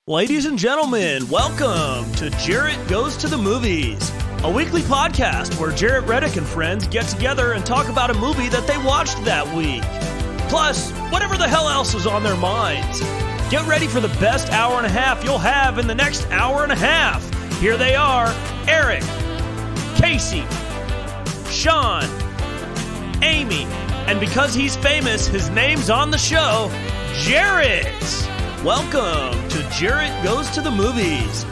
Ladies and gentlemen, welcome to Jarrett Goes to the Movies, a weekly podcast where Jarrett Reddick and friends get together and talk about a movie that they watched that week. Plus, whatever the hell else is on their minds. Get ready for the best hour and a half you'll have in the next hour and a half. Here they are, Eric, Casey, Sean, Amy, and because he's famous, his name's on the show, Jarrett. Welcome to Jarrett Goes to the Movies.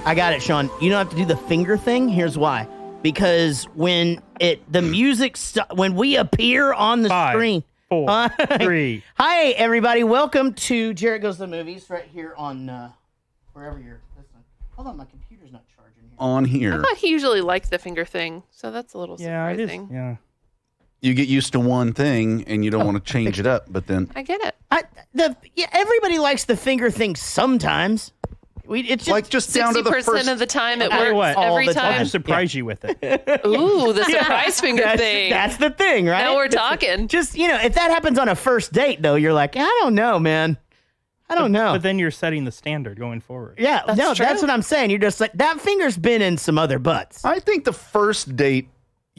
I got it, Sean. You don't have to do the finger thing. Here's why. Because when the music when we appear on the screen. 5, 4, 3. Hi, everybody. Welcome to Jarrett Goes to the Movies right here on wherever you're listening. Hold on, my computer's not charging here. On here. I thought he usually liked the finger thing, so that's a little surprising. Yeah. You get used to one thing and you don't want to change it up, but then I get it. Everybody likes the finger thing sometimes. It's just, like just down to the 60% first of the time it Tell you works what, every all the I'll time. just surprise you with it. Ooh, the surprise finger thing. That's the thing, right? Now we're talking. Just, if that happens on a first date, though, you're like, I don't know, man. I don't know. But then you're setting the standard going forward. Yeah, That's that's true. what I'm saying. You're just like, that finger's been in some other butts. I think the first date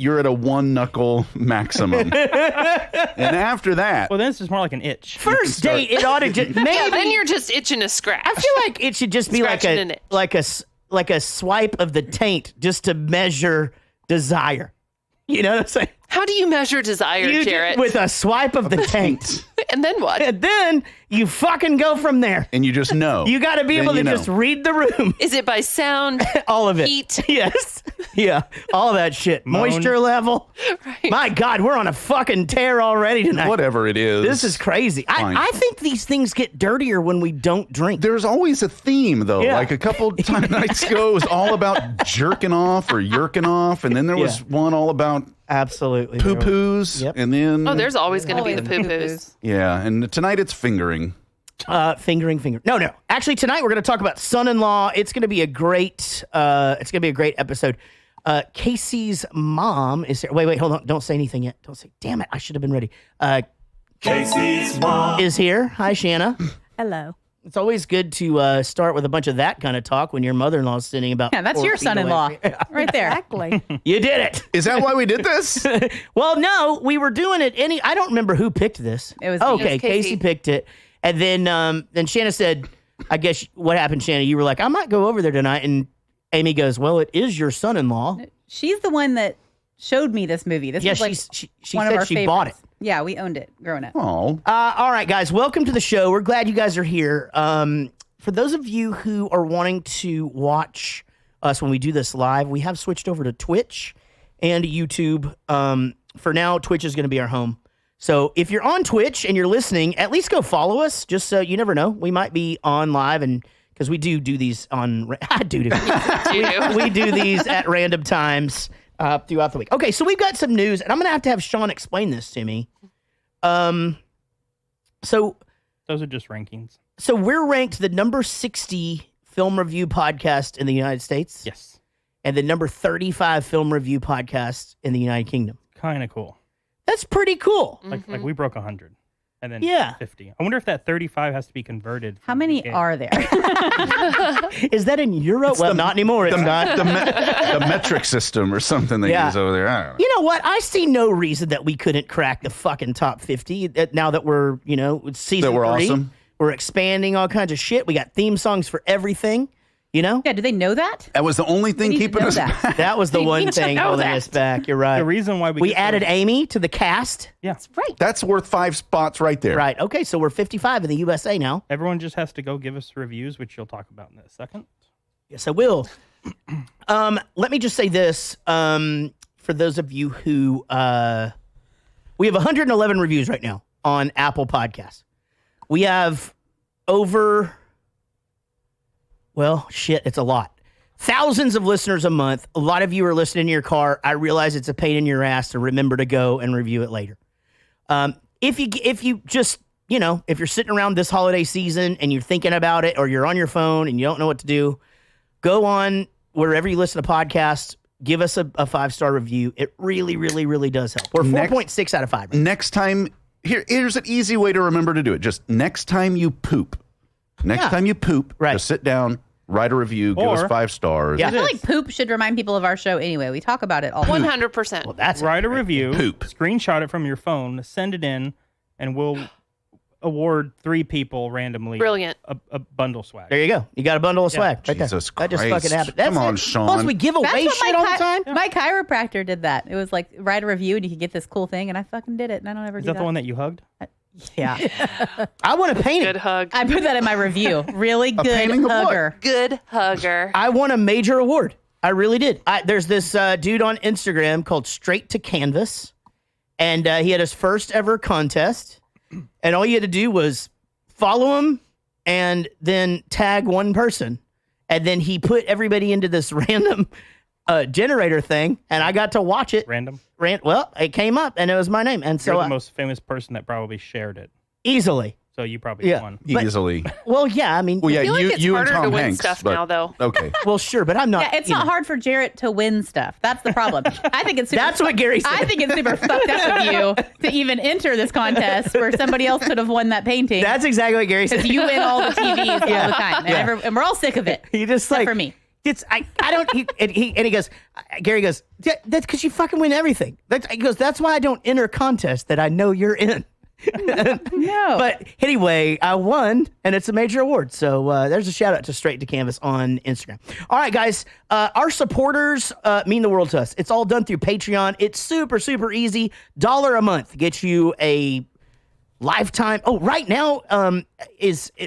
you're at a one knuckle maximum. And after that, Well, then it's just more like an itch. First date, it ought to just maybe. Yeah, then you're just itching to scratch. I feel like it should just be Scratching an itch. like a swipe of the taint just to measure desire. You know what I'm saying? How do you measure desire, You Jarrett? with a swipe of the taint, And then what? and then you fucking go from there. and you just know. You got to be Then able to you know. just read the room, Is it by sound? all of it. Heat. Yes, yeah, all that shit. Moan. Moisture level. Right. My God, we're on a fucking tear already tonight. Whatever it is. This is crazy. Fine. I think these things get dirtier when we don't drink. There's always a theme, though. Yeah. Like a couple nights ago, it was all about jerking off or yerking off. And then there was one all about Absolutely. poo-poos. Yep. And then, Oh, there's always going to be the poo-poos. yeah. And tonight it's fingering. Fingering. No. Actually, tonight we're going to talk about son-in-law. It's going to be a great. Episode. Casey's mom is here. Wait, hold on. Don't say anything yet. Don't say. Damn it! I should have been ready. Casey's mom is here. Hi, Shanna. Hello. It's always good to start with a bunch of that kind of talk when your mother-in-law's sitting about. Yeah, that's 4 your feet away son-in-law from you. right there. Exactly. You did it. Is that why we did this? Well, no, we were doing it. I don't remember who picked this. It was me. okay. It was Casey. Casey picked it, and then Shanna said, "I guess what happened, Shanna? You were like, I might go over there tonight," and Amy goes, "Well, it is your son-in-law." She's the one that showed me this movie. This Yeah, was like she one of said our she favorites. bought it. Yeah, we owned it growing up. Oh. All right, guys, welcome to the show. We're glad you guys are here. For those of you who are wanting to watch us when we do this live, we have switched over to Twitch and YouTube. For now, Twitch is going to be our home. So if you're on Twitch and you're listening, at least go follow us. Just so you never know, we might be on live, and because we do these on we do these at random times throughout the week. Okay, so we've got some news, and I'm going to have Sean explain this to me. So Those are just rankings. So we're ranked the number 60 film review podcast in the United States. Yes. And the number 35 film review podcast in the United Kingdom. Kind of cool. That's pretty cool. Like we broke 100. And then Yeah. 50. I wonder if that 35 has to be converted. How from many UK. are there? Is that in Euro? Well, not anymore. It's not. The metric system or something they Yeah. use over there. I don't know. You know what? I see no reason that we couldn't crack the fucking top 50 now that we're, it's season That we're 3. awesome. We're expanding all kinds of shit. We got theme songs for everything, Yeah, do they know that? That was the only thing We need to keeping know us that. back. That was the We one need to thing know holding that. us back. You're right. The reason why We get added those- Amy to the cast. Yeah. Right. That's worth 5 spots right there. Right. Okay, so we're 55 in the USA now. Everyone just has to go give us reviews, which you'll talk about in a second. Yes, I will. Let me just say this. For those of you who we have 111 reviews right now on Apple Podcasts. We have over it's a lot. Thousands of listeners a month. A lot of you are listening in your car. I realize it's a pain in your ass to remember to go and review it later. If you just, if you're sitting around this holiday season and you're thinking about it, or you're on your phone and you don't know what to do, go on wherever you listen to podcasts, give us a 5-star review. It really, really, really does help. We're 4.6 out of 5. Next time, here's an easy way to remember to do it. Just next time you poop, Next time you poop, just sit down, write a review, give us 5 stars. I feel like poop should remind people of our show anyway. We talk about it all. 100%. Well, that's write a review, poop. Screenshot it from your phone, send it in, and we'll award 3 people randomly. Brilliant. A bundle swag. There you go. You got a bundle of swag. Right Jesus there. That just Christ. fucking happened. That's Come on, it. Sean. Plus, we give away That's shit all the time. My chiropractor did that. It was like, write a review and you could get this cool thing, and I fucking did it, and I don't ever Is do that the one that you hugged? Yeah. I want a painting. Good hug. I put that in my review. Really good painting of what? hugger. Good hugger. I won a major award. I really did. There's this dude on Instagram called Straight to Canvas, and he had his first ever contest, and all you had to do was follow him and then tag one person, and then he put everybody into this random generator thing, and I got to watch it. Random? Well, it came up, and it was my name, and so You're the most famous person that probably shared it. easily. So you probably won. Easily. Well, yeah, I mean, Well, yeah, I feel like it's you and harder Tom to win Hanks. stuff but- now, though. Okay. well, sure, but I'm not. Yeah, it's you not know. hard for Jarrett to win stuff. That's the problem. I think it's super, That's what Gary said. I think it's super fucked up of you to even enter this contest where somebody else could have won that painting. That's exactly what Gary said. because you win all the TVs all the time, and, and we're all sick of it. He just Except like for me. It's I don't. He goes. Gary goes. Yeah, that's because you fucking win everything. He goes. That's why I don't enter contests that I know you're in. No, But anyway, I won, and it's a major award. So there's a shout out to Straight to Canvas on Instagram. All right, guys. Our supporters mean the world to us. It's all done through Patreon. It's super, super easy. $1 a month gets you a lifetime. Oh, right now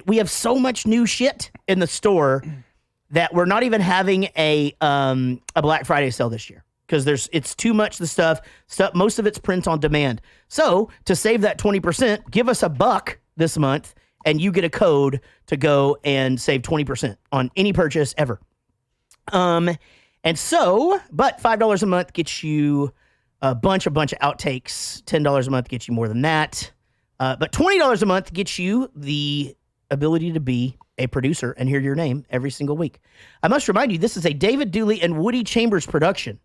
we have so much new shit in the store that we're not even having a Black Friday sale this year. Because it's too much the stuff. Most of it's print on demand. So to save that 20%, give us $1 this month, and you get a code to go and save 20% on any purchase ever. But $5 a month gets you a bunch of outtakes. $10 a month gets you more than that. But $20 a month gets you the ability to be a producer and hear your name every single week. I must remind you, this is a David Dooley and Woody Chambers production.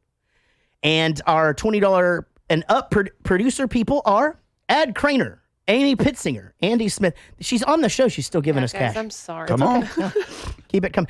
And our $20 and up producer people are Ad Craner, Amy Pitzinger, Andy Smith. She's on the show. She's still giving us Guys, cash. I'm sorry. Come on. Keep it coming.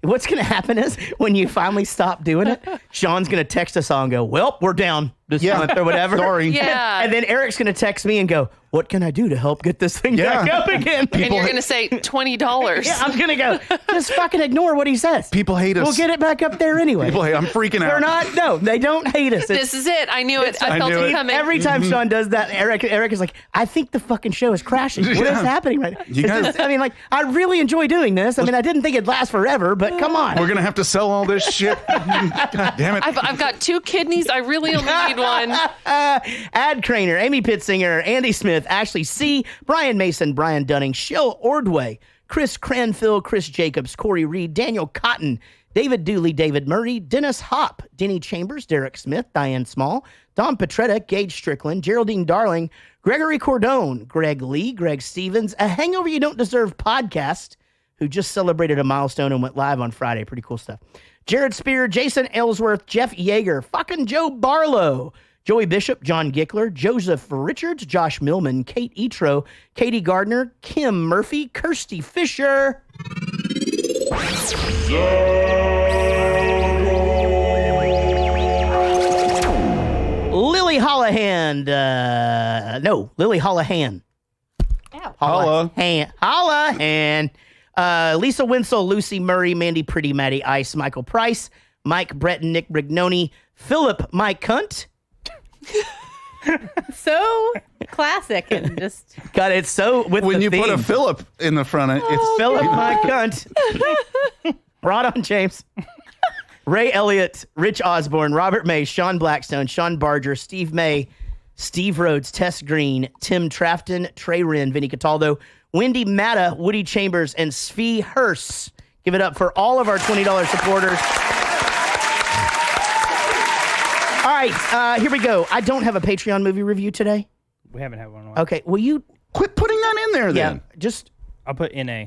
What's going to happen is when you finally stop doing it, Sean's going to text us all and go, well, we're down this month or whatever. Sorry. Yeah. And then Eric's going to text me and go, what can I do to help get this thing back up again? And you're going to say $20. Yeah, I'm going to go, just fucking ignore what he says. People hate us. We'll get it back up there anyway. People hate. I'm freaking out. They're not. No, they don't hate us. This is it. I knew it. I felt knew it it. coming. Every time Sean does that, Eric is like, I think the fucking show is crashing. What is happening right now? You guys- I really enjoy doing this. I mean, I didn't think it'd last forever, but come on. We're gonna have to sell all this shit. God damn it! I've got 2 kidneys. I really only need one. Ad Craner, Amy Pitzinger, Andy Smith, Ashley C., Brian Mason, Brian Dunning, Shell Ordway, Chris Cranfill, Chris Jacobs, Corey Reed, Daniel Cotton, David Dooley, David Murray, Dennis Hopp, Denny Chambers, Derek Smith, Diane Small, Don Petretta, Gage Strickland, Geraldine Darling, Gregory Cordone, Greg Lee, Greg Stevens, A Hangover You Don't Deserve podcast, who just celebrated a milestone and went live on Friday. Pretty cool stuff. Jared Spear, Jason Ellsworth, Jeff Yeager, fucking Joe Barlow, Joey Bishop, John Gickler, Joseph Richards, Josh Millman, Kate Etro, Katie Gardner, Kim Murphy, Kirsty Fisher. Lily Hollahan. Lily Hollahan. Hollahan. Lisa Winslow, Lucy Murray, Mandy Pretty, Maddie Ice, Michael Price, Mike Breton, Nick Brignoni, Philip Mike Cunt. so classic and just God, it's so with When the you theme. put a Philip in the front, it's Philip Mike Cunt. Brought on James. Ray Elliott, Rich Osborne, Robert May, Sean Blackstone, Sean Barger, Steve May, Steve Rhodes, Tess Green, Tim Trafton, Trey Wren, Vinny Cataldo, Wendy Matta, Woody Chambers, and Svi Hurst. Give it up for all of our $20 supporters. All right, here we go. I don't have a Patreon movie review today. We haven't had one in a while. Okay, will you? quit putting that in there then. Yeah, just I'll put NA.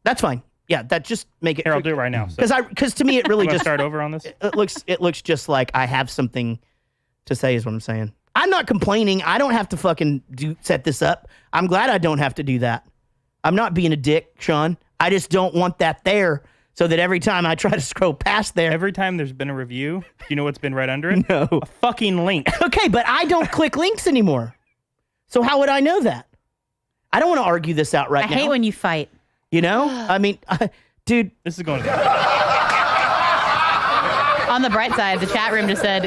that's fine. Yeah, that just make it. Here, I'll do it right now. So Because to me it really I'm gonna just start over on this. it looks just like I have something to say is what I'm saying. I'm not complaining. I don't have to fucking set this up. I'm glad I don't have to do that. I'm not being a dick, Sean. I just don't want that there so that every time I try to scroll past there. Every time there's been a review, do you know what's been right under it? No. A fucking link. Okay, but I don't click links anymore. So how would I know that? I don't want to argue this out right now. I hate when you fight. You know? I mean, dude. This is going On the bright side, the chat room just said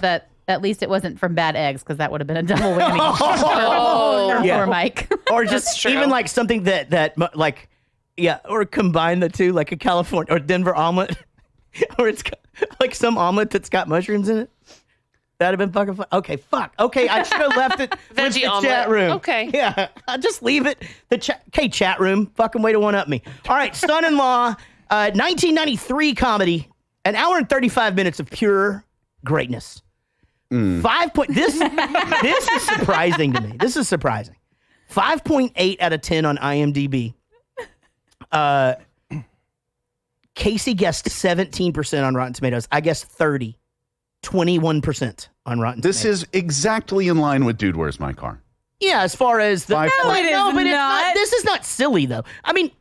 that at least it wasn't from bad eggs, because that would have been a double whammy for Yeah. Mike. Or just even like something that like, yeah, or combine the two, like a California or Denver omelet, or it's like some omelet that's got mushrooms in it. That'd have been fucking fun. Okay, fuck. Okay, I should have left it with Veggie the omelet. chat room. Okay. Yeah, I'll just leave it. Okay, chat room. Fucking way to one up me. All right, Son-in-Law, 1993 comedy, an hour and 35 minutes of pure greatness. 5 point. This is surprising to me. This is surprising. 5.8 out of 10 on IMDb. Casey guessed 17% on Rotten Tomatoes. I guessed 30. 21% on Rotten Tomatoes. This is exactly in line with Dude, Where's My Car? Yeah, as far as the... it is but it's not. not. This is not silly, though. I mean...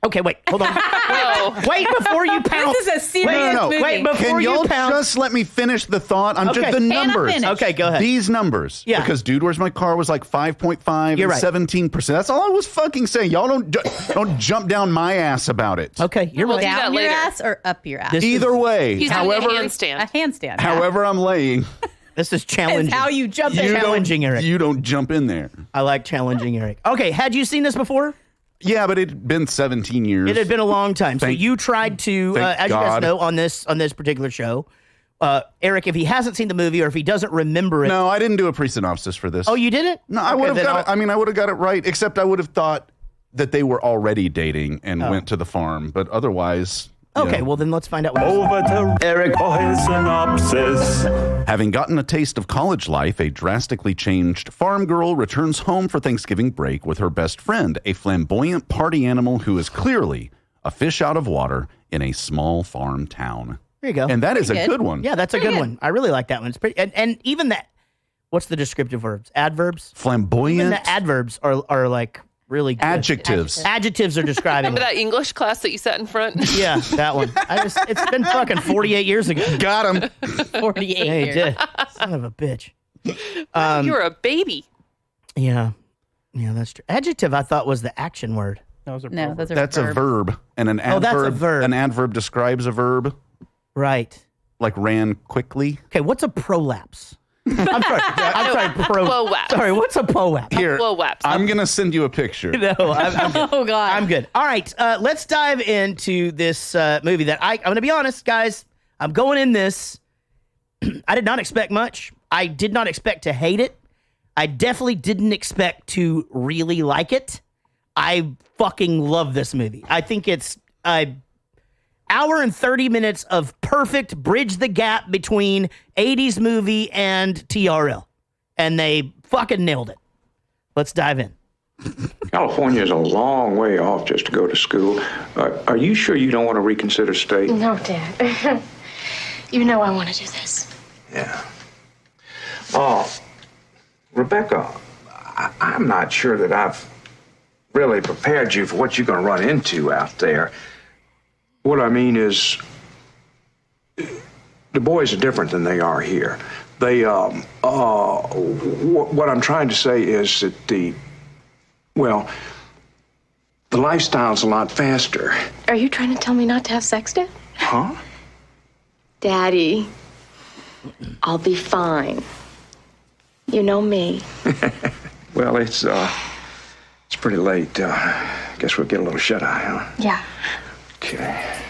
Okay, wait, hold on. Whoa. Wait before you pounce. This is a serious movie. Wait before Can you y'all pounce. just let me finish the thought? I'm Okay. just the numbers. finish. Okay, go ahead. These numbers. Yeah. Because Dude, Where's My Car was like 5.5 You're and right. 17%. That's all I was fucking saying. Y'all don't jump down my ass about it. Okay, you're We'll right. do that Down your later. ass or up your ass? This Either way, He's however, doing a A handstand. handstand. yeah. however I'm laying, This is challenging. It's how you jump You in. don't- Challenging, Eric. You don't jump in there. I like challenging Eric. Okay, had you seen this before? Yeah, but it'd been 17 years. It had been a long time. So Thank- you tried to, thank as you guys God. know, on this particular show, Eric, if he hasn't seen the movie or if he doesn't remember it. No, I didn't do a pre-synopsis for this. Oh, you didn't? No, I Okay, would have then got it. I'll- I mean, I would have got it right, except I would have thought that they were already dating and went to the farm. But otherwise... you Okay, know. well, then let's find out what Over to Eric for his synopsis. Having gotten a taste of college life, a drastically changed farm girl returns home for Thanksgiving break with her best friend, a flamboyant party animal who is clearly a fish out of water in a small farm town. There you go. And that is a Pretty good. good one. Yeah, that's a good one. I really like that one. It's pretty, and even that. What's the descriptive verbs? Adverbs. Even Flamboyant the adverbs are like really good. adjectives. Adjectives are describing. Remember it. that English class that you sat in front? Yeah, that one. It's been fucking 48 years ago. Got him. 48 Yeah, you years. did. Son of a bitch. You were a baby. Yeah, that's true. Adjective I thought was the action word. Those are No, those are That's a verbs. verb. And an adverb. Oh, that's a verb. An adverb describes a verb, Right. like ran quickly. Okay, what's a prolapse? I'm sorry. Prolapse. Sorry, what's a prolapse? Here, Whoa, waps. I'm going to send you a picture. No, I'm good. Oh, God. I'm good. All right, let's dive into this movie that I'm going to be honest, guys. I'm going in this. I did not expect much. I did not expect to hate it. I definitely didn't expect to really like it. I fucking love this movie. I think it's hour and 30 minutes of perfect bridge the gap between 80s movie and TRL. And they fucking nailed it. Let's dive in. California is a long way off just to go to school. Are you sure you don't want to reconsider state? No, Dad. You know I want to do this. Yeah. Oh, Rebecca, I'm not sure that I've really prepared you for what you're going to run into out there. What I mean is, the boys are different than they are here. They, what I'm trying to say is that the lifestyle's a lot faster. Are you trying to tell me not to have sex, Dad? Huh? Daddy, I'll be fine. You know me. Well, it's pretty late. Guess we'll get a little shut-eye, huh? Yeah. Okay.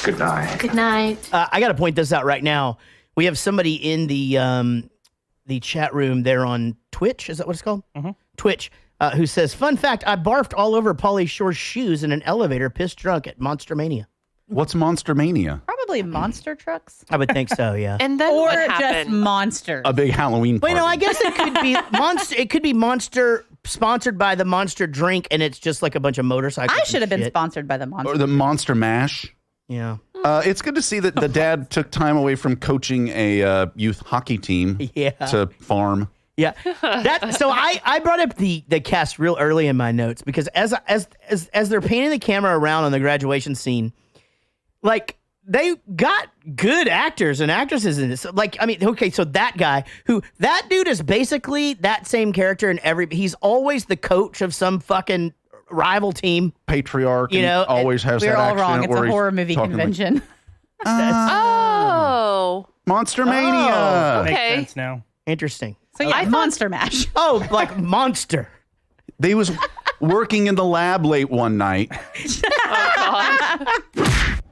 Good night. Good night. I got to point this out right now. We have somebody in the chat room there on Twitch. Is that what it's called? Mm-hmm. Twitch. Who says, fun fact, I barfed all over Pauly Shore's shoes in an elevator, pissed drunk at Monster Mania. What's Monster Mania? Probably monster trucks. I would think so, yeah. And then Or what just happened? monsters. A big Halloween Wait, party. no, I guess it could be Monster. It could be Monster sponsored by the Monster drink, and it's just like a bunch of motorcycles. I should have been shit. sponsored by the monster. Or the Monster Mash. Yeah. It's good to see that the dad took time away from coaching a youth hockey team Yeah. to farm. Yeah. So I brought up the cast real early in my notes because as they're painting the camera around on the graduation scene, like they got good actors and actresses in this. Like, I mean, okay, so that dude is basically that same character in he's always the coach of some fucking rival team. Patriarch, you know, always has we're that all accent. wrong. It's a horror movie convention. Monster Mania. Oh, Makes okay. sense now. Interesting. So yeah, Monster Mash. Oh, like Monster. They was working in the lab late one night.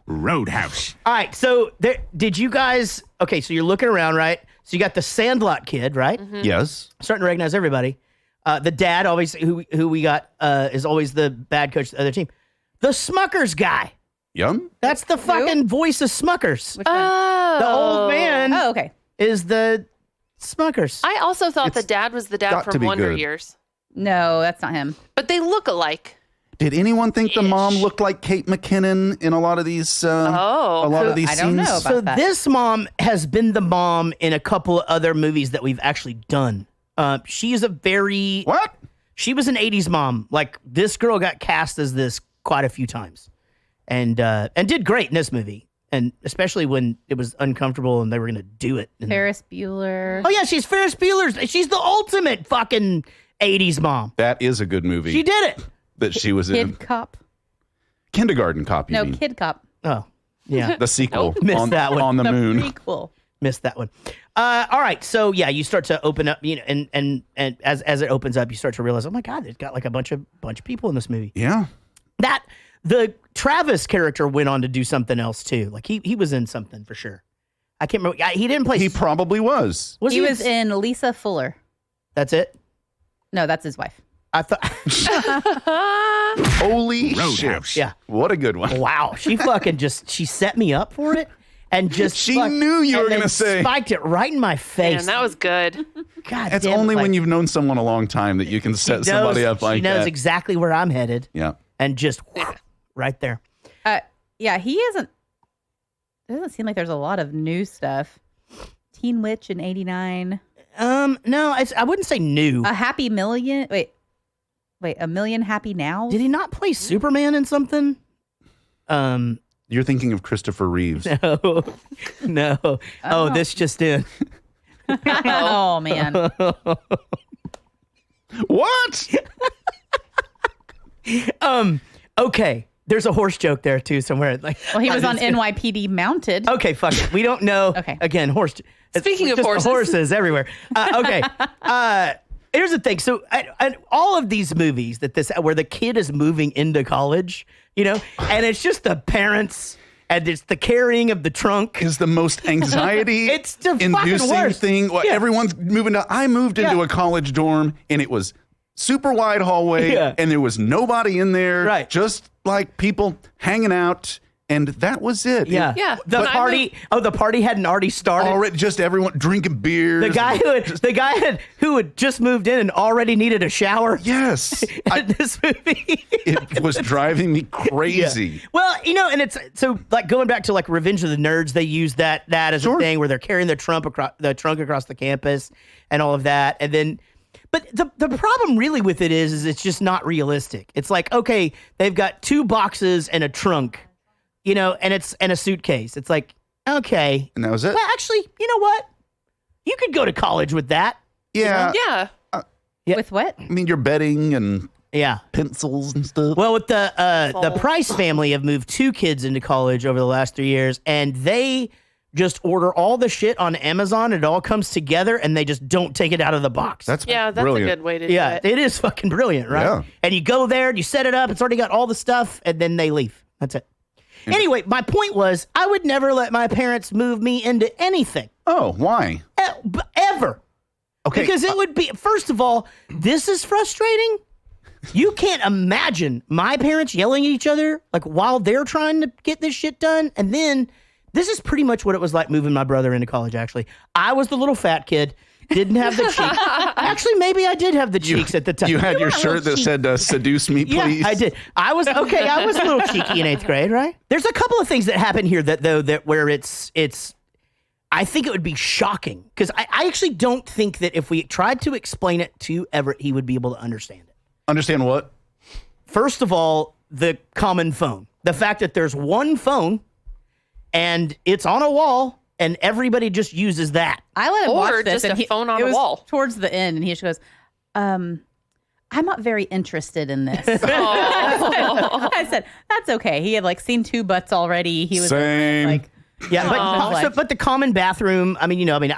Roadhouse. All right, so did you guys? Okay, so you're looking around, right? So you got the Sandlot kid, right? Mm-hmm. Yes. Starting to recognize everybody. The dad, always who we got, is always the bad coach of the other team. The Smuckers guy. Yum. That's the fucking voice of Smuckers. Which one? The old man. Oh, okay. Is the Smuckers. I also thought the It's dad was the dad got to from be Wonder good. Years, No, that's not him. but they look alike. Did anyone think the mom Ish. looked like Kate McKinnon in a lot of these? A lot of these I scenes. don't know about So that. this mom has been the mom in a couple of other movies that we've actually done. She is a very What? She was an 80s mom. Like, this girl got cast as this quite a few times and did great in this movie. And especially when it was uncomfortable and they were going to do it. And, Ferris Bueller. oh, yeah, she's Ferris Bueller's. She's the ultimate fucking 80s mom. That is a good movie. She did it. that she was in. Kid Cop. Kindergarten Cop, you No, mean? Kid Cop. Oh, yeah. The sequel Missed on, that one. on the moon. Prequel. Missed that one. All right. So, yeah, you start to open up, you know, and as it opens up, you start to realize, oh, my God, they've got like a bunch of people in this movie. Yeah. The Travis character went on to do something else too. Like he was in something for sure. I can't remember. He didn't play. He probably was. He was in Lisa Fuller. That's it. No, that's his wife. I thought. Holy Roadhouse. shit. Yeah. What a good one. Wow. She fucking she set me up for it, and just She knew you were and then gonna say. spiked it right in my face. Man, that was good. God. It's damn, only like, when you've known someone a long time that you can set somebody up like she knows that. exactly where I'm headed, Yeah. and just right there. Yeah, he isn't. It doesn't seem like there's a lot of new stuff. Teen Witch in '89. No, I wouldn't say new. A Happy Million. Wait, A Million Happy Now. Did he not play Superman in something? You're thinking of Christopher Reeves. No. Oh, this just in. Oh man. What? Okay. There's a horse joke there too somewhere. Like, Well, he was on I'm just NYPD Mounted. Okay, fuck it. We don't know. Okay. Again, Speaking of just horses. everywhere. Okay. Here's the thing. So, all of these movies where the kid is moving into college, you know, and it's just the parents and it's the carrying of the trunk. Is the most anxiety It's the fucking inducing worst. thing. Well, Yeah. Everyone's moving to. I moved into Yeah. a college dorm and it was super wide hallway Yeah. and there was nobody in there. Right. Just like people hanging out. And that was it. Yeah. Yeah. The When I party. The party hadn't already started. Already, just everyone drinking beers. The guy who had just moved in and already needed a shower. Yes. In this movie. It was driving me crazy. Yeah. Well, you know, and it's so like going back to like Revenge of the Nerds, they use that as a thing where they're carrying the trunk across the campus and all of that. And then, but the problem really with it is it's just not realistic. It's like, okay, they've got 2 boxes and a trunk, you know, and a suitcase. It's like, okay. And that was it. Well, actually, you know what? You could go to college with that. Yeah. Yeah. With what? I mean, you're betting and Yeah. pencils and stuff. Well, with the Price family have moved 2 kids into college over the last 3 years, and they just order all the shit on Amazon. It all comes together, and they just don't take it out of the box. That's brilliant. a good way to do yeah, it. it is fucking brilliant, right? Yeah. And you go there, you set it up, it's already got all the stuff, and then they leave. That's it. Anyway, my point was, I would never let my parents move me into anything. Oh, why? Ever. Okay. Because it would be, first of all, this is frustrating. You can't imagine my parents yelling at each other like while they're trying to get this shit done. And then this is pretty much what it was like moving my brother into college, actually. I was the little fat kid, didn't have the cheeks. Actually, maybe I did have the cheeks at the time. You had your were a shirt that little said, seduce me, please. Yeah, I did. I was a little cheeky in 8th grade, right? There's a couple of things that happen here where it's I think it would be shocking because I actually don't think that if we tried to explain it to Everett, he would be able to understand it. Understand what? First of all, the common phone. The fact that there's one phone and it's on a wall and everybody just uses that. I let him watch Or this. just and a phone on it a was wall. Towards the end, and he just goes, I'm not very interested in this. I said, that's okay. He had like seen 2 butts already. He was Same. like, Yeah, but the common bathroom, I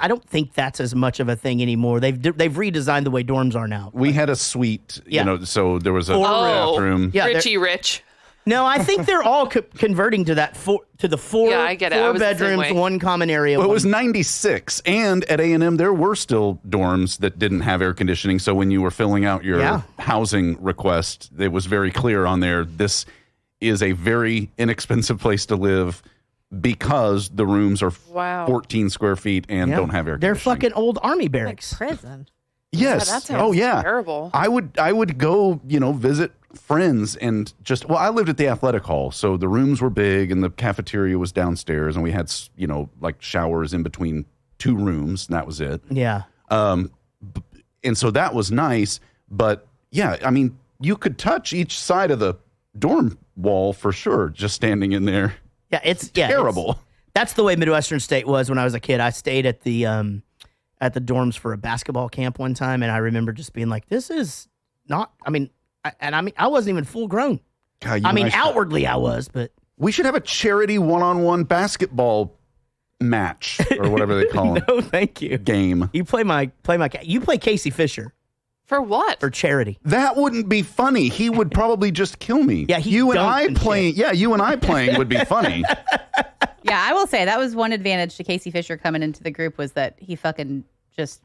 don't think that's as much of a thing anymore. They've redesigned the way dorms are now. We had a suite, Yeah. so there was a Oh. bathroom. Yeah, Richie Rich. No, I think they're all converting to that to the four, Yeah, I get it. I four was the same bedrooms, way. one common area. Well, it one- was 96, and at A&M there were still dorms that didn't have air conditioning. So when you were filling out your Yeah. housing request, it was very clear on there, this is a very inexpensive place to live because the rooms are Wow. 14 square feet and Yeah. don't have air They're conditioning. fucking old army barracks. Prison. Yes. Yeah, that sounds terrible. I would go, visit friends and just, I lived at the athletic hall, so the rooms were big and the cafeteria was downstairs and we had, like showers in between 2 rooms and that was it. Yeah. And so that was nice, but yeah, you could touch each side of the dorm wall for sure, just standing in there. Yeah, it's Terrible. That's the way Midwestern State was when I was a kid. I stayed at the dorms for a basketball camp one time, and I remember just being like, "This is not." I wasn't even full grown. God, you and I should- Outwardly I was, but we should have a charity one-on-one basketball match or whatever they call it. no, thank you. Game. You play you play Casey Fisher For what? for charity. That wouldn't be funny. He would probably just kill me. Yeah, he you and dunked I and playing. Yeah, you and I playing would be funny. yeah, I will say that was one advantage to Casey Fisher coming into the group was that he fucking just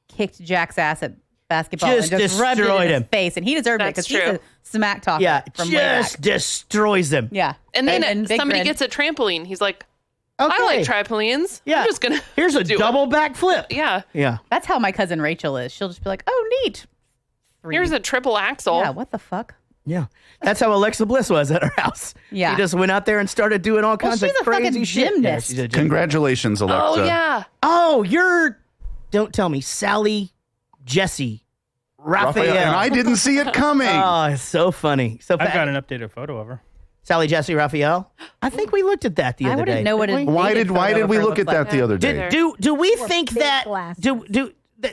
kicked Jack's ass at basketball Just and just rubbed it destroyed in his him. face, and he deserved it That's because he's true. a smack talker. Yeah, from way back. just destroys him. Yeah, And then Big somebody grin. gets a trampoline. He's like, Okay. I like trampolines. Yeah. I'm just going to Here's a do double back flip. it. Yeah. Yeah. That's how my cousin Rachel is. She'll just be like, "Oh, neat." 3. Here's a triple axle. Yeah, what the fuck? Yeah. That's how Alexa Bliss was at her house. Yeah. She just went out there and started doing all kinds she's of a fucking crazy shit. gymnast. Yeah, she's a gymnast. Congratulations, Alexa. Oh, yeah. Oh, you're, don't tell me, Sally, Jesse, Raphael. And I didn't see it coming. Oh, it's so funny. So I've got an updated photo of her. Sally, Jesse, Raphael. I think we looked at that the I other wouldn't day. know what didn't it- we? Why Dated did photo of we her look at looks that like the other day? Do we Or think big that glasses.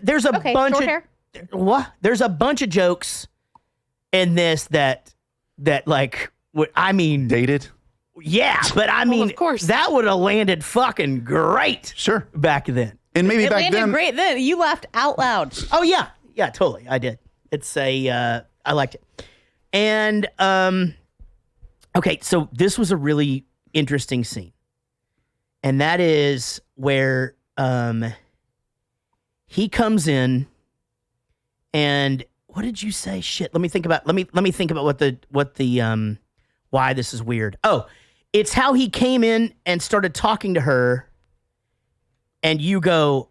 there's a Okay, bunch short of hair. what? There's a bunch of jokes in this that like what I mean Dated? yeah, but I mean of course. that would have landed fucking great Sure. back then. And maybe It back landed then. great then. You laughed out loud. Oh yeah, totally. I did. It's I liked it. And okay, so this was a really interesting scene, and that is where he comes in, and what did you say? Shit. Let me think about what the why this is weird. Oh, it's how he came in and started talking to her, and you go,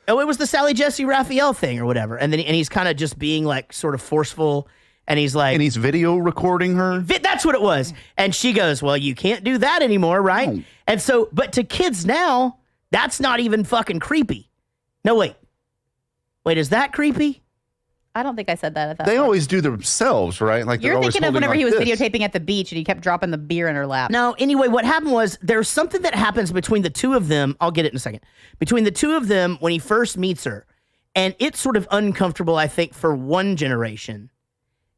oh, it was the Sally Jesse Raphael thing or whatever. And then he's kind of just being like sort of forceful. And he's like, And he's video recording her. that's what it was. And she goes, well, you can't do that anymore, right? No. And so, but to kids now, that's not even fucking creepy. No, wait, is that creepy? I don't think I said that at that They point. always do themselves, right? Like You're they're always thinking of holding whenever he was like this. videotaping at the beach and he kept dropping the beer in her lap. No, anyway, what happened was there's something that happens between the two of them. I'll get it in a second. Between the two of them when he first meets her. And it's sort of uncomfortable, I think, for one generation.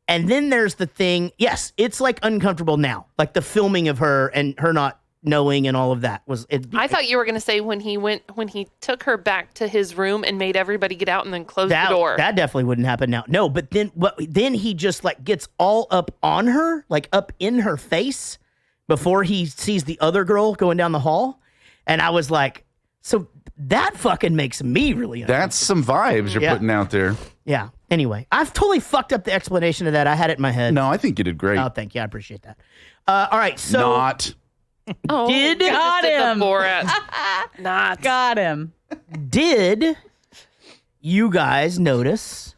And then there's the thing, yes, it's like uncomfortable now. Like the filming of her and her not knowing and all of that was it. I thought you were going to say when he took her back to his room and made everybody get out and then closed the door. That definitely wouldn't happen now. No, but then he just like gets all up on her, like up in her face before he sees the other girl going down the hall. And I was like, so that fucking makes me really uncomfortable. That's some vibes you're Yeah. putting out there. Yeah. Anyway, I've totally fucked up the explanation of that. I had it in my head. No, I think you did great. Oh, thank you. I appreciate that. All right. So Not. Oh, Did- you just Got did him. the Borat. Not. Got him. did you guys notice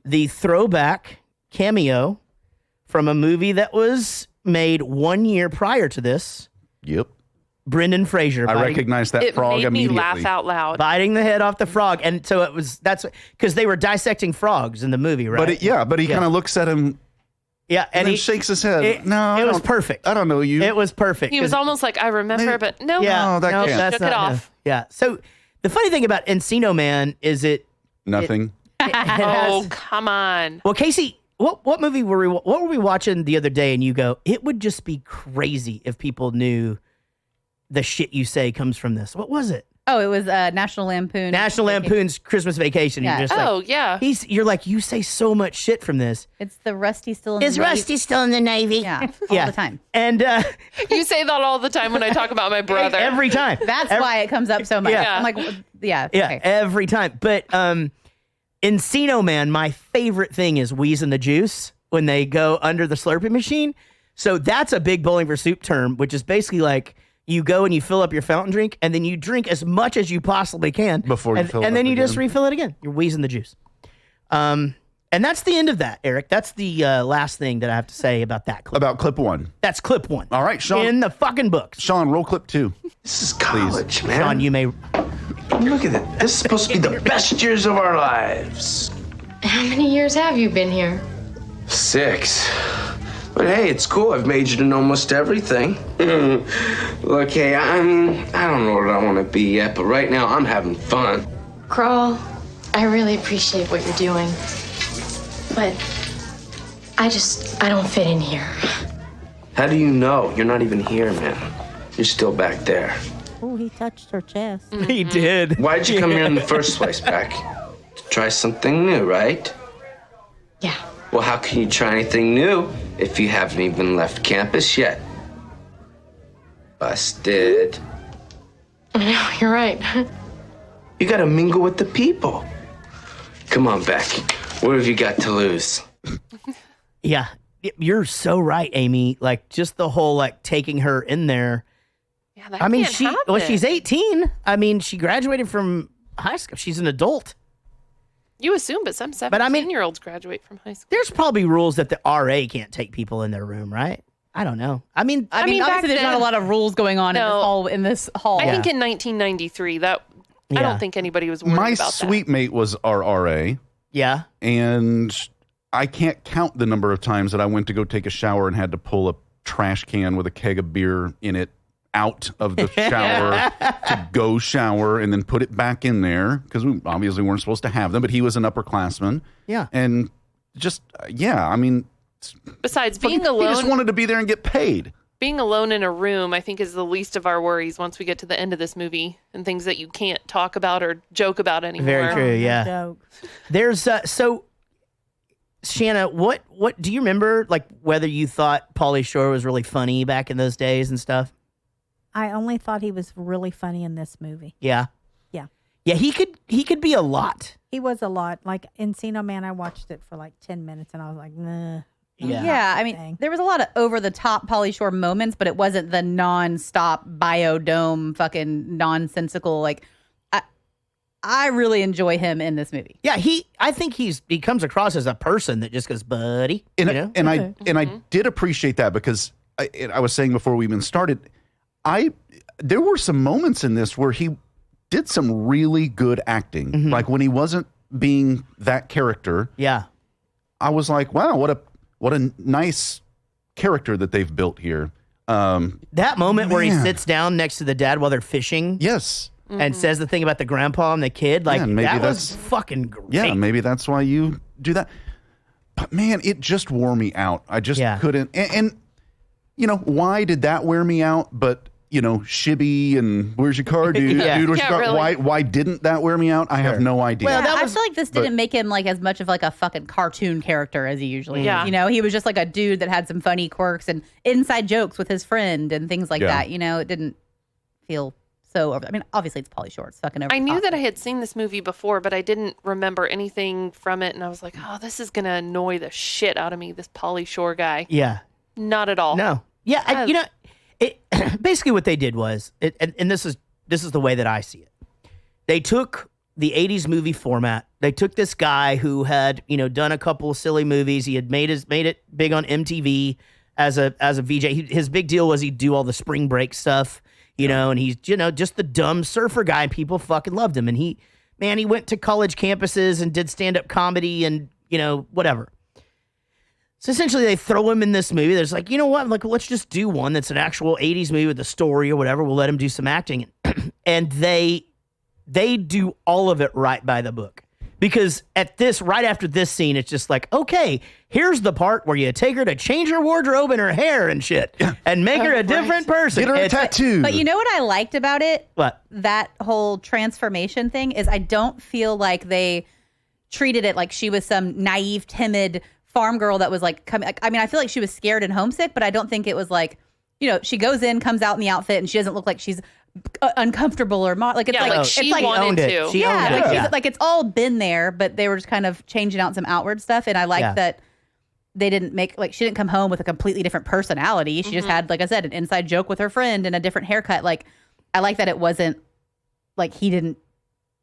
the throwback cameo from a movie that was made 1 year prior to this? Yep. Brendan Fraser. I recognize that frog It made me immediately. laugh out loud. Biting the head off the frog. And so that's because they were dissecting frogs in the movie, right? But he kind of looks at him yeah, and then he shakes his head. It was perfect. I don't know you. It was perfect. He was 'Cause- almost like, I remember, but no. yeah, that no, can't. that's Shook not, it no. off. Yeah. So the funny thing about Encino Man is it Nothing. Oh, come on. well, Casey, what movie were we watching the other day? And you go, it would just be crazy if people knew the shit you say comes from this. What was it? Oh, it was National Lampoon. National Lampoon's Christmas Vacation. Yeah. You're just like, Oh, yeah. you're like, you say so much shit from this. It's the Rusty still in Is the Navy? Rusty still in the Navy? Yeah, all the time. And You say that all the time when I talk about my brother. every time. That's why it comes up so much. Yeah. I'm like, yeah. Yeah, okay. every time. But Encino Man, my favorite thing is wheezing the juice when they go under the Slurpee machine. So that's a big Bowling for Soup term, which is basically like you go and you fill up your fountain drink and then you drink as much as you possibly can Before you and, fill it and then up you just again. refill it again. You're wheezing the juice. And that's the end of that, Eric. That's the last thing that I have to say about that clip. About clip 1. That's clip 1. All right, Sean. In the fucking books. Sean, roll clip 2. This is college, man. Sean, you may. Look at it. This is supposed to be the best years of our lives. How many years have you been here? 6. But hey, it's cool. I've majored in almost everything. Look, hey, I don't know what I want to be yet, but right now I'm having fun. Crawl, I really appreciate what you're doing. But I don't fit in here. How do you know? You're not even here, man. You're still back there. Oh, he touched her chest. He did. Why'd you come here in the first place, Beck? To try something new, right? Yeah. Well, how can you try anything new if you haven't even left campus yet? Busted. No, you're right. You gotta mingle with the people. Come on, Beck. What have you got to lose? Yeah, you're so right, Amy. Like just the whole like taking her in there. Yeah, that I mean, can't happen. she's 18. I mean, she graduated from high school. She's an adult. You assume, but some But I mean- 17-year-olds graduate from high school. There's probably rules that the RA can't take people in their room, right? I don't know. I mean, I mean, back obviously, there's not then- a lot of rules going on No. in this hall. I think in 1993, I Yeah. don't think anybody was worried My about suite mate was our RA, yeah. and I can't count the number of times that I went to go take a shower and had to pull a trash can with a keg of beer in it out of the shower to go shower and then put it back in there because we obviously weren't supposed to have them, but he was an upperclassman. Yeah. And just, I mean, that. Besides, being he just alone, wanted to be there and get paid. being alone in a room, I think, is the least of our worries once we get to the end of this movie and things that you can't talk about or joke about anymore. Very true. Yeah. Joke. There's so Shanna, what do you remember? Like whether you thought Pauly Shore was really funny back in those days and stuff? I only thought he was really funny in this movie. Yeah. Yeah. Yeah. He could be a lot. He was a lot. Like Encino Man, I watched it for like 10 minutes and I was like, nah. Yeah, I mean, Dang. there was a lot of over the top Pauly Shore moments, but it wasn't the non-stop biodome fucking nonsensical. Like, I really enjoy him in this movie. Yeah. I think he comes across as a person that just goes, buddy. And, you know? and I did appreciate that because I was saying before we even started, there were some moments in this where he did some really good acting. Mm-hmm. Like when he wasn't being that character, Yeah. I was like, wow, what a nice character that they've built here. That moment where he Man. sits down next to the dad while they're fishing Yes. and says the thing about the grandpa and the kid, like Yeah, and maybe that was that's- fucking great. Yeah, maybe that's why you do that. But man, it just wore me out. I just couldn't. And you know, why did that wear me out? But you know, Shibby and where's your car, dude? Yeah. Dude, where's your Yeah, car? really. Why didn't that wear me out? I have no idea. Well, Yeah, that I was- feel like this didn't make him like as much of like a fucking cartoon character as he usually Yeah. is. You know, he was just like a dude that had some funny quirks and inside jokes with his friend and things like Yeah. that. You know, it didn't feel so over. I mean, obviously it's Pauly Shore. It's fucking over. I the knew top. that I had seen this movie before, but I didn't remember anything from it. And I was like, oh, this is going to annoy the shit out of me, this Pauly Shore guy. Yeah. Not at all. No. Yeah. You know, it basically what they did was, and this is the way that I see it. They took the 80s movie format. They took this guy who had, you know, done a couple of silly movies. He had made it big on MTV as a VJ. His big deal was he'd do all the spring break stuff. you know, and he's, you know, just the dumb surfer guy, and people fucking loved him. And he went to college campuses and did stand-up comedy and, you know, whatever. So essentially they throw him in this movie. There's like, you know what? Like, let's just do one that's an actual 80s movie with a story or whatever. We'll let him do some acting. And they do all of it right by the book. Because right after this scene, it's just like, okay, here's the part where you take her to change her wardrobe and her hair and shit and make her a different person. Get her a tattoo. But you know what I liked about it? What? That whole transformation thing is I don't feel like they treated it like she was some naive, timid farm girl that was like coming. I mean, I feel like she was scared and homesick, but I don't think it was like, you know, she goes in, comes out in the outfit, and she doesn't look like she's uncomfortable or like it's like she it's like wanted to. She owned it. She's, like it's all been there, but they were just kind of changing out some outward stuff, and I like that they didn't make like she didn't come home with a completely different personality. She just had, like I said, an inside joke with her friend and a different haircut. Like I like that it wasn't like he didn't.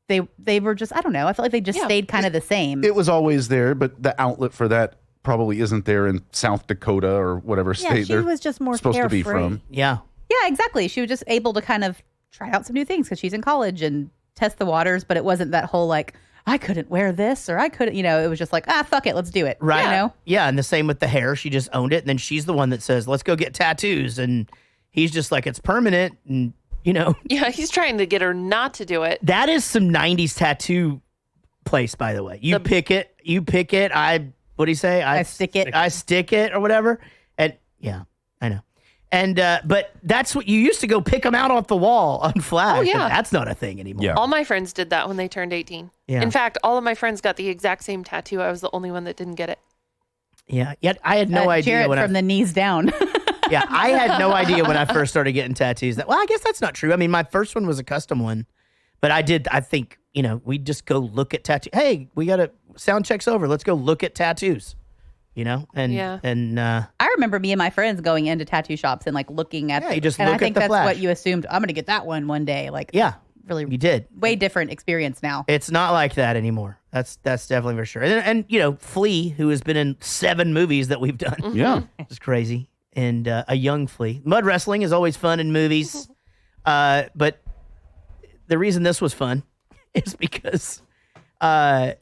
They were just, I don't know. I felt like they just stayed kind of the same. It was always there, but the outlet for that probably isn't there in South Dakota or whatever state she they're was just more supposed to be carefree. from. Yeah. Yeah, exactly. She was just able to kind of try out some new things because she's in college and test the waters, but it wasn't that whole like, I couldn't wear this or I couldn't, you know, it was just like, fuck it, let's do it. Right. You know? Yeah, and the same with the hair. She just owned it, and then she's the one that says, let's go get tattoos. And he's just like, it's permanent, and, you know. Yeah, he's trying to get her not to do it. That is some 90s tattoo place, by the way. You pick it, what do you say? I stick it. I stick it or whatever. And, yeah, I know. And but that's what you used to go pick them out off the wall on flags. Oh, yeah. That's not a thing anymore. Yeah. All my friends did that when they turned 18. Yeah. In fact, all of my friends got the exact same tattoo. I was the only one that didn't get it. Yeah. Yet I had no idea Jarrett when from the knees down. Yeah, I had no idea when I first started getting tattoos. Well, I guess that's not true. I mean, my first one was a custom one, but I think, you know, we'd just go look at tattoos. Hey, we got sound check's over. Let's go look at tattoos. You know, and I remember me and my friends going into tattoo shops and like looking at you just and look I think at the that's flash. what you assumed. I'm going to get that one day. Like, yeah, really, you did. Way different experience now. It's not like that anymore. That's definitely for sure. And you know, Flea, who has been in 7 movies that we've done. Yeah, it's crazy. And a young Flea. Mud wrestling is always fun in movies, but the reason this was fun is because the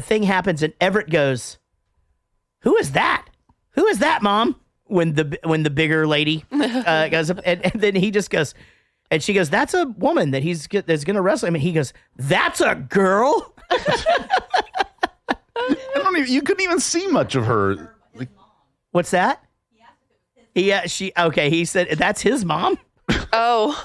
thing happens and Everett goes, "Who is that? Who is that, Mom?" When the bigger lady goes up, and then he just goes, and she goes, "That's a woman that's going to wrestle him." And he goes, "That's a girl." You couldn't even see much of her. Like, what's that? Yeah, he said that's his mom. Oh.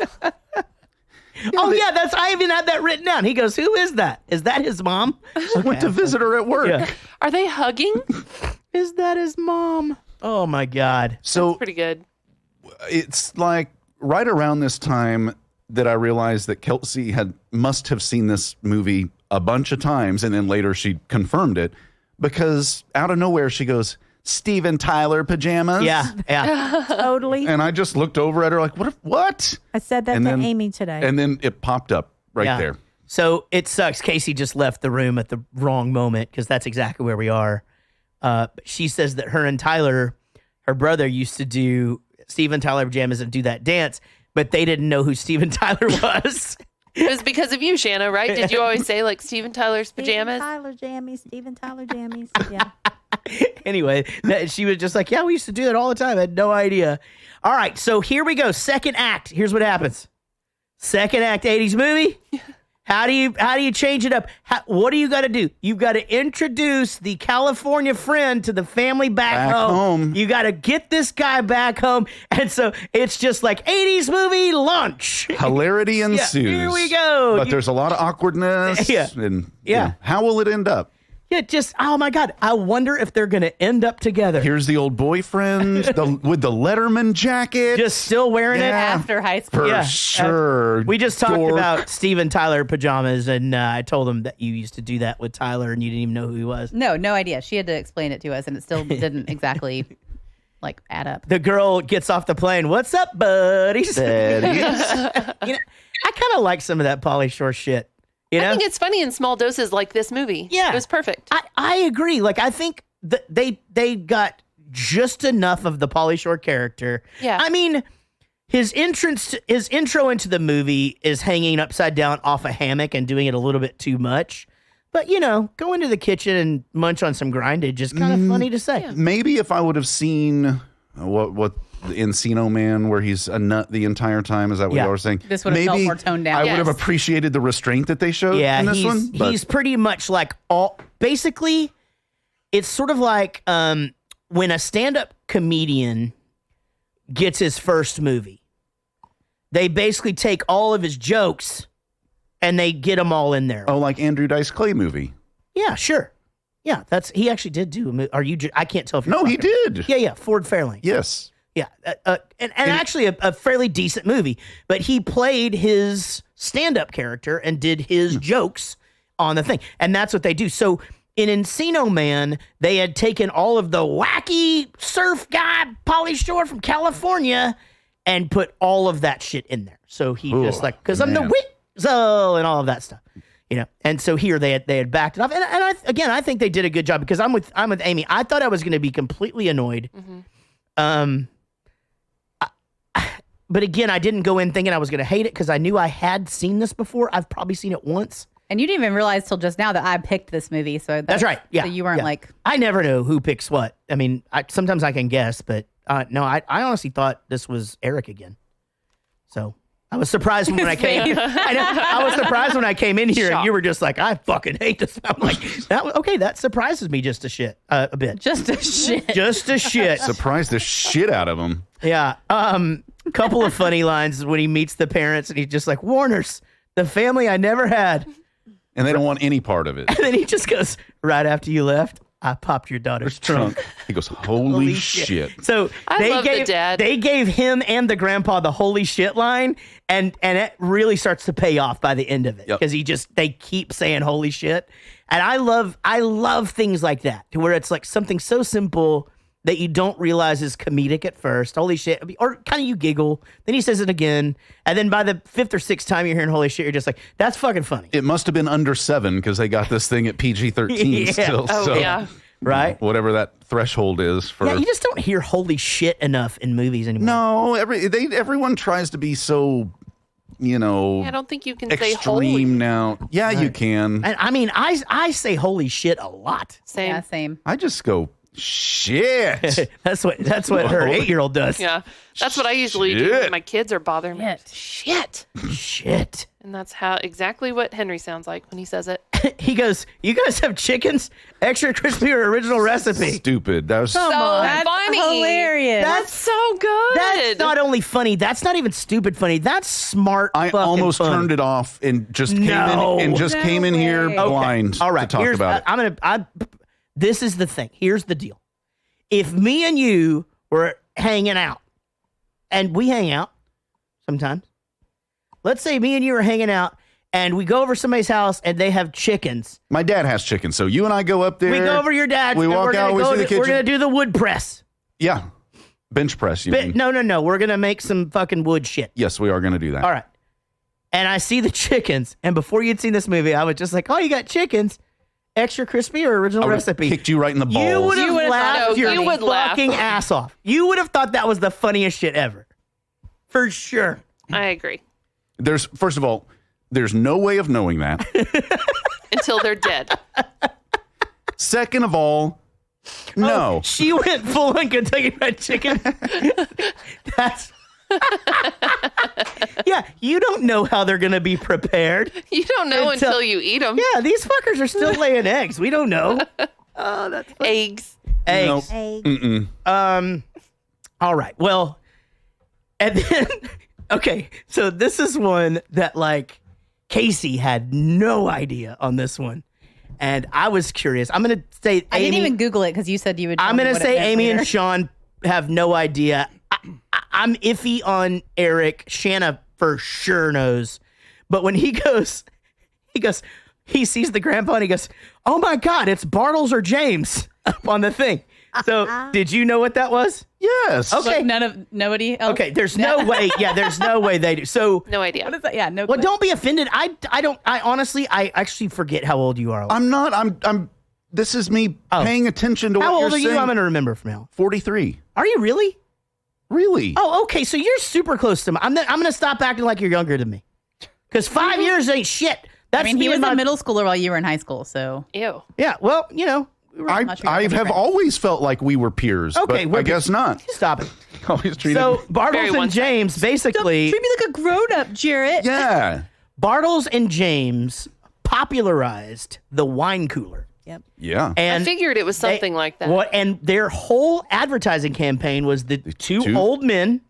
Oh yeah, I even had that written down. He goes, "Who is that? Is that his mom?" I went to visit her at work. Yeah. Are they hugging? Is that his mom? Oh my God. So that's pretty good. It's like right around this time that I realized that Kelsey must have seen this movie a bunch of times, and then later she confirmed it because out of nowhere she goes, "Steven Tyler pajamas." Yeah. Totally. And I just looked over at her like, what? I said that And to then- Amy today. And then it popped up right there. So it sucks. Casey just left the room at the wrong moment because that's exactly where we are. She says that her and Tyler, her brother, used to do Steven Tyler pajamas and do that dance, but they didn't know who Steven Tyler was. It was because of you, Shanna, right? Did you always say like Steven Tyler's pajamas? Steven Tyler jammies. Yeah. Anyway, she was just like, yeah, we used to do that all the time. I had no idea. All right, so here we go. Second act. Here's what happens. Second act, 80s movie. How do you change it up? What do you got to do? You've got to introduce the California friend to the family back home. You got to get this guy back home. And so it's just like 80s movie lunch. Hilarity ensues. Here we go. But there's a lot of awkwardness. Yeah. And Yeah. How will it end up? Yeah, just, oh my God. I wonder if they're going to end up together. Here's the old boyfriend with the Letterman jacket. Just still wearing it. After high school. For sure. We just talked dork. about Steven Tyler pajamas, and I told him that you used to do that with Tyler, and you didn't even know who he was. No idea. She had to explain it to us, and it still didn't exactly like add up. The girl gets off the plane. "What's up, buddies?" You know, I kind of like some of that Pauly Shore shit. You know? I think it's funny in small doses like this movie. Yeah. It was perfect. I agree. Like, I think that they got just enough of the Pauly Shore character. Yeah. I mean, his intro into the movie is hanging upside down off a hammock and doing it a little bit too much. But, go into the kitchen and munch on some grindage is kind of funny to say. Yeah. Maybe if I would have seen what the Encino Man, where he's a nut the entire time, is that what you were saying? This would have felt more toned down. I would have appreciated the restraint that they showed in this one. But he's pretty much like basically, it's sort of like when a stand-up comedian gets his first movie. They basically take all of his jokes and they get them all in there. Oh, like Andrew Dice Clay movie. Yeah, sure. Yeah, he actually did do a movie. I can't tell if you're No, he did. Yeah, Ford Fairlane. Yes. Yeah, and actually a fairly decent movie. But he played his stand-up character and did his jokes on the thing. And that's what they do. So in Encino Man, they had taken all of the wacky surf guy, Pauly Shore from California, and put all of that shit in there. So he just like, because I'm the Weasel and all of that stuff. And so here they had backed it off. And I think they did a good job, because I'm with Amy. I thought I was going to be completely annoyed. But again, I didn't go in thinking I was going to hate it, because I knew I had seen this before. I've probably seen it once. And you didn't even realize till just now that I picked this movie. So that's right. Yeah. So you weren't like... I never know who picks what. I mean, sometimes I can guess, but no, I honestly thought this was Eric again. So I was surprised when I came. I was surprised when I came in here and you were just like, I fucking hate this. I'm like, that surprises me just a bit. Just a shit. Just a shit. Surprised the shit out of him. Yeah. Couple of funny lines when he meets the parents and he's just like, Warner's, the family I never had. And they don't want any part of it. And then he just goes, right after you left, I popped your daughter's trunk. He goes, holy shit. So they gave him and the grandpa the holy shit line, and it really starts to pay off by the end of it, because they keep saying holy shit. And I love things like that, to where it's like something so simple that you don't realize is comedic at first. Holy shit. Or kind of you giggle. Then he says it again. And then by the fifth or sixth time you're hearing holy shit, you're just like, that's fucking funny. It must have been under 7, because they got this thing at PG-13 still. Oh, so, yeah. Right? Whatever that threshold is for... Yeah, you just don't hear holy shit enough in movies anymore. No, everyone tries to be so... I don't think you can say holy extreme now. Yeah, you can. And I mean, I say holy shit a lot. Same. Yeah, same. I just go, shit. That's what her 8-year-old does. Yeah, that's what I usually do when my kids are bothering me. Shit. Shit. And that's exactly what Henry sounds like when he says it. He goes, you guys have chickens? Extra crispy or original recipe? Stupid. That was so funny. Hilarious. That's so good. That's not only funny. That's not even stupid funny. That's smart. I almost turned it off and just came in here blind All right. to talk about it. This is the thing. Here's the deal. If me and you were hanging out, and we hang out sometimes. Let's say me and you are hanging out, and we go over somebody's house, and they have chickens. My dad has chickens, so you and I go up there. We go over your dad's. We walk out. We see the kitchen. We're gonna do the wood press. Yeah, bench press. You mean? No. We're gonna make some fucking wood shit. Yes, we are gonna do that. All right. And I see the chickens, and before you'd seen this movie, I was just like, "Oh, you got chickens." Extra crispy or original recipe? Kicked you right in the balls. You would have laughed your would fucking ass off. You would have thought that was the funniest shit ever. For sure. I agree. First of all, there's no way of knowing that. Until they're dead. Second of all, no. Oh, she went full on Kentucky Fried Chicken. That's... Yeah, you don't know how they're going to be prepared. You don't know until you eat them. Yeah, these fuckers are still laying eggs. We don't know. Oh, that's funny. Eggs. Eggs. Eggs. All right. Well, and then, okay, so this is one that, like, Casey had no idea on this one. And I was curious. I'm going to say I didn't even Google it because you said you would. I'm going to say Amy and Sean have no idea. I'm iffy on Eric. Shanna for sure knows. But when he sees the grandpa and he goes, oh my God, it's Bartles or James up on the thing. So did you know what that was? Yes. Okay. Nobody else. Okay. There's no way. Yeah. There's no way they do. So no idea. What is that? Yeah. No. Well, clue. don't be offended. I honestly, I actually forget how old you are. I'm not. This is me paying attention to what how you're old are saying. you? I'm going to remember from now. 43. Are you really? Really? Oh, okay. So you're super close to me. I'm going to stop acting like you're younger than me. Because 5 years ain't shit. That's he was a middle schooler while you were in high school, so. Ew. Yeah, well, you know. I have always felt like we were peers, Okay, but I guess not. Stop it. Always treated So Bartles and James basically. Treat me like a grown-up, Jarrett. Yeah. Bartles and James popularized the wine cooler. Yep. Yeah. And I figured it was something like that. And their whole advertising campaign was the two old men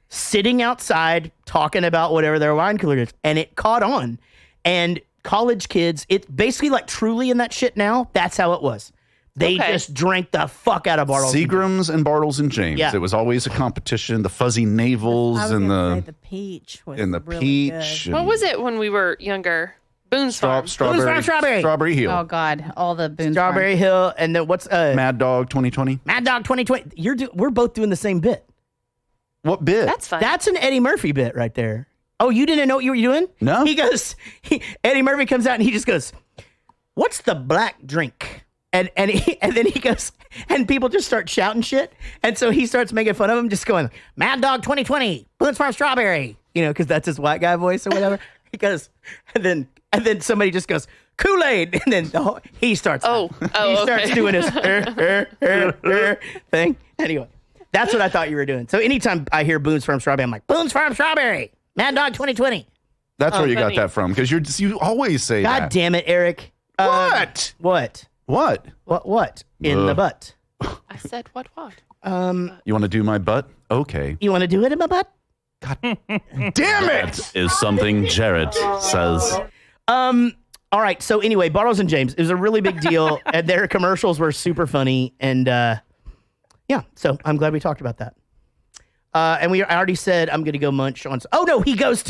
sitting outside talking about whatever their wine cooler is. And it caught on. And college kids, it's basically like Truly and that shit now. That's how it was. They just drank the fuck out of Bartles. Seagrams and Bartles and James. Yeah. It was always a competition. The fuzzy navels and the peach was really peach. good. What was it when we were younger? Boone's Farm. Strawberry Hill. Oh God, all the Boone's Strawberry Hill, and then what's Mad Dog 2020? Mad Dog 2020. We're both doing the same bit. What bit? That's fun. That's an Eddie Murphy bit right there. Oh, you didn't know what you were doing? No. He goes. Eddie Murphy comes out and he just goes, "What's the black drink?" And then he goes, and people just start shouting shit. And so he starts making fun of him, just going, "Mad Dog 2020, Boone's Farm Strawberry," you know, because that's his white guy voice or whatever. He goes, and then somebody just goes, "Kool-Aid," and then he starts. He starts doing his thing. Anyway, that's what I thought you were doing. So anytime I hear Boone's Farm Strawberry, I'm like, "Boone's Farm Strawberry, Mad Dog 2020." That's where you funny. got that from, because you always say God that. damn it, Eric. What? What? What? In the butt. I said what? You want to do my butt? Okay. You want to do it in my butt? Damn it! Is something Jarrett says. All right. So anyway, Bartles and James, it was a really big deal. And their commercials were super funny. And yeah, so I'm glad we talked about that. And I already said I'm going to go munch on. Oh no, he goes,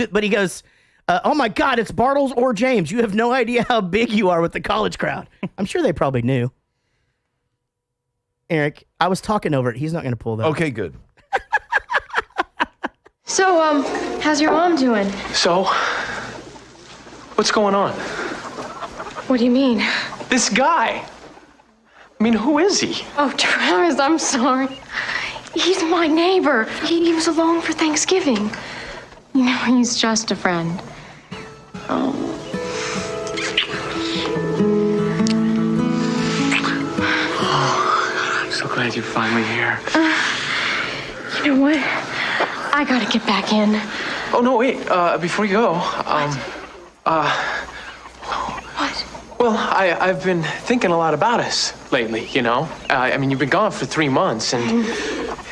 "Oh my God, it's Bartles or James. You have no idea how big you are with the college crowd." I'm sure they probably knew. Eric, I was talking over it. He's not going to pull that. Okay, good. So, how's your mom doing? So, what's going on? What do you mean? This guy. I mean, who is he? Oh, Travis, I'm sorry. He's my neighbor. He was along for Thanksgiving. You know, he's just a friend. Oh. I'm so glad you're finally here. You know what? I gotta get back in. Oh, no, wait. Before you go, What? well, I've been thinking a lot about us lately, you know? I mean, you've been gone for 3 months, and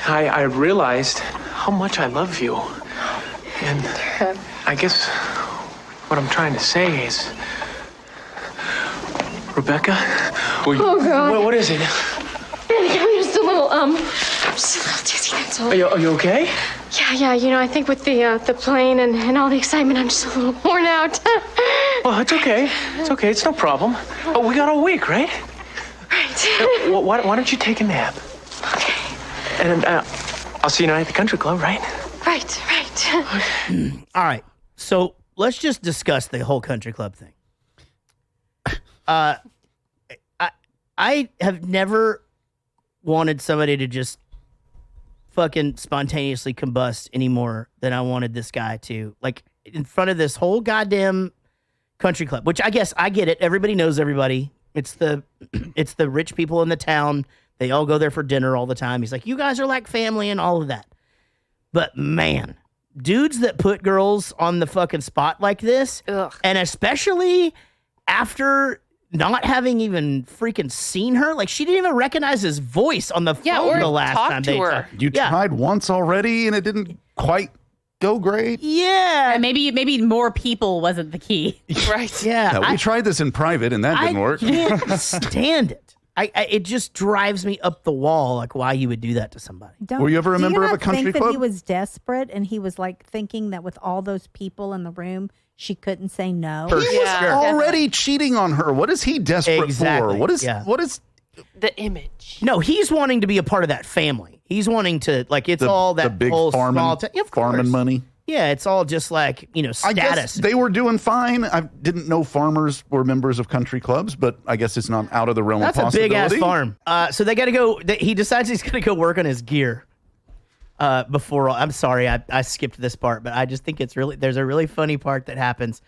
I realized how much I love you. And I guess what I'm trying to say is, Rebecca? Oh, God. What is it? I'm just a little dizzy, that's all. Are you okay? Yeah, you know, I think with the plane and all the excitement, I'm just a little worn out. Well, it's okay. It's okay. It's no problem. Oh, we got a week, right? Right. Why don't you take a nap? Okay. And I'll see you tonight at the country club, right? Right. All right. So let's just discuss the whole country club thing. I have never wanted somebody to just fucking spontaneously combust any more than I wanted this guy to. Like, in front of this whole goddamn country club, which I guess I get it. Everybody knows everybody. It's the rich people in the town. They all go there for dinner all the time. He's like, "You guys are like family," and all of that. But man, dudes that put girls on the fucking spot like this, and especially after not having even freaking seen her, like she didn't even recognize his voice on the phone the last time they talked. You tried once already and it didn't quite go great. Yeah, and maybe more people wasn't the key. Right. Yeah, we tried this in private and that didn't work. I can't stand it. It just drives me up the wall, like why you would do that to somebody. Were you ever a member of a country think that club? he was desperate and he was like thinking that with all those people in the room, she couldn't say no? He was already cheating on her. What is he desperate for? What is the image? No, he's wanting to be a part of that family. He's wanting to, like, it's all that the big whole farming, small town. Of course. farming money. Yeah, it's all just like, you know, I status. guess they were doing fine. I didn't know farmers were members of country clubs, but I guess it's not out of the realm of That's a possibility. big ass farm. So they got to go. He decides he's going to go work on his gear. before. I'm sorry, I skipped this part, but I just think there's a really funny part that happens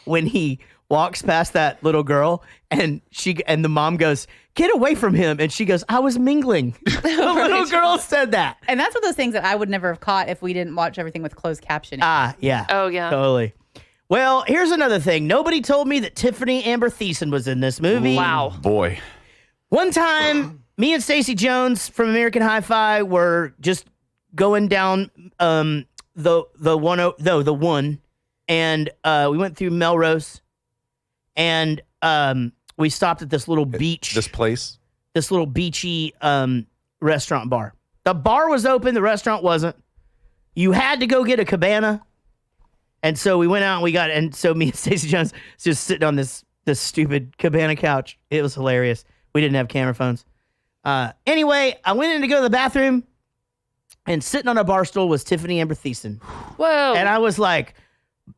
when he walks past that little girl and the mom goes, "Get away from him," and she goes, "I was mingling." The little girl said that, and that's one of those things that I would never have caught if we didn't watch everything with closed captioning. Yeah. Oh yeah, totally. Well, here's another thing. Nobody told me that Tiffany Amber Thiessen was in this movie. Wow. Boy. One time, me and Stacey Jones from American Hi-Fi were just going down the one, and we went through Melrose, and we stopped at this little beach. This little beachy restaurant bar. The bar was open. The restaurant wasn't. You had to go get a cabana. And so we went out and so me and Stacey Jones just sitting on this stupid cabana couch. It was hilarious. We didn't have camera phones. Anyway, I went in to go to the bathroom, and sitting on a bar stool was Tiffany Amber Thiessen. Whoa. And I was like,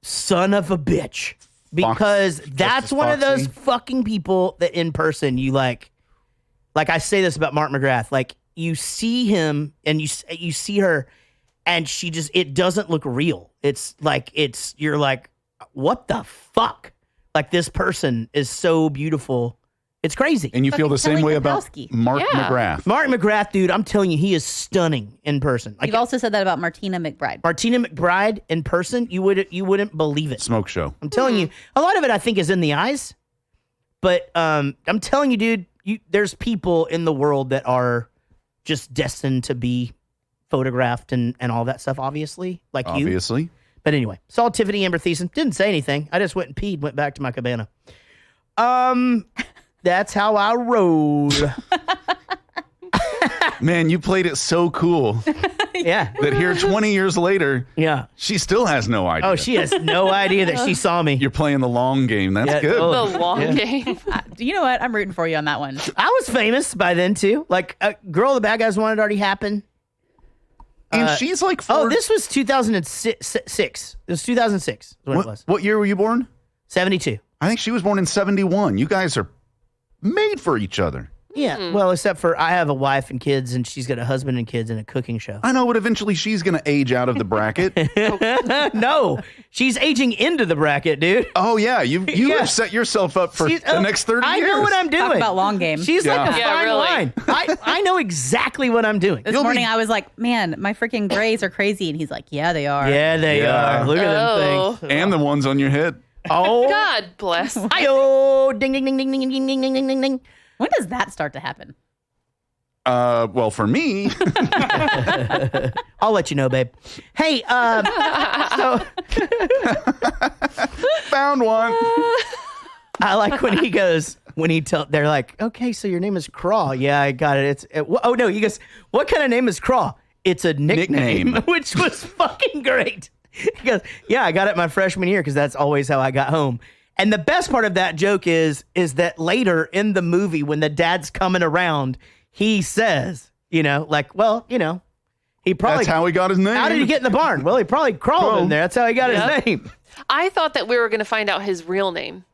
son of a bitch. Because that's one of those fucking people that in person you like I say this about Mark McGrath, like you see him and you see her, and it doesn't look real. It's like, you're like, what the fuck? Like, this person is so beautiful. It's crazy. And you feel the same way about Mark McGrath. Mark McGrath, dude, I'm telling you, he is stunning in person. Like, you've also said that about Martina McBride. Martina McBride in person, you wouldn't believe it. Smoke show. I'm telling you, a lot of it I think is in the eyes. But I'm telling you, dude, there's people in the world that are just destined to be photographed and all that stuff, obviously, like you. Obviously. But anyway, saw Tiffany Amber Thiessen. Didn't say anything. I just went and peed, went back to my cabana. That's how I rolled. Man, you played it so cool. Yeah. That here 20 years later, she still has no idea. Oh, she has no idea that she saw me. You're playing the long game. That's good. The long game. You know what? I'm rooting for you on that one. I was famous by then, too. Like, Girl the Bad Guys One had already happened. And she's like... this was 2006. It was 2006 is when it was. What year were you born? 72. I think she was born in 71. You guys are made for each other. Yeah, well, except for I have a wife and kids, and she's got a husband and kids and a cooking show. I know, but eventually she's going to age out of the bracket. No, she's aging into the bracket, dude. Oh, yeah. You have set yourself up for the next 30 years. I know what I'm doing. Talk about long game. She's like a fine line. I know exactly what I'm doing. This morning I was like, man, my freaking grays are crazy. And he's like, yeah, they are. Yeah, they are. Look at them things. And the ones on your head. Oh. God bless. Hi-oh. Ding, ding, ding, ding, ding, ding, ding, ding, ding, ding. When does that start to happen? Well, for me, I'll let you know, babe. Hey, so found one. I like when he goes, they're like, okay, so your name is Craw. Yeah, I got it. Oh no, he goes, what kind of name is Craw? It's a nickname. Which was fucking great. He goes, yeah, I got it my freshman year because that's always how I got home. And the best part of that joke is that later in the movie, when the dad's coming around, he says, he probably... That's how he got his name. How did he get in the barn? Well, he probably crawled in there. That's how he got his name. I thought that we were going to find out his real name.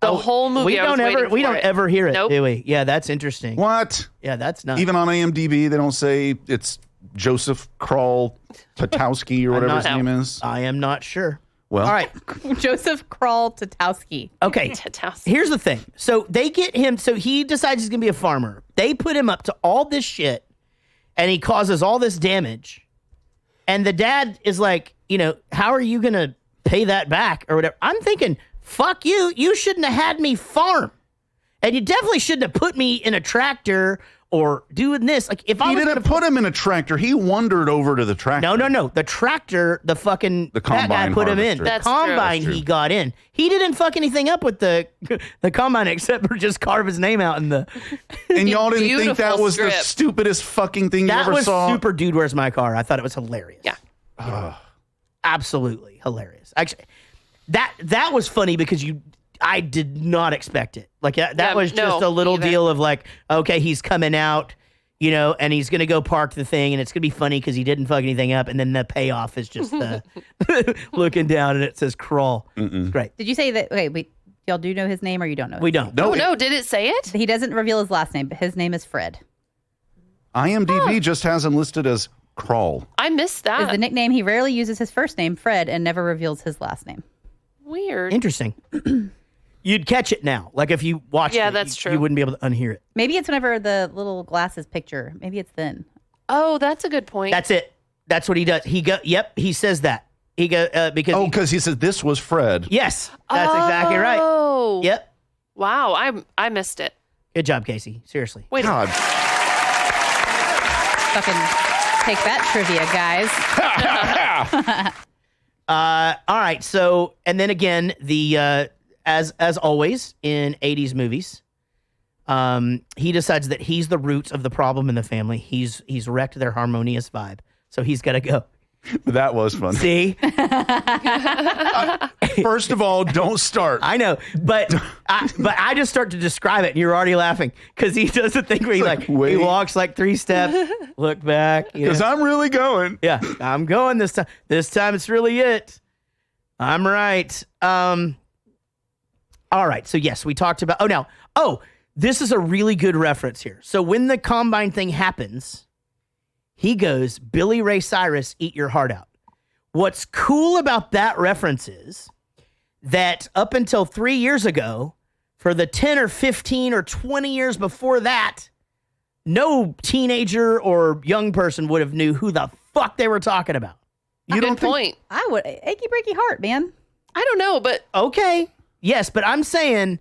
The whole movie, we don't ever hear it, nope. do we? Yeah, that's interesting. What? Yeah, that's not... Even on IMDb, they don't say it's Joseph Kral Tatowski or whatever his name is. I am not sure. Well, all right. Joseph Kral Tatowski. Okay. Here's the thing. So they get him. So he decides he's going to be a farmer. They put him up to all this shit, and he causes all this damage. And the dad is like, how are you going to pay that back or whatever? I'm thinking, fuck you. You shouldn't have had me farm. And you definitely shouldn't have put me in a tractor or doing this. Like, if I didn't put him in a tractor, he wandered over to the tractor. No. The tractor, the combine guy put him in. That's the combine true. he got in. He didn't fuck anything up with the combine except for just carve his name out in the. And y'all didn't think that was the stupest fucking thing you ever saw? That was super Dude, Where's My Car? I thought it was hilarious. Yeah. Absolutely hilarious. Actually, that was funny because I did not expect it. Like that was just a little deal of like, okay, he's coming out, and he's going to go park the thing, and it's going to be funny because he didn't fuck anything up, and then the payoff is just looking down, and it says Crawl. It's great. Did you say that? Okay, y'all do know his name, or you don't know? We don't. No, did it say it? He doesn't reveal his last name, but his name is Fred. IMDb just has him listed as Crawl. I missed Is the that. nickname. He rarely uses his first name, Fred, and never reveals his last name. Weird. Interesting. You'd catch it now. Like if you watched Yeah, it, that's true. you wouldn't be able to unhear it. Maybe it's whenever the little glasses picture. Maybe it's then. Oh, that's a good point. That's it. That's what he does. He says that. He go because Because he said this was Fred. yes, that's exactly right. Oh. Yep. Wow, I missed it. Good job, Casey. Seriously. Wait. God. Fucking take that trivia, guys. All right. So, and then again, the as always in 80s movies, he decides that he's the root of the problem in the family. He's wrecked their harmonious vibe, so he's got to go. That was fun. See, First of all, don't start. I know, but I just start to describe it, and you're already laughing because he does the thing where he wait. he walks like 3 steps, look back. Because I'm really going. Yeah, I'm going this time. This time it's really it. I'm right. All right. So yes, we talked about. This is a really good reference here. So when the Combine thing happens, he goes, "Billy Ray Cyrus, eat your heart out." What's cool about that reference is that up until 3 years ago, for the 10 or 15 or 20 years before that, no teenager or young person would have knew who the fuck they were talking about. You good point. I would achy breaky heart, man. I don't know, but okay, yes, but I'm saying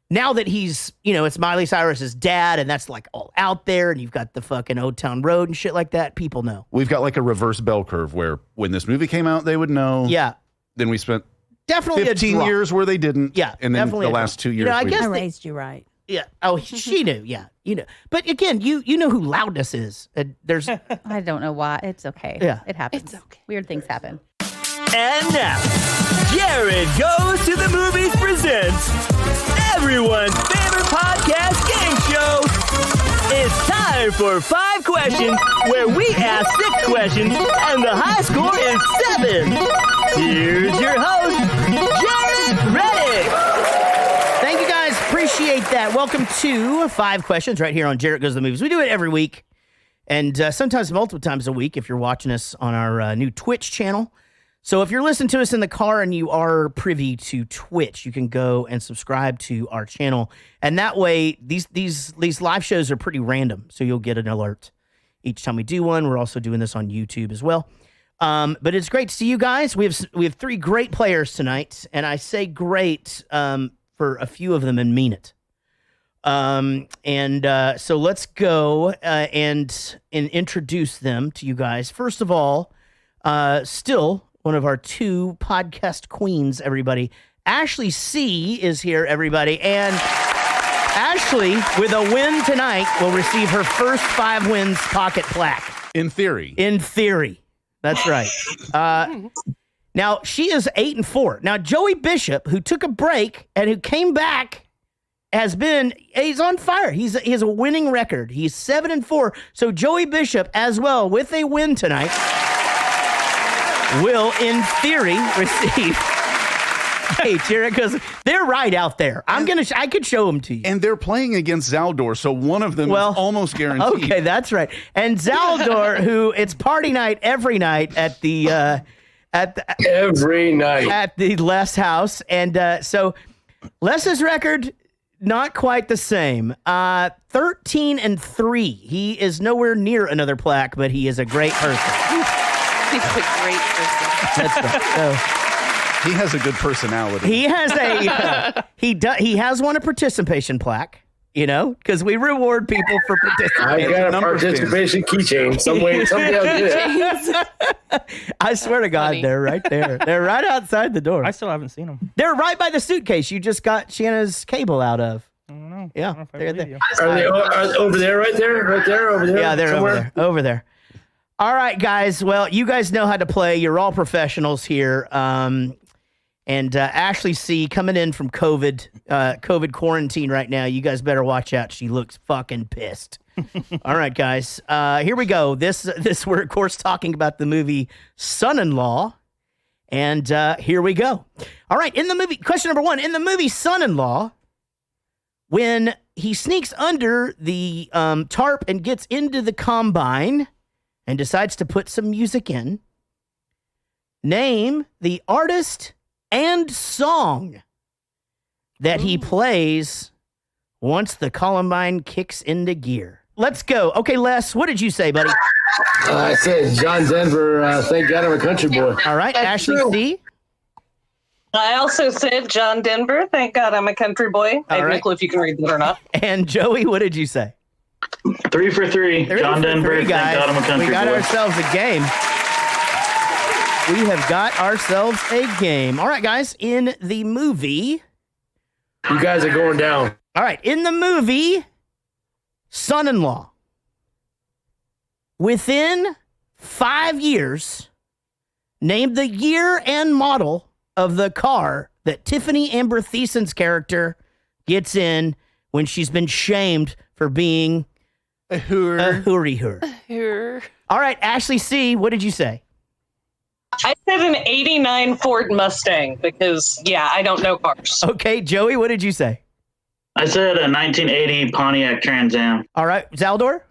now that he's, it's Miley Cyrus's dad, and that's like all out there, and you've got the fucking Old Town Road and shit like that. People know. We've got like a reverse bell curve where when this movie came out, they would know. Yeah. Then we spent definitely 15 years where they didn't. Yeah. And then definitely the last 2 years. I guess I raised you right. Yeah. Oh, she knew. Yeah. But again, you know who Loudness is. There's. I don't know why. It's okay. Yeah. It happens. It's okay. Weird things happen. And now, Jared Goes to the Movies presents everyone's favorite podcast game show. It's time for 5 questions, where we ask 6 questions, and the high score is 7. Here's your host, Jared Reddick. Thank you guys. Appreciate that. Welcome to 5 Questions right here on Jared Goes to the Movies. We do it every week, and sometimes multiple times a week if you're watching us on our new Twitch channel. So if you're listening to us in the car and you are privy to Twitch, you can go and subscribe to our channel. And that way, these live shows are pretty random, so you'll get an alert each time we do one. We're also doing this on YouTube as well. But it's great to see you guys. We have 3 great players tonight, and I say great for a few of them and mean it. So let's go and introduce them to you guys. First of all, still one of our 2 podcast queens, everybody. Ashley C. is here, everybody. And Ashley, with a win tonight, will receive her first 5 wins pocket plaque. In theory. In theory. That's right. Now, she is 8-4. Now, Joey Bishop, who took a break and who came back, he's on fire. He has a winning record. He's 7-4. So Joey Bishop, as well, with a win tonight, will, in theory, receive. Hey, Jared, because they're right out there. I could show them to you. And they're playing against Zaldor, so one of them is almost guaranteed. Okay, that's right. And Zaldor, who it's party night every night at the every night at the Les house, and so Les's record not quite the same. 13-3. He is nowhere near another plaque, but he is a great person. He's a great person. That's right. So, he has a good personality. he has he has won a participation plaque, because we reward people for participating. I got a participation keychain. Somebody else did. I swear to God, funny. they're right there. They're right outside the door. I still haven't seen them. They're right by the suitcase you just got Shanna's cable out of. I don't know. Yeah, I don't know if I they're believe there. you. Are they over there? Right there? Right there? Over there? Yeah, they're somewhere? over there. All right, guys. Well, you guys know how to play. You're all professionals here. And Ashley C. coming in from COVID quarantine right now. You guys better watch out. She looks fucking pissed. All right, guys. Here we go. This we're of course talking about the movie Son-in-Law, and here we go. All right, in the movie, question number 1: in the movie Son-in-Law, When he sneaks under the tarp and gets into the combine and decides to put some music in, name the artist and song that he plays once the Columbine kicks into gear. Let's go. Okay, Les, what did you say, buddy? I said John Denver, Thank God I'm a Country Boy. All right, Ashley C. I also said John Denver, Thank God I'm a Country Boy. I have no clue if you can read that or not. And Joey, what did you say? 3 for 3. John Denver, Thank God I'm a Country Boy. We got ourselves a game. We have got ourselves a game. All right, guys, in the movie... You guys are going down. All right, in the movie, Son-in-Law, within 5 years, name the year and model of the car that Tiffany Amber Thiessen's character gets in when she's been shamed for being a hoorie-hoor. All right, Ashley C., what did you say? I said an 89 Ford Mustang because, I don't know cars. Okay, Joey, what did you say? I said a 1980 Pontiac Trans Am. All right, Zaldor?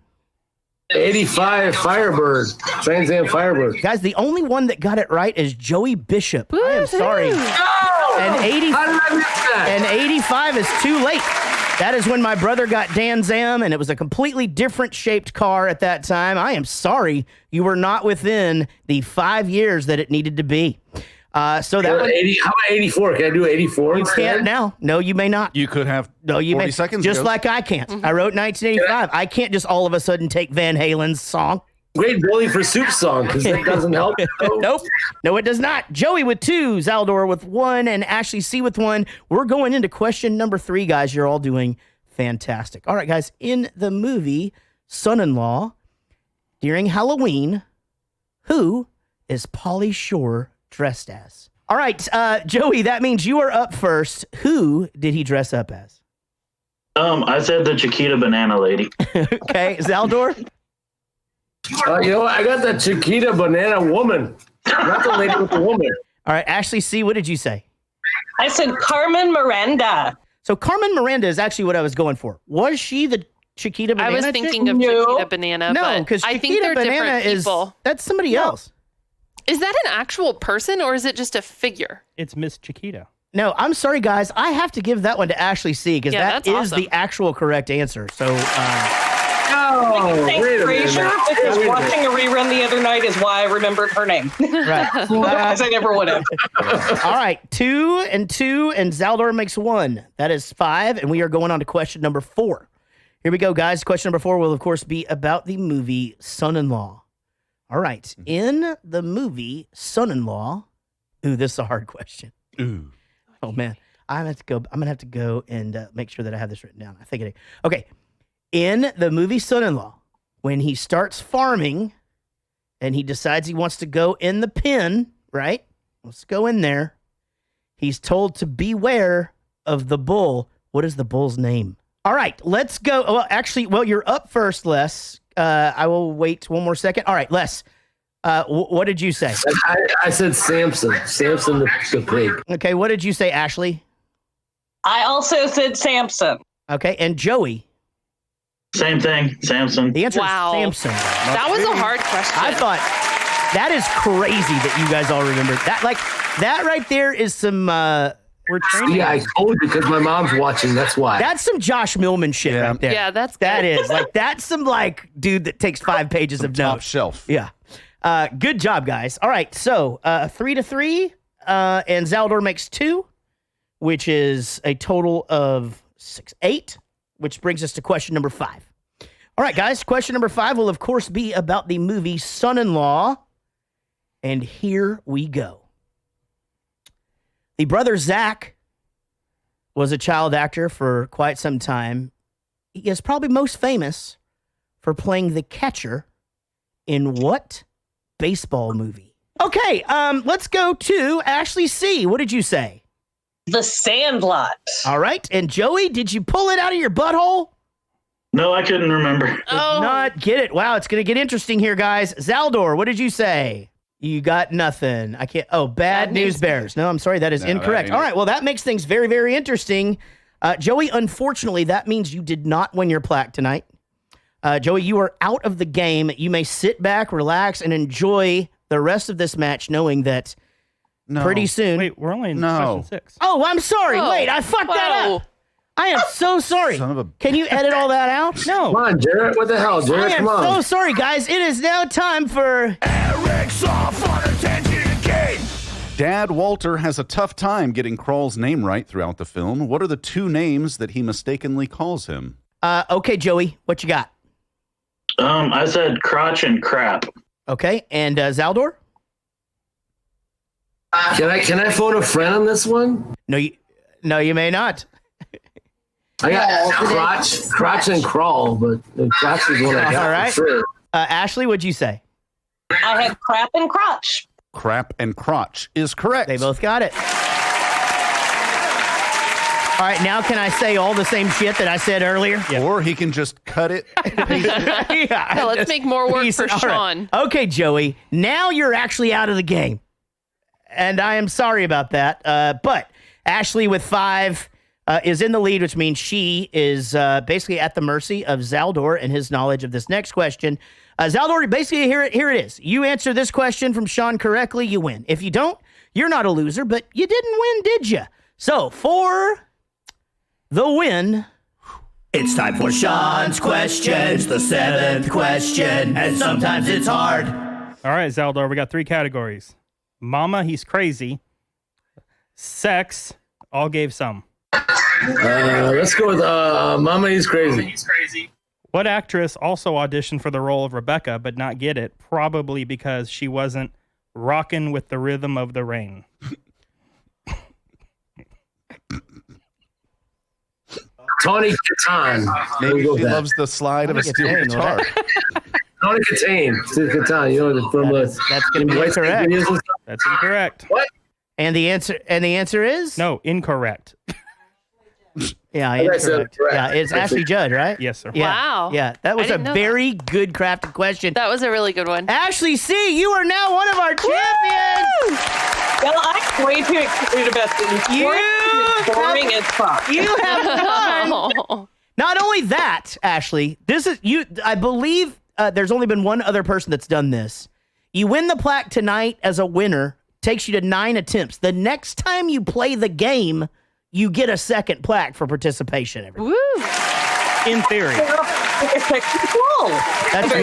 85 Firebird. Trans Am Firebird. Guys, the only one that got it right is Joey Bishop. I am sorry. And 85 is too late. That is when my brother got Dan's Am, and it was a completely different shaped car at that time. I am sorry you were not within the 5 years that it needed to be. So that one, 80, how about 84? Can I do 84 you instead? can't now. No, you may not. You could have no, you 40 may. seconds Just ago. like I can't. I wrote 1985. I can't just all of a sudden take Van Halen's song. Great Billy for Soup song, because that doesn't help. Nope. No, it does not. Joey with 2, Zaldor with 1, and Ashley C with 1. We're going into question number 3, guys. You're all doing fantastic. All right, guys. In the movie Son-in-Law, during Halloween, who is Pauly Shore dressed as? All right, Joey, that means you are up first. Who did he dress up as? I said the Chiquita Banana Lady. Okay, Zaldor? I got the Chiquita Banana Woman, not the lady with the woman. All right, Ashley C., what did you say? I said Carmen Miranda. So Carmen Miranda is actually what I was going for. Was she the Chiquita Banana? I was thinking of Chiquita Banana, no, but because I think they're Banana different people. That's somebody else. Is that an actual person or is it just a figure? It's Miss Chiquita. No, I'm sorry, guys. I have to give that one to Ashley C. because that is awesome. the actual correct answer. So, Thanks, Frasier, because watching a rerun the other night is why I remembered her name. Right. Otherwise, I never would have. All right, 2 and 2, and Zaldor makes 1. That is 5, and we are going on to question number 4. Here we go, guys. Question number 4 will, of course, be about the movie Son-in-Law. All right, in the movie Son-in-Law, this is a hard question. Oh man, I'm gonna have to go and make sure that I have this written down. I think it is. Okay, in the movie Son-in-Law, when he starts farming and he decides he wants to go in the pen, right? Let's go in there. He's told to beware of the bull. What is the bull's name? All right, let's go. Well, actually, you're up first, Les. I will wait one more second. All right, Les, what did you say? I said Samson. Samson the pig. Okay, what did you say, Ashley? I also said Samson. Okay, and Joey? Same thing, Samson. The answer is Samson. That was a hard question. I thought that is crazy that you guys all remembered that. Like that right there is some. We're training. Yeah, I told you because my mom's watching. That's why. That's some Josh Millman shit right there. Yeah, that's good. That is like that's some like dude that takes 5 pages of notes. Top shelf. Yeah. Good job, guys. All right, so 3-3, and Zaldor makes 2, which is a total of 8, which brings us to question number 5. All right, guys, question number 5 will, of course, be about the movie Son-in-Law, and here we go. The brother Zach was a child actor for quite some time. He is probably most famous for playing the catcher in what baseball movie? Okay, let's go to Ashley C. What did you say? The Sandlot. All right, and Joey, did you pull it out of your butthole? No, I couldn't remember. Did not get it. Wow, it's going to get interesting here, guys. Zaldor, what did you say? You got nothing. I can't. Oh, Bad News Bears. No, I'm sorry. That is incorrect. All right. Well, that makes things very, very interesting. Joey, unfortunately, that means you did not win your plaque tonight. Joey, you are out of the game. You may sit back, relax, and enjoy the rest of this match knowing that pretty soon... Wait, we're only in question 6. Oh, I'm sorry. Wait, I fucked that up. I am so sorry. Can you edit all that out? No. Come on, Jarrett. What the hell, Jarrett? Come on. I am so sorry, guys. It is now time for... Eric's off on attention game. Dad Walter has a tough time getting Crawl's name right throughout the film. What are the 2 names that he mistakenly calls him? Okay, Joey, what you got? I said crotch and crap. Okay, and Zaldor? Can I phone a friend on this one? No, you may not. I got crotch and crawl, but the crotch is one I got. All right. For sure. Ashley, what'd you say? I had crap and crotch. Crap and crotch is correct. They both got it. All right, now can I say all the same shit that I said earlier? Yeah. Or he can just cut it. Yeah, let's make more work for Sean. Right. Okay, Joey, now you're actually out of the game. And I am sorry about that. But Ashley with 5 is in the lead, which means she is basically at the mercy of Zaldor and his knowledge of this next question. Zaldor, basically, here it is. You answer this question from Sean correctly, you win. If you don't, you're not a loser, but you didn't win, did you? So, for the win... It's time for Sean's questions, the 7th question, and sometimes it's hard. All right, Zaldor, we got 3 categories. Mama, he's crazy. Sex, all gave some. Let's go with Mama, he's crazy. What actress also auditioned for the role of Rebecca but not get it? Probably because she wasn't rocking with the rhythm of the rain. Tawny Katan. Maybe she loves the slide of a steel guitar. Tawny Katan. You know, from that's going to be incorrect. That's incorrect. What? And the answer is? No, incorrect. Yeah, incorrect. Yeah, it's Ashley Judd, right? Yes, sir. Yeah, Wow. Yeah, that was a very good crafted question. That was a really good one. Ashley C., you are now one of our champions. Well, I'm way too excited about this. Boring as fuck. You have won. Not only that, Ashley, this is you. I believe there's only been one other person that's done this. You win the plaque tonight as a winner. Takes you to 9 attempts. The next time you play the game, you get a second plaque for participation. Woo! In theory. Do you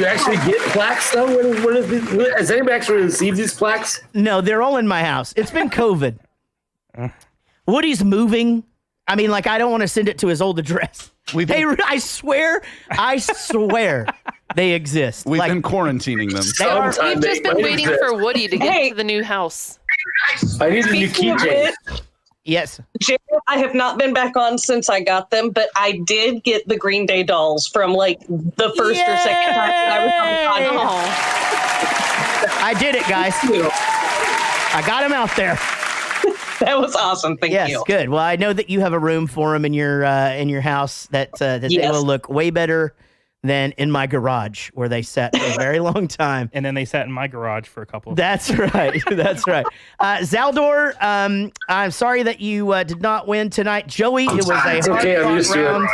actually get plaques, though? Has anybody actually received these plaques? No, they're all in my house. It's been COVID. Woody's moving. I mean, like, I don't want to send it to his old address. I swear they exist. We've been quarantining them. We've just been waiting for Woody to get to the new house. I need a new keychain. Yes. Jared, I have not been back on since I got them, but I did get the Green Day dolls from like the first or second time that I was on the podcast. I did it, guys. I got him out there. That was awesome. Thank you. Yes, good. Well, I know that you have a room for them in your house that they will look way better than in my garage where they sat for a very long time. And then they sat in my garage for a couple of That's right. That's right. Zaldor, I'm sorry that you did not win tonight. Joey, it was a hard round.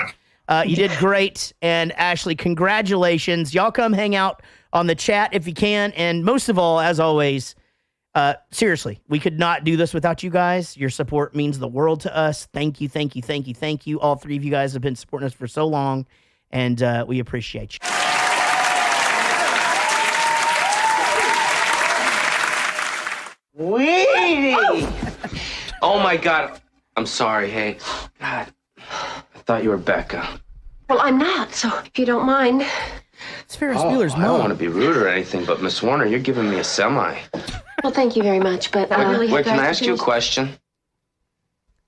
You did great. And Ashley, congratulations. Y'all come hang out on the chat if you can. And most of all, as always, seriously, we could not do this without you guys. Your support means the world to us. Thank you, thank you, thank you, thank you. All 3 of you guys have been supporting us for so long. And we appreciate you. Oh my God. I'm sorry. Hey, God, I thought you were Becca. Well, I'm not, so if you don't mind. It's Ferris Bueller's mom. I don't want to be rude or anything, but Miss Warner, you're giving me a semi. Well, thank you very much, but I really have Wait, to can I ask you a question?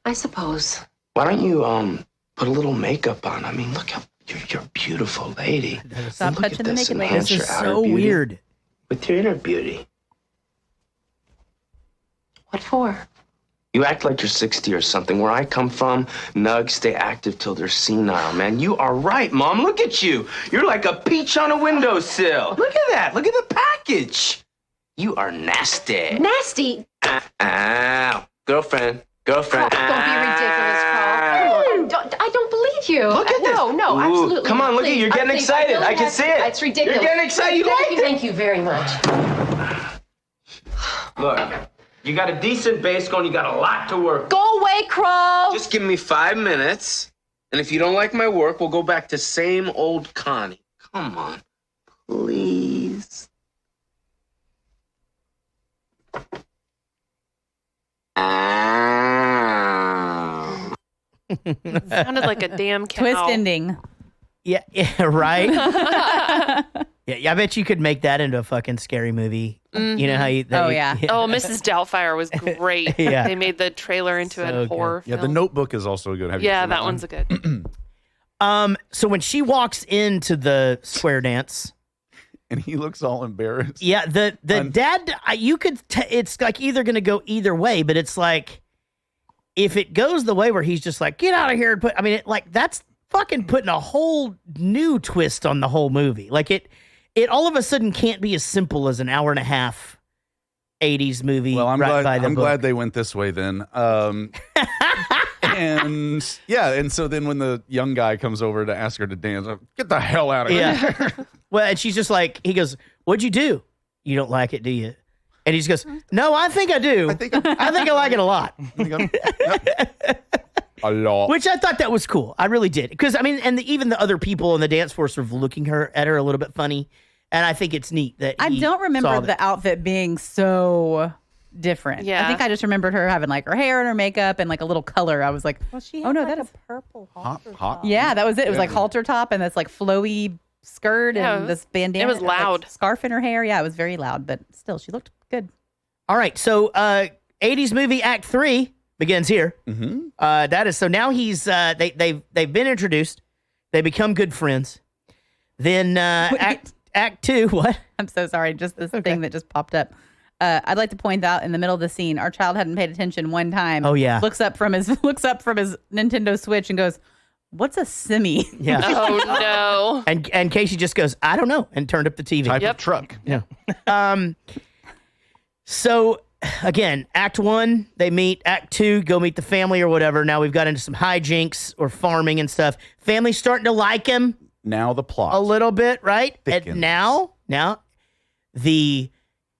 I suppose. Why don't you put a little makeup on? I mean, look how you're a beautiful lady. Stop touching the naked lady. This is so weird. With your inner beauty. What for? You act like you're 60 or something. Where I come from, nugs stay active till they're senile, man. You are right, Mom. Look at you. You're like a peach on a windowsill. Look at that. Look at the package. You are nasty. Nasty? Ow. Girlfriend. Don't be ridiculous, Carl. Come on. believe you. Look at this. No, Ooh, absolutely. come on, look at Please, you're getting please, excited. really I can have- see it. It's ridiculous. You're getting excited. You like it? Thank you very much. Look, you got a decent base going. You got a lot to work. Go away, Crow. Just give me 5 minutes, and if you don't like my work, we'll go back to same old Connie. Come on, please. Sounded like a damn cow. Twist ending. Yeah, right. Yeah, I bet you could make that into a fucking scary movie. You know how you? Oh, yeah. Oh, Mrs. Doubtfire was great. Yeah. They made the trailer into So a horror Yeah, film. The Notebook is also good. Have you Yeah, seen that one? one's a good. So when she walks into the square dance, And he looks all embarrassed. yeah, the dad, you could. It's like either going to go either way, but it's like if it goes the way where he's just like, get out of here and put. I mean, that's fucking putting a whole new twist on the whole movie. Like it all of a sudden can't be as simple as an hour and a half 80s movie. Well, I'm right by glad. the I'm book. glad they went this way then. And yeah, and so then when the young guy comes over to ask her to dance, get the hell out of here. Yeah. Well, and she's just like, he goes, "What'd you do? You don't like it, do you?" And he just goes, "No, I think I do. I think I like it a lot." A lot. Which I thought that was cool. I really did. Because, I mean, and even the other people in the dance force were looking at her a little bit funny. And I think it's neat that I he don't remember saw the that. outfit being so different. Yeah. I think I just remembered her having like her hair and her makeup and like a little color. I was like, Well, she oh had no, like that a is purple Hot. yeah, that was it. It was Yeah. like halter top and this like flowy skirt Yeah, and this bandana. it was and, like, loud. scarf in her hair. Yeah, it was very loud, but still, she looked good. All right. So 80s movie Act 3 begins here. Mm-hmm. That is, so now he's, they've been introduced. They become good friends. Then Act 2, what? I'm so sorry. Just this thing that just popped up. I'd like to point out in the middle of the scene, our child hadn't paid attention one time. Oh, yeah. Looks up from his Nintendo Switch and goes, "What's a simi?" Yeah. Oh, no. And Casey just goes, "I don't know," and turned up the TV. Type of truck. Yeah. So again, Act 1, they meet. Act 2, go meet the family or whatever. Now we've got into some hijinks or farming and stuff. Family's starting to like him Now the plot. a little bit, right? Thickens. And now the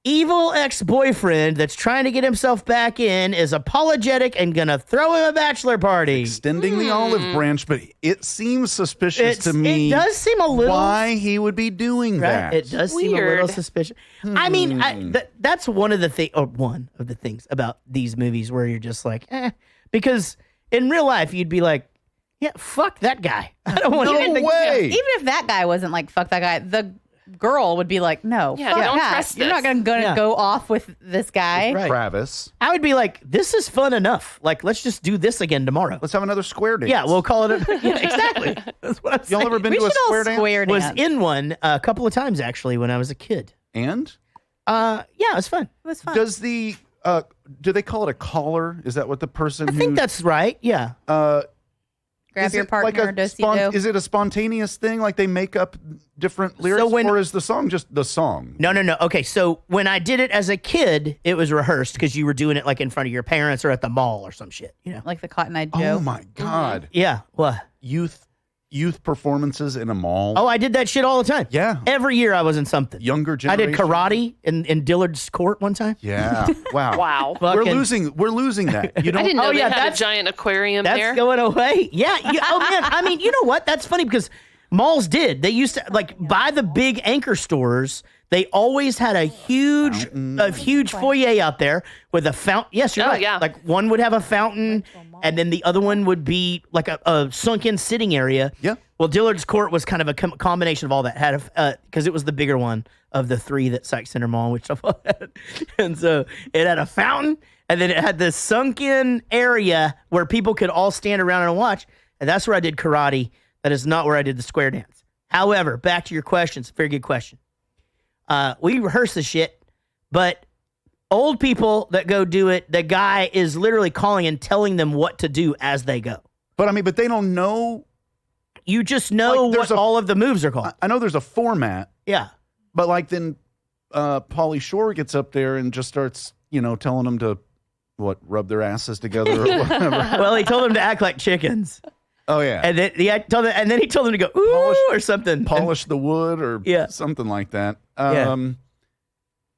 evil ex-boyfriend that's trying to get himself back in is apologetic and gonna throw him a bachelor party. Extending the olive branch, but it seems suspicious to me. It does seem a little why he would be doing right? that. It does seem a little Weird. suspicious. I mean, that's one of the one of the things about these movies where you're just like, because in real life you'd be like, yeah, fuck that guy. I don't want No to. way. Even if that guy wasn't like, fuck that guy, the girl would be like, no, Yeah, fuck don't that. trust You're not this. going to Yeah. go off with this guy. Right. Travis. I would be like, this is fun enough. Like, let's just do this again tomorrow. Let's have another square dance. Yeah, we'll call it. Yeah, exactly. That's what I'm saying. Y'all ever been We to a should all square dance? square Was dance. in one a couple of times actually when I was a kid. And Yeah, it was fun. It was fun. does the do they call it a caller? Is that what the person I think that's right. Yeah. Grab is your it like partner, a do-si-do. is it a spontaneous thing? Like they make up different lyrics, or is the song just the song? No. Okay, so when I did it as a kid, it was rehearsed because you were doing it like in front of your parents or at the mall or some shit, you know? Like the Cotton Eye Joe. Oh my God! Yeah. What? Youth performances in a mall. Oh, I did that shit all the time. Yeah. Every year I was in something. Younger I generation. did karate in Dillard's Court one time. Yeah. Wow. Wow. We're Fucking- losing that. You don't. I didn't know Oh, they yeah, had a that's- giant aquarium That's there. going away. Yeah. Oh man. I mean, you know what? That's funny because malls did. They used to by the big anchor stores. They always had a huge foyer out there with a fountain. Yes, you're Oh, right. yeah. Like one would have a fountain, and then the other one would be like a sunken sitting area. Yeah. Well, Dillard's Court was kind of a combination of all that. Had because it was the bigger one of the three that Sykes Center Mall, which I've had, and so it had a fountain, and then it had this sunken area where people could all stand around and watch. And that's where I did karate. That is not where I did the square dance. However, back to your question. It's a very good question. We rehearse the shit, but old people that go do it, the guy is literally calling and telling them what to do as they go. But I mean, but they don't know. You just know Like, there's what all of the moves are called. I know there's a format, Yeah. but like then Pauly Shore gets up there and just starts, telling them to rub their asses together or whatever. Well, he told them to act like chickens. Oh yeah. And then and then he told them to go ooh or something. Polish the wood or something like that. And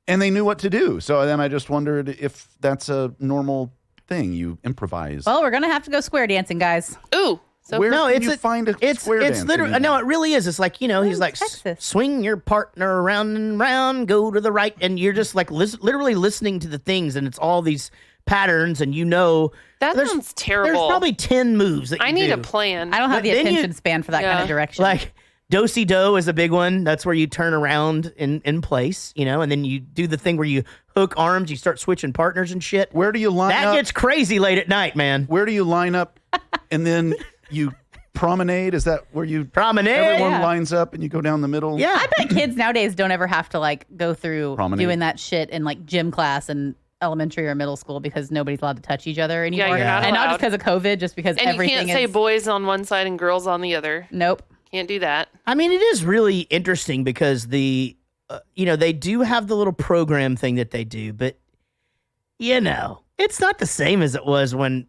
they knew what to do. So then I just wondered if that's a normal thing. You improvise. Well, we're gonna have to go square dancing, guys. Ooh. So where can you find a square It's dance? literally no, it really is. It's like he's like swing your partner around and round, go to the right, and you're just like literally listening to the things, and it's all these patterns, and that sounds terrible. There's probably 10 moves that I you need do. a plan. I don't have the attention span for that kind of direction. Like do-si-do is a big one. That's where you turn around in place, and then you do the thing where you hook arms, you start switching partners and shit. Where do you line up? That gets crazy late at night, man. Where do you line up and then you promenade? Is that where you promenade? Everyone lines up and you go down the middle? Yeah. I bet kids nowadays don't ever have to like go through Promenade. doing that shit in like gym class and elementary or middle school because nobody's allowed to touch each other anymore. Yeah, you're not and not allowed. just because of COVID, just because And everything you can't say is... boys on one side and girls on the other. Nope. Can't do that. I mean, it is really interesting because they do have the little program thing that they do, but it's not the same as it was when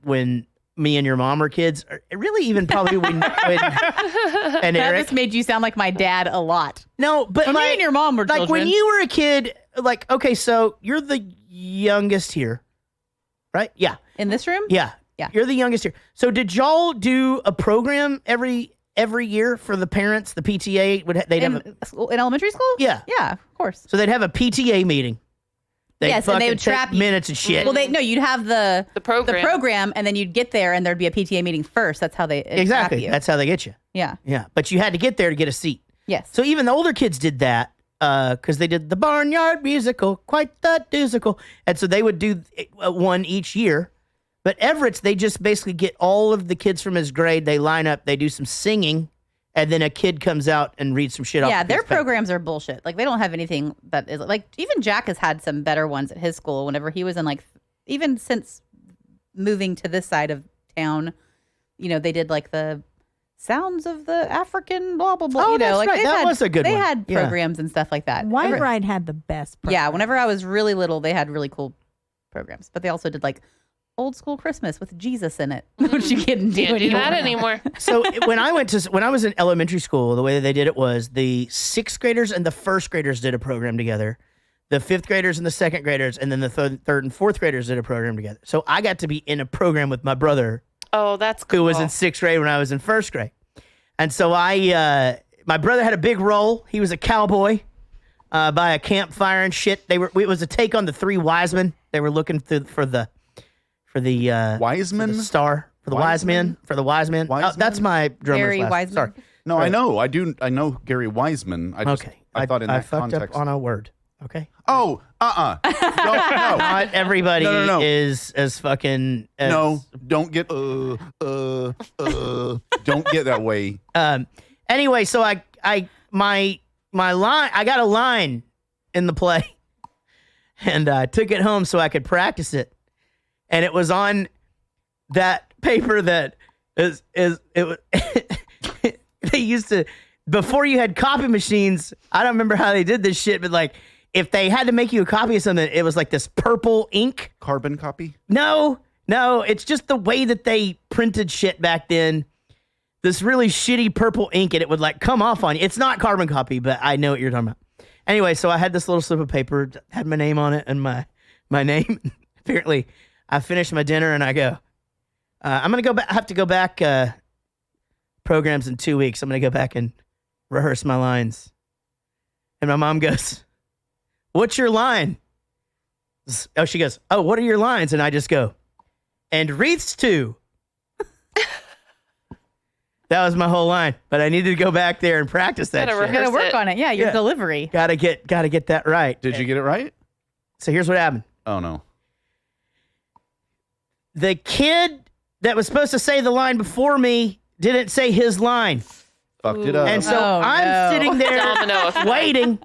me and your mom were kids. Or really, even probably when and That Eric just made you sound like my dad a lot. No, but me and your mom were like children. when you were a kid. Like, okay, so you're the youngest here, right? Yeah. In this room? Yeah. You're the youngest here. So did y'all do a program every year for the parents? The PTA in elementary school? Yeah. Yeah, of course. So they'd have a PTA meeting. Yes, and they would take trap you. minutes and shit. Well, you'd have the program, and then you'd get there, and there'd be a PTA meeting first. That's how they exactly. trap you. That's how they get you. Yeah. Yeah, but you had to get there to get a seat. Yes. So even the older kids did that because they did the Barnyard Musical, quite the musical, and so they would do one each year. But Everett's, they just basically get all of the kids from his grade. They line up, they do some singing, and then a kid comes out and reads some shit off. Yeah, the their kid's paper. programs are bullshit. Like they don't have anything that is like. Even Jack has had some better ones at his school. Whenever he was in even since moving to this side of town, they did like the sounds of the African blah blah blah. Oh, that's like right. That was a good They one. had Yeah. programs and stuff like that. White Ride had the best program. Yeah, whenever I was really little, they had really cool programs. But they also did like old school Christmas with Jesus in it, which you couldn't do Can't do anymore. that anymore. So when I was in elementary school, the way that they did it was the 6th graders and the 1st graders did a program together. The 5th graders and the 2nd graders, and then the 3rd and 4th graders did a program together. So I got to be in a program with my brother, Oh, that's cool. who was in 6th grade when I was in 1st grade. And so my brother had a big role. He was a cowboy by a campfire and shit. It was a take on the 3 wise men. They were looking for the Wiseman? for the star for the wise men for the wise men. Wiseman? That's my drummer's Gary last. Wiseman? Sorry. No, I know. I know Gary Wiseman. I thought in that I fucked context. up on a word. Okay. Oh, Don't, no. Not everybody No. is as fucking. As, No, don't get don't get that way. Anyway, so my line, I got a line in the play, and I took it home so I could practice it, and it was on that paper that they used to, before you had copy machines. I don't remember how they did this shit, but like if they had to make you a copy of something, it was like this purple ink. Carbon copy? No, it's just the way that they printed shit back then. This really shitty purple ink, and it would like come off on you. It's not carbon copy, but I know what you're talking about. Anyway, so I had this little slip of paper, had my name on it and my name. Apparently, I finished my dinner and I go, I'm gonna go back. I have to go back. Programs in 2 weeks. I'm gonna go back and rehearse my lines. And my mom goes, "What's your line?" Oh, she goes, "Oh, what are your lines?" And I just go, "And wreaths too." That was my whole line, but I needed to go back there and practice that. You gotta work on it. Yeah, your delivery. Gotta get that right. Did you get it right? So here's what happened. Oh no. The kid that was supposed to say the line before me didn't say his line. Fucked it up. And so I'm sitting there Domino effect. waiting.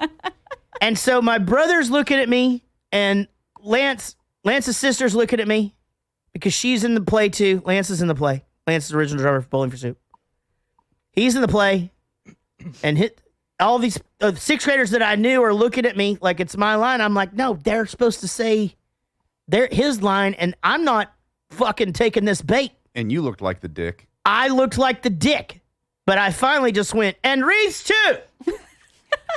And so my brother's looking at me, and Lance's sister's looking at me because she's in the play too. Lance is in the play. Lance is the original drummer for Bowling for Soup. He's in the play, and all these 6th graders that I knew are looking at me like it's my line. I'm like, no, they're supposed to say his line, and I'm not fucking taking this bait. And you looked like the dick. I looked like the dick, but I finally just went, and Reese too.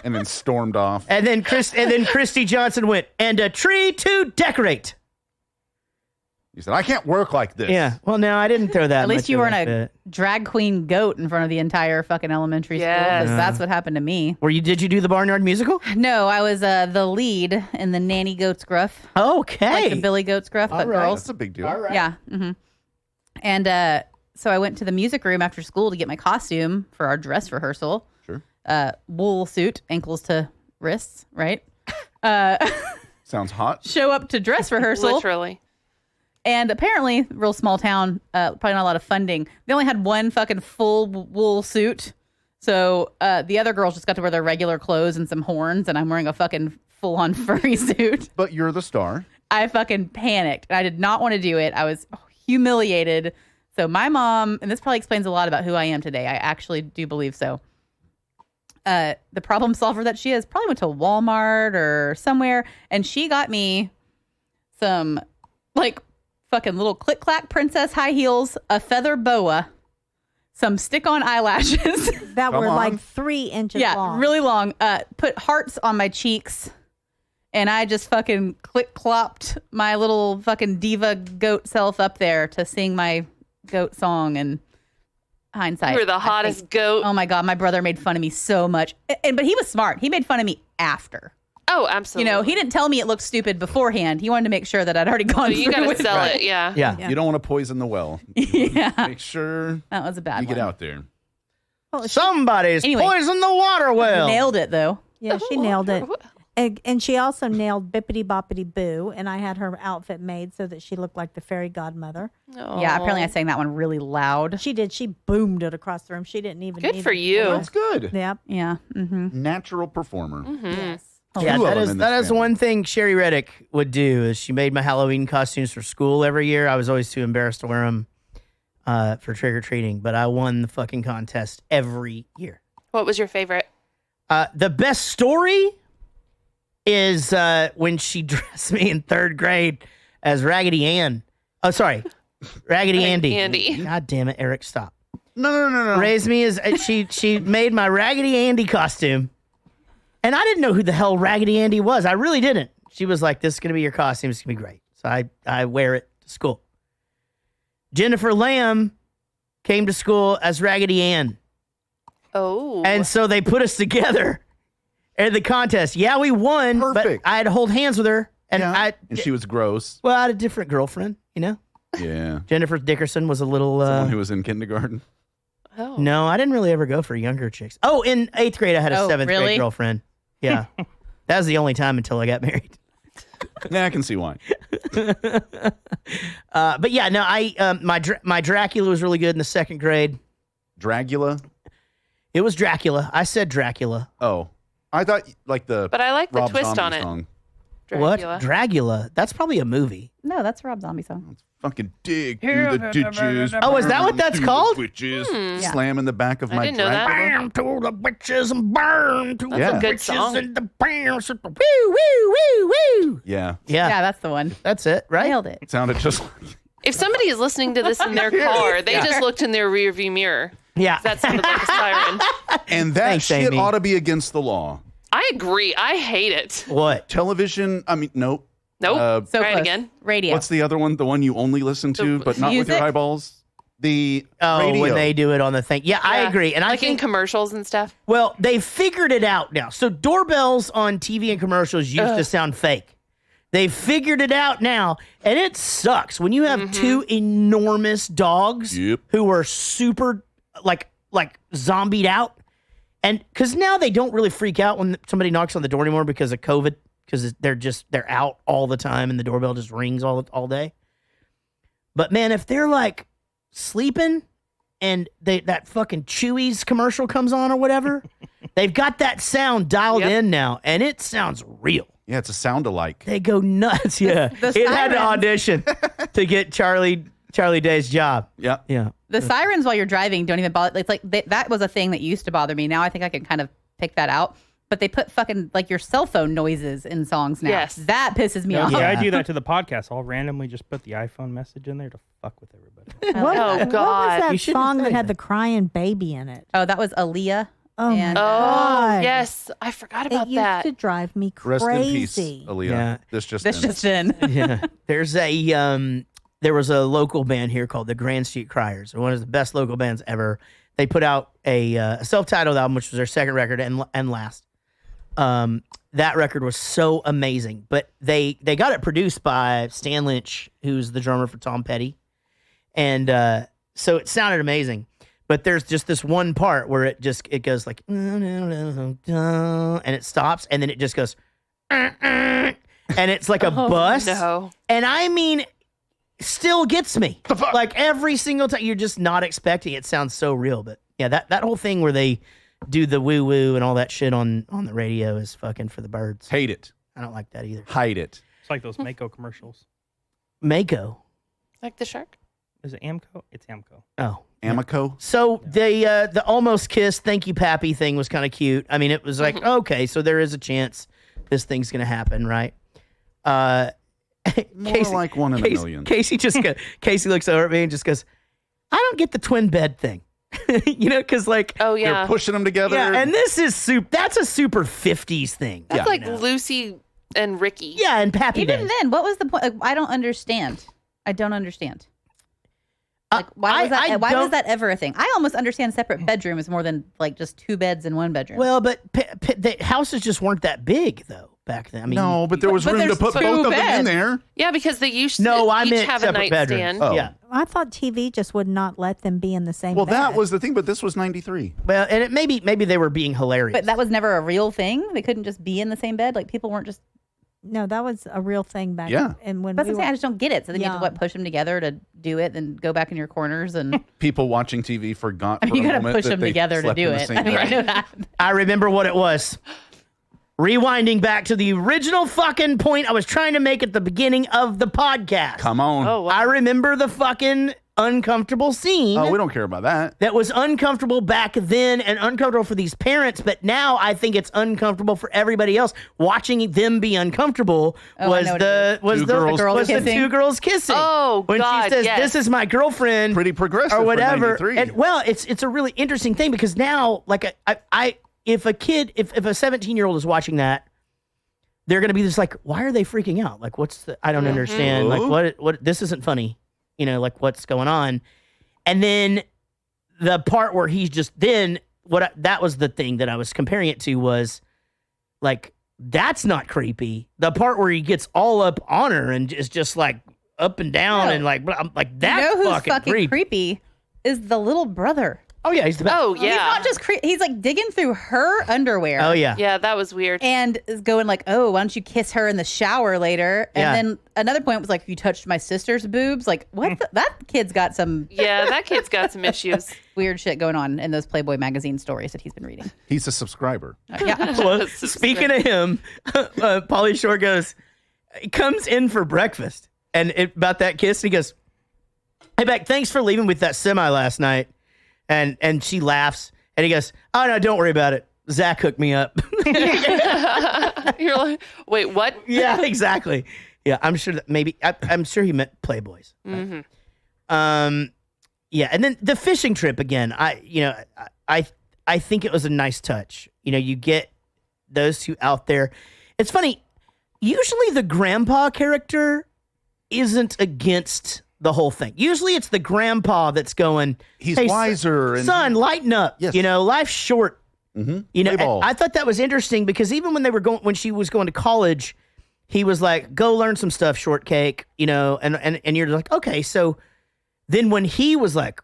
And then stormed off. And then Christy Johnson went, and a tree to decorate. You said, I can't work like this. Yeah. Well, no, I didn't throw that. At least much you of weren't that a bit. drag queen goat in front of the entire fucking elementary school. 'Cause that's what happened to me. Did you do the Barnyard Musical? No, I was the lead in the Nanny Goat's Gruff. Okay. Like the Billy Goat's Gruff, but girls. That's a big deal. All right. Yeah. Mm-hmm. And so I went to the music room after school to get my costume for our dress rehearsal. Sure. Wool suit, ankles to wrists, right? Sounds hot. Show up to dress rehearsal. Literally. And apparently, real small town, probably not a lot of funding. They only had one fucking full wool suit. So the other girls just got to wear their regular clothes and some horns, and I'm wearing a fucking full-on furry suit. But you're the star. I fucking panicked. I did not want to do it. I was humiliated. So my mom, and this probably explains a lot about who I am today. I actually do believe so. The problem solver that she is probably went to Walmart or somewhere, and she got me some like fucking little click-clack princess high heels, a feather boa, some stick-on eyelashes. That were like 3 inches long. Yeah, really long. Put hearts on my cheeks, and I just fucking click-clopped my little fucking diva goat self up there to sing my goat song. And hindsight, You were the hottest goat. Oh my God, my brother made fun of me so much. But he was smart. He made fun of me after. Oh, absolutely. You know, he didn't tell me it looked stupid beforehand. He wanted to make sure that I'd already gone through You got to with sell it. it, yeah. Yeah. You don't want to poison the well. Yeah. Make sure That was a bad you get one. out there. Somebody's Anyway. poisoned the water well. Nailed it, though. Yeah, she nailed it. And she also nailed Bippity Boppity Boo, and I had her outfit made so that she looked like the fairy godmother. Yeah, apparently I sang that one really loud. She did. She boomed it across the room. She didn't even Good need for it. you. That's good. Yep. Yeah. Mm-hmm. Natural performer. Yes. Yeah, Two of that them is in this that is family. one thing Sherry Reddick would do. Is she made my Halloween costumes for school every year. I was always too embarrassed to wear them for trick or treating, but I won the fucking contest every year. What was your favorite? The best story is when she dressed me in 3rd grade as Raggedy Ann. Oh, sorry, Raggedy Andy. God damn it, Eric, stop. No. Raised me as she made my Raggedy Andy costume, and I didn't know who the hell Raggedy Andy was. I really didn't. She was like, "This is gonna be your costume. It's gonna be great." So I wear it to school. Jennifer Lamb came to school as Raggedy Ann. Oh. And so they put us together in the contest. Yeah, we won, Perfect. but I had to hold hands with her. And And she was gross. I had a different girlfriend, you know? Yeah. Jennifer Dickerson was a little... Someone who was in kindergarten. Oh. No, I didn't really ever go for younger chicks. Oh, in 8th grade, I had a 7th really? grade girlfriend. Yeah. That was the only time until I got married. Yeah, I can see why. But yeah, no, my Dracula was really good in the 2nd grade. Dragula? It was Dracula. I said Dracula. Oh. I thought like the But I like the Rob twist Zombie on it. song. What? Dracula. Dragula? That's probably a movie. No, that's a Rob Zombie song. Fucking dig through the ditches. Oh, is that what that's burn called? the Witches. Yeah. Slam in the back of I my didn't know that. Dracula. Bam to the witches and burn to That's Yeah. a good witches song. and the bams. Woo, woo, woo, woo. Yeah. Yeah, Yeah, that's the one. that's it, right? Nailed it. It sounded just like If somebody is listening to this in their car, they just looked in their rearview mirror. Yeah. That sounded like a siren. And that Thanks, shit Amy. ought to be against the law. I agree. I hate it. What? Television, nope. Nope. So Try it close. again. Radio. What's the other one? The one you only listen to, but not with your Music? eyeballs? The Oh, radio. when they do it on the thing. Yeah, I Yeah. agree. And I Like in think, commercials and stuff. well, they figured it out now. So doorbells on TV and commercials used to sound fake. They figured it out now, and it sucks when you have 2 enormous dogs Yep. who are super like zombied out. And because now they don't really freak out when somebody knocks on the door anymore because of COVID, because they're out all the time and the doorbell just rings all day. But man, if they're like sleeping and that fucking Chewy's commercial comes on or whatever, they've got that sound dialed in now, and it sounds real. Yeah, it's a sound alike. They go nuts. Yeah, The it had to sirens. audition to get Charlie Day's job. Yeah. Yeah. The sirens while you're driving don't even bother. It's like that was a thing that used to bother me. Now I think I can kind of pick that out. But they put fucking like your cell phone noises in songs now. Yes. That pisses me off. Yeah, I do that to the podcast. I'll randomly just put the iPhone message in there to fuck with everybody. What Oh, was God. that You shouldn't song say that had that. the crying baby in it? Oh, that was Aaliyah. Oh, And, my Oh, God. yes. I forgot It about used that. to drive me Rest crazy. in peace, Aaliyah. Yeah. This just This ended. just in. Yeah. There's there was a local band here called the Grand Street Criers. One of the best local bands ever. They put out a self-titled album, which was their second record and last. That record was so amazing, but they got it produced by Stan Lynch, who's the drummer for Tom Petty, and so it sounded amazing. But there's just this one part where it goes like, and it stops, and then it just goes, and it's like a bus. No. And I mean, still gets me. Like every single time, you're just not expecting it. It sounds so real, but yeah, that whole thing where they do the woo woo and all that shit on the radio is fucking for the birds. Hate it. I don't like that either. Hide it. It's like those Mako commercials. Mako. Like the shark? Is it Amco? It's Amco. Oh. Amico. So the almost kiss, thank you, Pappy thing was kind of cute. I mean, it was like, okay, so there is a chance this thing's gonna happen, right? More like one in a million. Casey looks over at me and just goes, I don't get the twin bed thing. You know, because like, Oh, yeah. They're pushing them together. yeah, and this is that's a super 50s thing. That's Yeah. like Lucy and Ricky. Yeah, and Pappy Even days. then, what was the point? Like, I don't understand. I don't understand. Like, why was that? Why was that ever a thing? I almost understand separate bedrooms more than like just two beds in one bedroom. Well, but the houses just weren't that big though back then. I mean, no, but there was room to there's put two both of them in beds. there. Yeah, because they used to no, I each meant have a separate bedrooms. nightstand. Oh. Yeah. I thought TV just would not let them be in the same Well, bed. that was the thing, but this was 93. Well, and it maybe they were being hilarious. but that was never a real thing. They couldn't just be in the same bed. Like people weren't just. No, that was a real thing back Yeah. and when That's we what I'm saying. I were, just don't get it. So then you have to push them together to do it, and go back in your corners, and People watching TV forgot. you for a got to moment push that them they together to slept do in the it. same I mean, I bed. know that. I remember what it was. Rewinding back to the original fucking point I was trying to make at the beginning of the podcast. Come on. Oh, wow. I remember the fucking uncomfortable scene. Oh, we don't care about that. That was uncomfortable back then and uncomfortable for these parents, but now I think it's uncomfortable for everybody else. Watching them be uncomfortable Oh, I was know what the it was Two the girls was the kissing. two girls kissing. Oh, when God, she says, yes. "This is my girlfriend," Pretty progressive or whatever. for 93. And well, it's a really interesting thing because now, like, I if a 17-year-old is watching that, they're gonna be just like, why are they freaking out? Like, what's the? I don't understand. Like, what? This isn't funny. You know, like what's going on? And then the part where he's just that was the thing that I was comparing it to was like, that's not creepy. The part where he gets all up on her and is just like up and down No. and like, I'm like, that's You know who's fucking creepy is the little brother. Oh yeah, he's the best. Oh, He's yeah. not just he's like digging through her underwear. Oh yeah. Yeah, that was weird. And is going like, oh, why don't you kiss her in the shower later? And Yeah. then another point was like, you touched my sister's boobs. Like, what? That kid's got some Yeah, that kid's got some issues. weird shit going on in those Playboy magazine stories that he's been reading. He's a subscriber. Yeah. Well, speaking of him, Pauly Shore he comes in for breakfast and about that kiss, he goes, "Hey, Beck, thanks for leaving with that semi last night." And she laughs and he goes, "Oh no, don't worry about it. Zach hooked me up." You're like, wait, what? Yeah, exactly. Yeah, I'm sure that I'm sure he meant Playboys. Mm-hmm. Yeah, and then the fishing trip again. I think it was a nice touch. You know, you get those two out there. It's funny. Usually the grandpa character isn't against the whole thing. Usually it's the grandpa that's going, He's "Hey, wiser and son, lighten up. Yes. You know, life's short." Mm-hmm. You know, Play ball. I thought that was interesting because even when she was going to college, he was like, "Go learn some stuff, shortcake." You know, and you're like, okay. So then when he was like,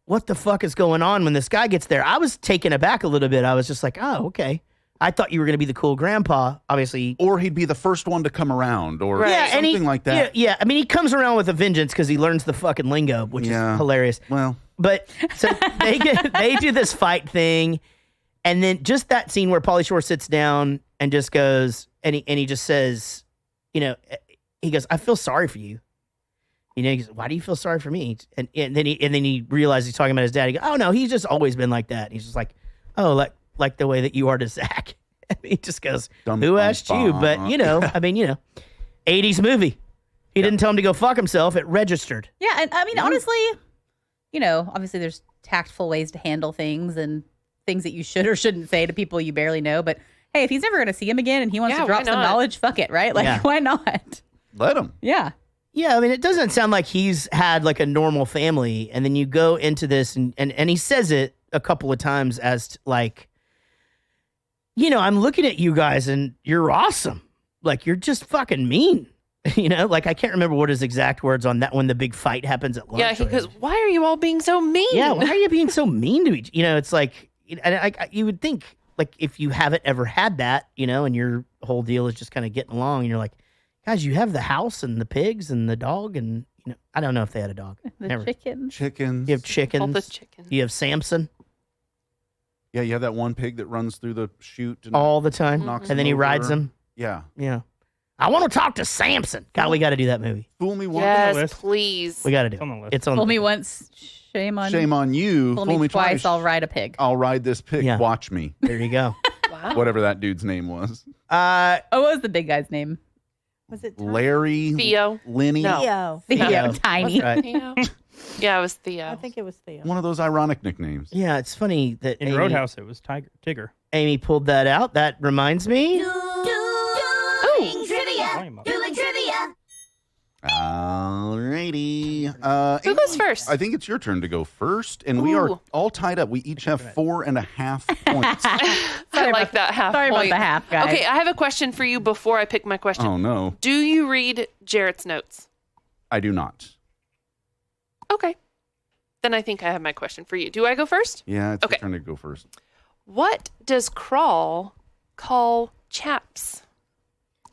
"What the fuck is going on?" When this guy gets there, I was taken aback a little bit. I was just like, "Oh, okay." I thought you were going to be the cool grandpa, obviously. Or he'd be the first one to come around or Right. something like that. Yeah. I mean, he comes around with a vengeance because he learns the fucking lingo, which is hilarious. Well, but so they do this fight thing, and then just that scene where Pauly Shore sits down and just goes, and he just says, you know, he goes, "I feel sorry for you." You know, he goes, "Why do you feel sorry for me?" And then he realizes he's talking about his dad. He goes, "Oh no, he's just always been like that." And he's just like, "Oh, like the way that you are to Zach." He just goes, who asked you? But, I mean, 80s movie. He didn't tell him to go fuck himself. It registered. Yeah, and I mean, honestly, obviously there's tactful ways to handle things and things that you should or shouldn't say to people you barely know. But hey, if he's never going to see him again and he wants to drop some knowledge, fuck it, right? Like, why not? Let him. Yeah. Yeah, I mean, it doesn't sound like he's had like a normal family. And then you go into this and he says it a couple of times as to, like, I'm looking at you guys and you're awesome. Like, you're just fucking mean. Like, I can't remember what his exact words on that when the big fight happens at lunch. Yeah, he goes, why are you all being so mean? Yeah, why are you being so mean to each? It's like, you would think, like, if you haven't ever had that, and your whole deal is just kind of getting along, and you're like, guys, you have the house and the pigs and the dog, and I don't know if they had a dog. Chickens. You have chickens. All the chickens. You have Samson. Yeah, you have that one pig that runs through the chute and all the time, knocks and then he him rides over. him. Yeah. Yeah. I want to talk to Samson. God, we got to do that movie. Fool me once. Yes, please. We got to do it. It's on. Fool me once, shame on you. Fool me twice, I'll ride a pig. I'll ride this pig. Yeah. Watch me. There you go. Wow. Whatever that dude's name was. What was the big guy's name? Was it Larry? Theo? Lenny? Theo. Theo. Tiny. Right. Theo? Yeah, it was Theo. I think it was Theo. One of those ironic nicknames. Yeah, it's funny that In Roadhouse, it was Tigger. Amy pulled that out. That reminds me. Dueling trivia. Alrighty. Who goes first? I think it's your turn to go first, and we are all tied up. We each have 4.5 points. I like that half Sorry point. about the half, guys. Okay, I have a question for you before I pick my question. Oh, no. Do you read Jarrett's notes? I do not. Okay. Then I think I have my question for you. Do I go first? Yeah, it's Okay. your turn to go first. What does Crawl call chaps?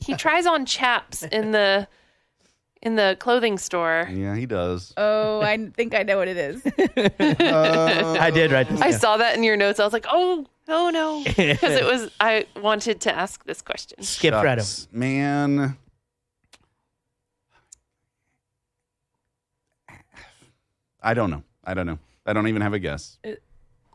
He tries on chaps in the clothing store. Yeah, he does. Oh, I think I know what it is. I did write this I down. saw that in your notes. I was like, oh no. Because I wanted to ask this question. Skip right over. Shucks, man. I don't know. I don't even have a a guess.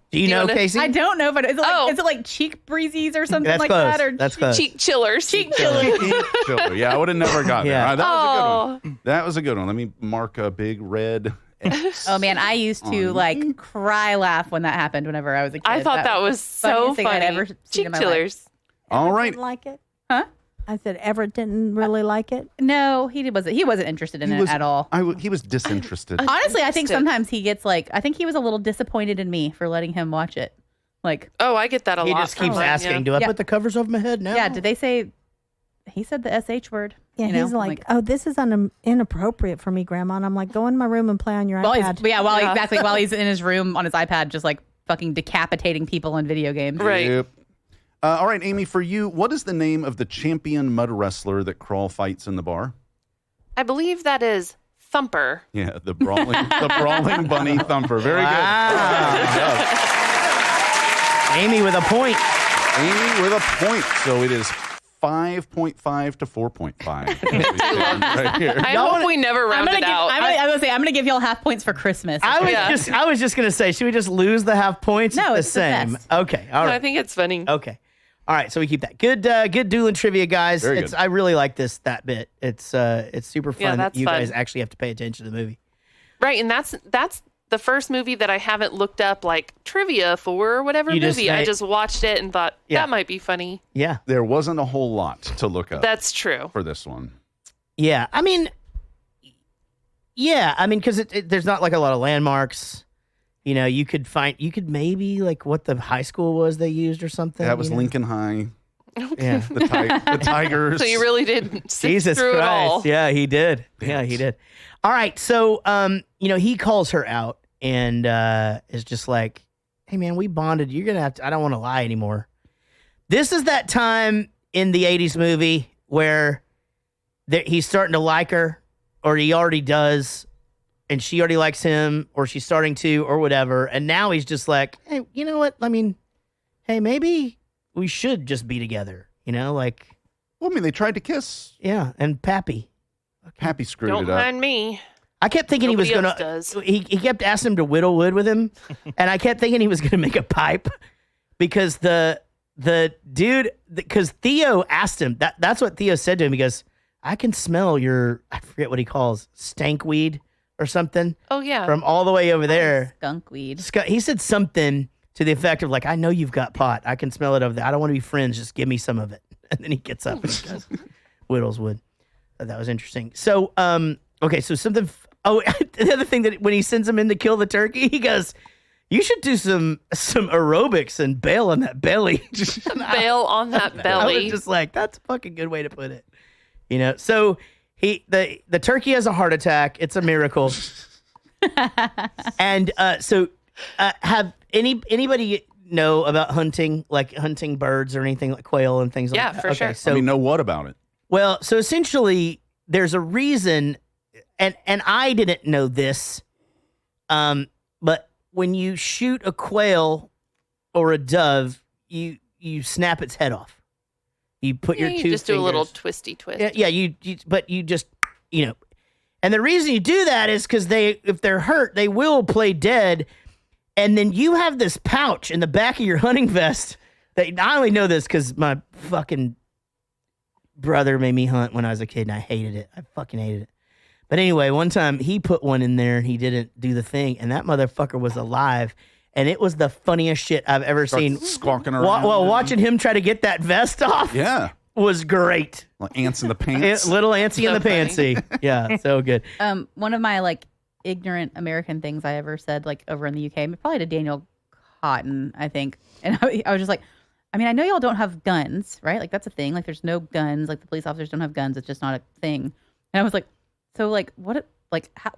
Do you know, Casey? I don't know, but is it like cheek breezies or something That's like close. that? Or That's close. Cheek chillers. Cheek chillers. Sure. Yeah, I would have never got Yeah. there. That was a good one. That was a good one. Let me mark a big red X. Oh man, I used to like cry laugh when that happened whenever I was a kid. I thought that was so funniest thing I'd funny. ever seen Cheek in my life. chillers. All right. Didn't like it? Huh? I said Everett didn't really like it. No, he wasn't interested in it at all. He was disinterested. Honestly, I think sometimes he gets I think he was a little disappointed in me for letting him watch it. Like, oh, I get that a He lot. just keeps from him, asking, yeah. do I put the covers over my head now? yeah, did they say he said the SH word? Yeah, You know, he's like, oh, this is inappropriate for me, Grandma. And I'm like, go in my room and play on your iPad. While he's in his room on his iPad, just like fucking decapitating people in video games. Right. Yep. All right, Amy, for you, what is the name of the champion mud wrestler that Crawl fights in the bar? I believe that is Thumper. Yeah, the brawling bunny Thumper. Very good. Good job. Amy with a point. Amy with a point. So it is 5.5 to 4.5. Right here. I hope we never round it out. I'm gonna give y'all half points for Christmas. I was just gonna say, should we just lose the half points? No, It's it's the the same. best. Okay, all No, right. I think it's funny. Okay, all right. So we keep that. Good dueling trivia, guys. Very good. I really like that bit. It's super fun. Yeah, that that's you fun. guys actually have to pay attention to the movie. Right, and that's the first movie that I haven't looked up like trivia for or whatever You just movie. I say- just watched it and thought Yeah. that might be funny. Yeah, There wasn't a whole lot to look up That's true. for this one. yeah. I mean, because there's not like a lot of landmarks. You could maybe like what the high school was they used or something. That was you know? Lincoln High. Yeah. The Tigers. So you really did sift Jesus through Christ. it all. Yeah, he did. Yeah, he did. All right. So, he calls her out and is just like, hey, man, we bonded. You're going to have to, I don't want to lie anymore. This is that time in the 80s movie where he's starting to like her, or he already does, and she already likes him, or she's starting to, or whatever. And now he's just like, hey, you know what? I mean, hey, maybe we should just be together, like. Well, I mean, they tried to kiss. Yeah, and Pappy. Pappy screwed Don't it up. mind me. I kept thinking Nobody he was else gonna. does. He kept asking him to whittle wood with him, and I kept thinking he was gonna make a pipe because the the dude, because Theo asked him, that's what Theo said to him. He goes, I can smell your, I forget what he calls, stank weed or something. Oh, yeah. From all the way over there. Skunk weed. He said something to the effect of like, I know you've got pot. I can smell it over there. I don't want to be friends. Just give me some of it. And then he gets up and he goes, whittles wood. That was interesting. So, okay, so something, the other thing that when he sends him in to kill the turkey, he goes, you should do some aerobics and bail on that belly. Bail on that belly. I was just like, that's a fucking good way to put it. You know, so the turkey has a heart attack. It's a miracle. And have anybody know about hunting, like hunting birds or anything like quail and things like that? Yeah, for sure. So know what about it? Well, so essentially there's a reason, and I didn't know this, but when you shoot a quail or a dove, you snap its head off. You put your two just do a little fingers- twisty twist. Yeah, but you just, and the reason you do that is because if they're hurt, they will play dead. And then you have this pouch in the back of your hunting vest that I only know this because my fucking brother made me hunt when I was a kid and I hated it. I fucking hated it. But anyway, one time he put one in there and he didn't do the thing and that motherfucker was alive. And it was the funniest shit I've ever seen. Squawking around. Well, watching him try to get that vest off. Yeah. Was great. Like ants in the pants. Little antsy in the pantsy. Yeah, so good. One of my like ignorant American things I ever said like over in the UK, probably to Daniel Cotton, I think. And I was just like, I mean, I know y'all don't have guns, right? Like that's a thing. Like there's no guns. Like the police officers don't have guns. It's just not a thing. And I was like, so like what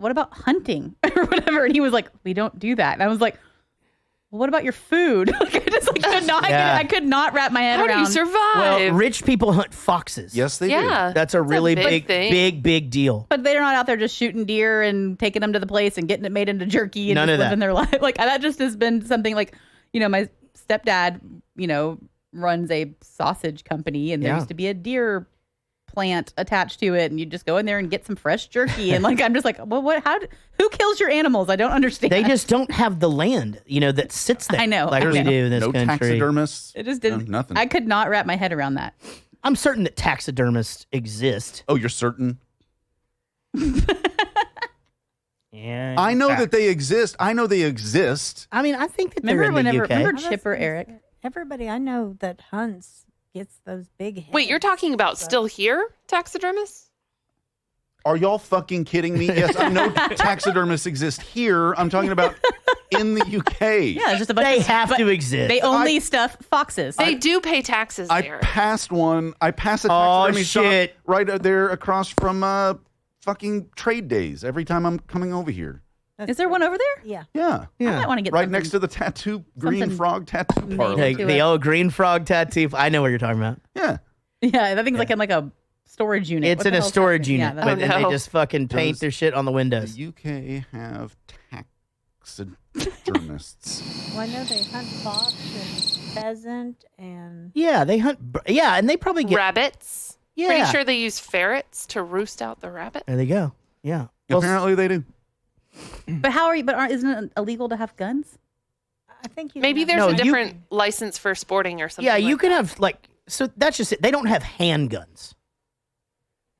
about hunting or whatever? And he was like, we don't do that. And I was like, well, what about your food? Like I just like could not. Yeah. I could not wrap my head How around. do you survive? Well, rich people hunt foxes. Yes, they do. Yeah. That's a really big thing. big deal. But they're not out there just shooting deer and taking them to the place and getting it made into jerky and None just of that. living their life. Like that just has been something like, my stepdad, runs a sausage company and there Yeah. used to be a deer plant attached to it and you just go in there and get some fresh jerky and like I'm just like, well, who kills your animals? I don't understand. They just don't have the land, that sits there. I know. Like we do in this No country. taxidermists. It just didn't. Nothing. I could not wrap my head around that. I'm certain that taxidermists exist. Oh, you're certain? Yeah. I know that they exist. I know they exist. I mean, I think that they're in the UK. Remember Chipper Eric? Everybody I know that hunts gets those big heads. Wait, you're talking about still here, taxidermists? Are y'all fucking kidding me? Yes, I know taxidermists exist here. I'm talking about in the UK. Yeah, it's just a bunch They of have to exist. They only stuff foxes. They do pay taxes I there. passed one. I passed a Oh, taxidermy shit. shop right there across from fucking trade days every time I'm coming over here. Is there one over there? Yeah. Yeah. I might want to get Right something. next to the tattoo, green something frog tattoo made parlor. Like to the it. old green frog tattoo. I know what you're talking about. Yeah. Yeah, that thing's like in like a storage unit. It's What in the a hell's storage happening? unit, Yeah, but then they no. just fucking paint Does their shit on the windows. The UK have taxidermists. Well, I know they hunt fox and pheasant and Yeah, they hunt. Yeah, and they probably get. Rabbits? Yeah. Pretty sure they use ferrets to roost out the rabbit. There they go. Yeah. Well, Apparently they do. But how are you? But isn't it illegal to have guns? I think you Maybe can there's No, a you- different license for sporting or something. yeah, you like can that. have like. So that's just it. They don't have handguns.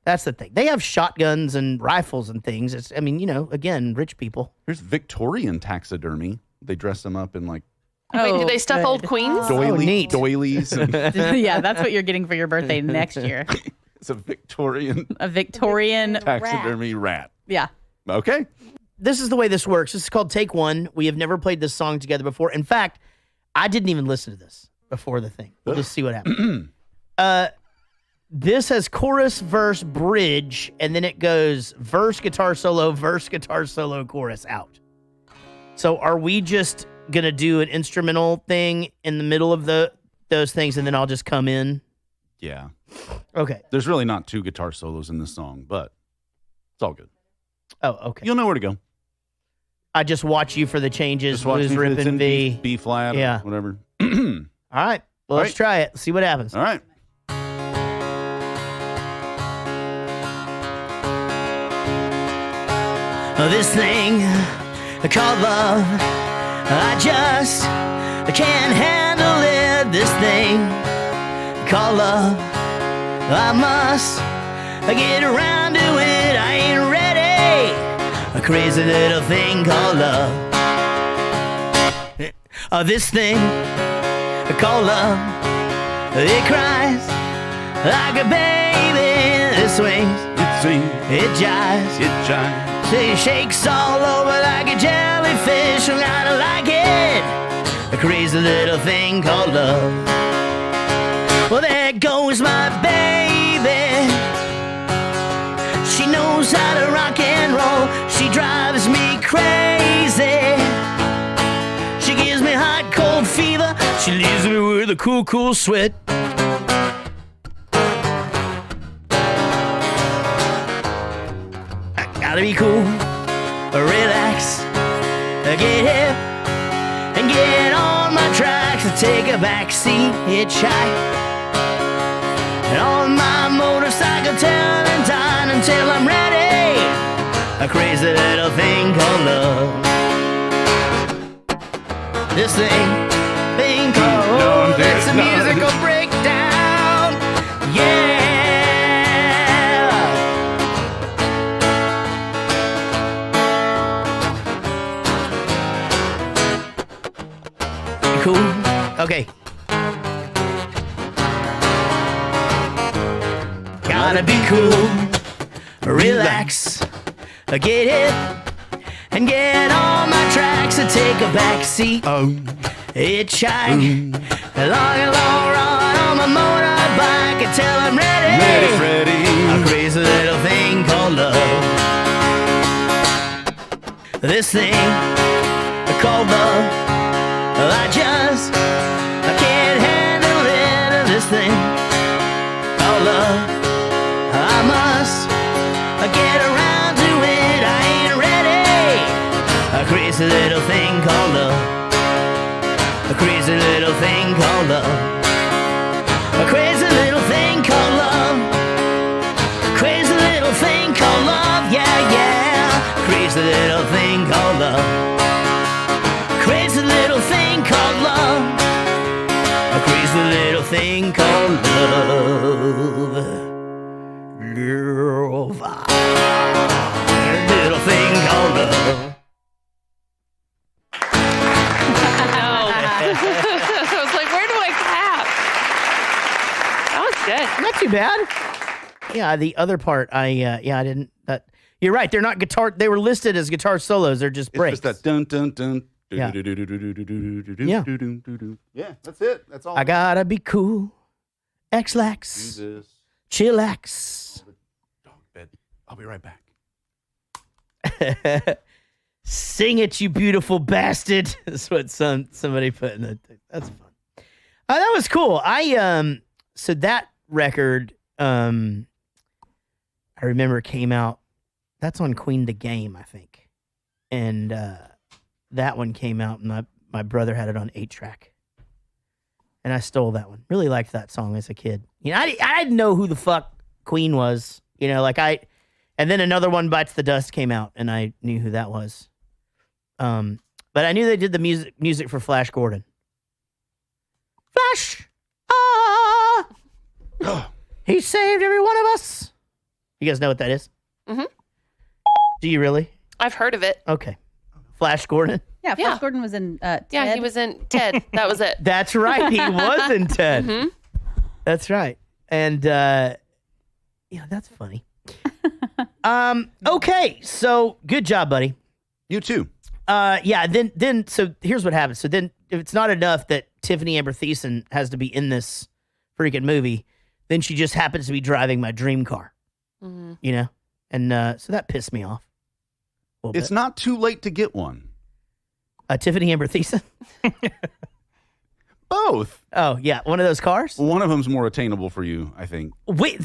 That's the thing. They have shotguns and rifles and things. It's. I mean, again, rich people. There's Victorian taxidermy. They dress them up in like Wait, do they stuff good. old queens? neat. doilies. And Yeah, that's what you're getting for your birthday next year. it's a Victorian A Victorian. taxidermy rat. Yeah. Okay. This is the way this works. This is called Take One. We have never played this song together before. In fact, I didn't even listen to this before the thing. We'll just see what happens. This has chorus, verse, bridge, and then it goes verse, guitar solo, chorus out. So are we just going to do an instrumental thing in the middle of those things, and then I'll just come in? Yeah. Okay. There's really not two guitar solos in this song, but it's all good. Oh, okay. You'll know where to go. I just watch you for the changes. Just watch Blues, me if rip, it's and in V. B flat, Yeah. or whatever. All right. Well, let's right. try it. See what happens. All right. Oh, this thing called love, I just can't handle it this thing called love. I must get around to it. I ain't ready. A crazy little thing called love. This thing called love. It cries like a baby. It swings. It swings. It jives. It jives. It shakes all over like a jellyfish. I gotta like it. A crazy little thing called love. Well, there goes my baby. She knows how to rock and roll. She drives me crazy. She gives me hot, cold fever. She leaves me with a cool, cool sweat. I gotta be cool, relax, get hip, and get on my tracks. Take a backseat, hitchhike, and on my motorcycle, telling time until I'm ready. A crazy little thing called love. This thing called love. It's a musical breakdown. Yeah. Cool. Okay. Gotta be cool, relax, get hip, and get on my tracks. Take a back seat, hitchhike, a long run on my motorbike until I'm ready. Ready, Freddy. A crazy little thing called love. This thing called love. I can't handle it. This thing called love. I must get around to it. I ain't ready. A crazy little thing called love. A crazy little thing called love. A crazy little thing called love. Crazy little thing called love. Yeah, yeah. Crazy little thing called love. Crazy little thing called love. A crazy little thing called love. Girl, little thing called love. I was like, where do I clap? That was good. Not too bad. Yeah, the other part, I didn't. You're right. They're not guitar. They were listed as guitar solos. They're just breaks. It's just that dun dun dun. Yeah. Yeah. Yeah, that's it. That's all. I gotta be cool, X-lax, chillax. I'll be right back. Sing it, you beautiful bastard. That's what somebody put in the thing. That's fun. That was cool. So that record, I remember came out. That's on Queen the Game, I think, and that one came out, and my brother had it on 8-track, and I stole that one. Really liked that song as a kid. You know, I didn't know who the fuck Queen was. You know, and then another one, Bites the Dust, came out, and I knew who that was. But I knew they did the music for Flash Gordon. Flash! He saved every one of us. You guys know what that is? Mm-hmm. Do you really? I've heard of it. Okay. Flash Gordon? Yeah, Flash Gordon was in Ted. Yeah, he was in Ted. That was it. That's right. He was in Ted. Mm-hmm. That's right. And, that's funny. Okay. So good job, buddy. You too. So here's what happens. So then if it's not enough that Tiffany Amber Thiessen has to be in this freaking movie, then she just happens to be driving my dream car. Mm-hmm. You know? And so that pissed me off. It's not too late to get one. Tiffany Amber Thiessen? Both. Oh, yeah. One of those cars? One of them's more attainable for you, I think. Wait,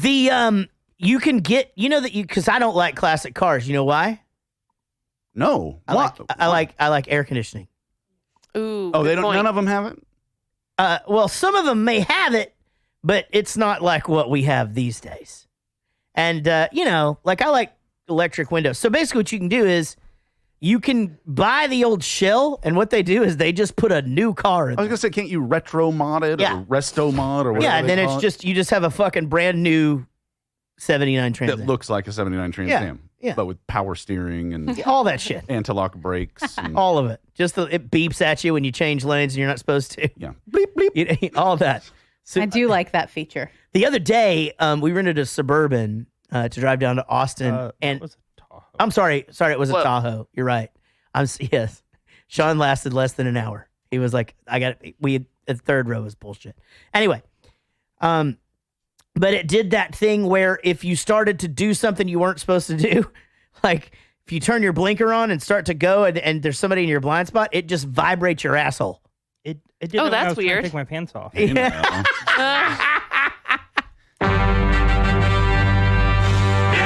you can get, because I don't like classic cars. You know why? No. I like air conditioning. Ooh. Oh, none of them have it? Well, some of them may have it, but it's not like what we have these days. And, I like electric windows. So basically what you can do is You can buy the old shell, and what they do is they just put a new car in I was going to say, can't you retro mod it or resto mod or whatever? Yeah, and then it's just, you just have a fucking brand new 79 Trans Am. that looks like a 79 Trans Am, but with power steering and all that shit. anti-lock brakes. And All of it. Just it beeps at you when you change lanes and you're not supposed to. Yeah. Bleep, bleep. All that. So, I do like that feature. The other day, we rented a Suburban to drive down to Austin. And was a Tahoe. I'm sorry. It was Whoa. a Tahoe. You're right. Yes. Sean lasted less than an hour. He was like, the third row was bullshit. Anyway, but it did that thing where if you started to do something you weren't supposed to do, like if you turn your blinker on and start to go and there's somebody in your blind spot, it just vibrates your asshole. It did. Oh, when I that's was trying to weird. Take my pants off.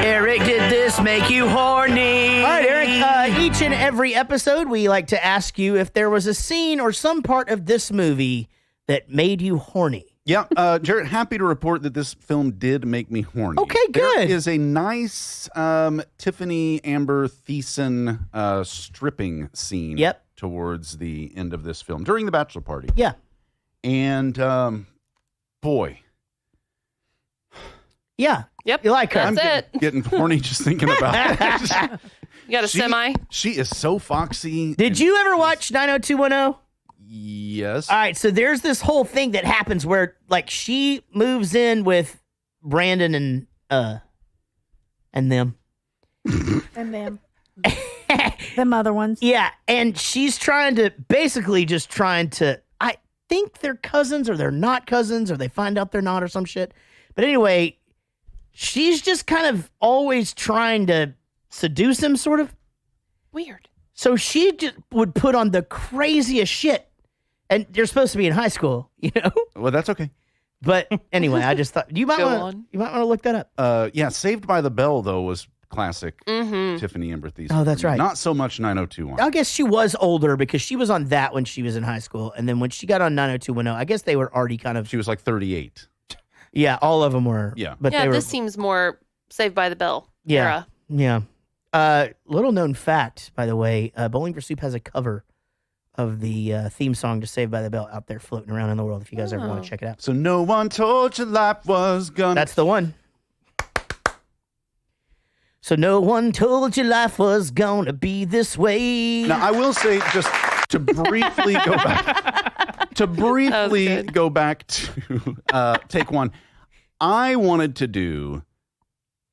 Eric, did this make you horny? All right, Eric, each and every episode, we like to ask you if there was a scene or some part of this movie that made you horny. Yeah, Jarrett, happy to report that this film did make me horny. Okay, good. There is a nice Tiffany Amber Thiessen stripping scene towards the end of this film, during the bachelor party. Yeah. And, boy. Yeah. Yep. You like her. That's it. Getting horny just thinking about it. You got a semi? She is so foxy. Did you ever watch 90210? Yes. All right, so there's this whole thing that happens where, like, she moves in with Brandon and them. And them other ones. Yeah, and she's basically just trying to, I think they're cousins or they're not cousins or they find out they're not or some shit. But anyway, she's just kind of always trying to seduce him, sort of. Weird. So she just would put on the craziest shit. And you're supposed to be in high school, you know? Well, that's okay. But anyway, I just thought you might want to look that up. Yeah, Saved by the Bell, though, was classic Tiffany Amber Thiessen. Oh, that's right. Not so much 90210. I guess she was older because she was on that when she was in high school. And then when she got on 90210, I guess they were already kind of... She was like 38. Yeah, all of them were. Yeah. But they were, this seems more Saved by the Bell yeah, era. Yeah. Little known fact, by the way, Bowling for Soup has a cover of the theme song to Saved by the Bell out there floating around in the world if you guys ever want to check it out. So no one told you life was gonna... That's the one. So no one told you life was gonna be this way. Now, I will say, just to briefly go back, go back to take one, I wanted to do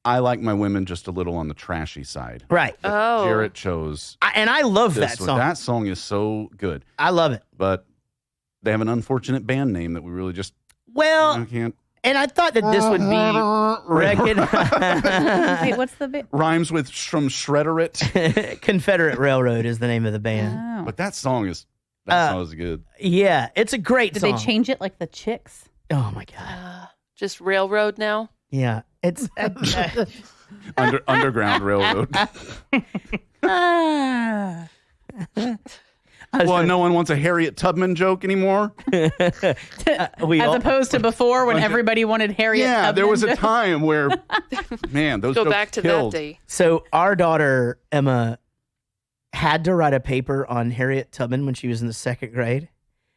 I Like My Women Just a Little on the Trashy Side. Right. But Jarrett chose. And I love that one. song. That song is so good. I love it. But they have an unfortunate band name that we really just can't. And I thought that this would be Wait, what's the bit? Rhymes with from Shredder-It. Confederate Railroad is the name of the band. Oh. But that song is good. Yeah, it's a great Did song. they change it like the Chicks? Oh my god. Just Railroad now? Yeah, it's Underground Railroad. Well, no one wants a Harriet Tubman joke anymore. As opposed to before when everybody wanted Harriet Tubman. There was a time where, man, those Go jokes back to killed. that day. So our daughter Emma had to write a paper on Harriet Tubman when she was in the second grade.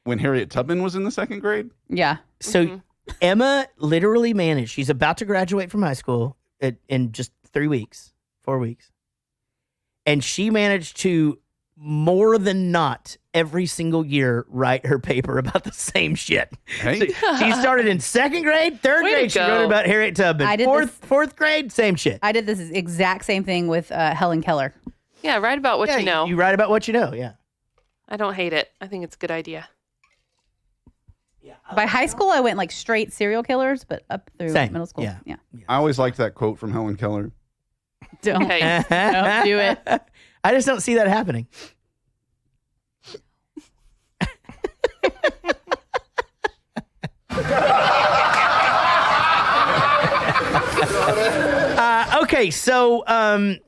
When Harriet Tubman was in the second grade? Yeah. So Emma literally managed, she's about to graduate from high school in just 4 weeks. And she managed to, more than not, every single year write her paper about the same shit. Hey. So she started in second grade, third Way to grade, she go. wrote about Harriet Tubman. I did Fourth grade, same shit. I did this exact same thing with Helen Keller. Yeah, write about what you know. You write about what you know, yeah. I don't hate it. I think it's a good idea. By high school, I went like straight serial killers, but up through Same. middle school. Yeah. I always liked that quote from Helen Keller. Don't do it. I just don't see that happening. Okay, so I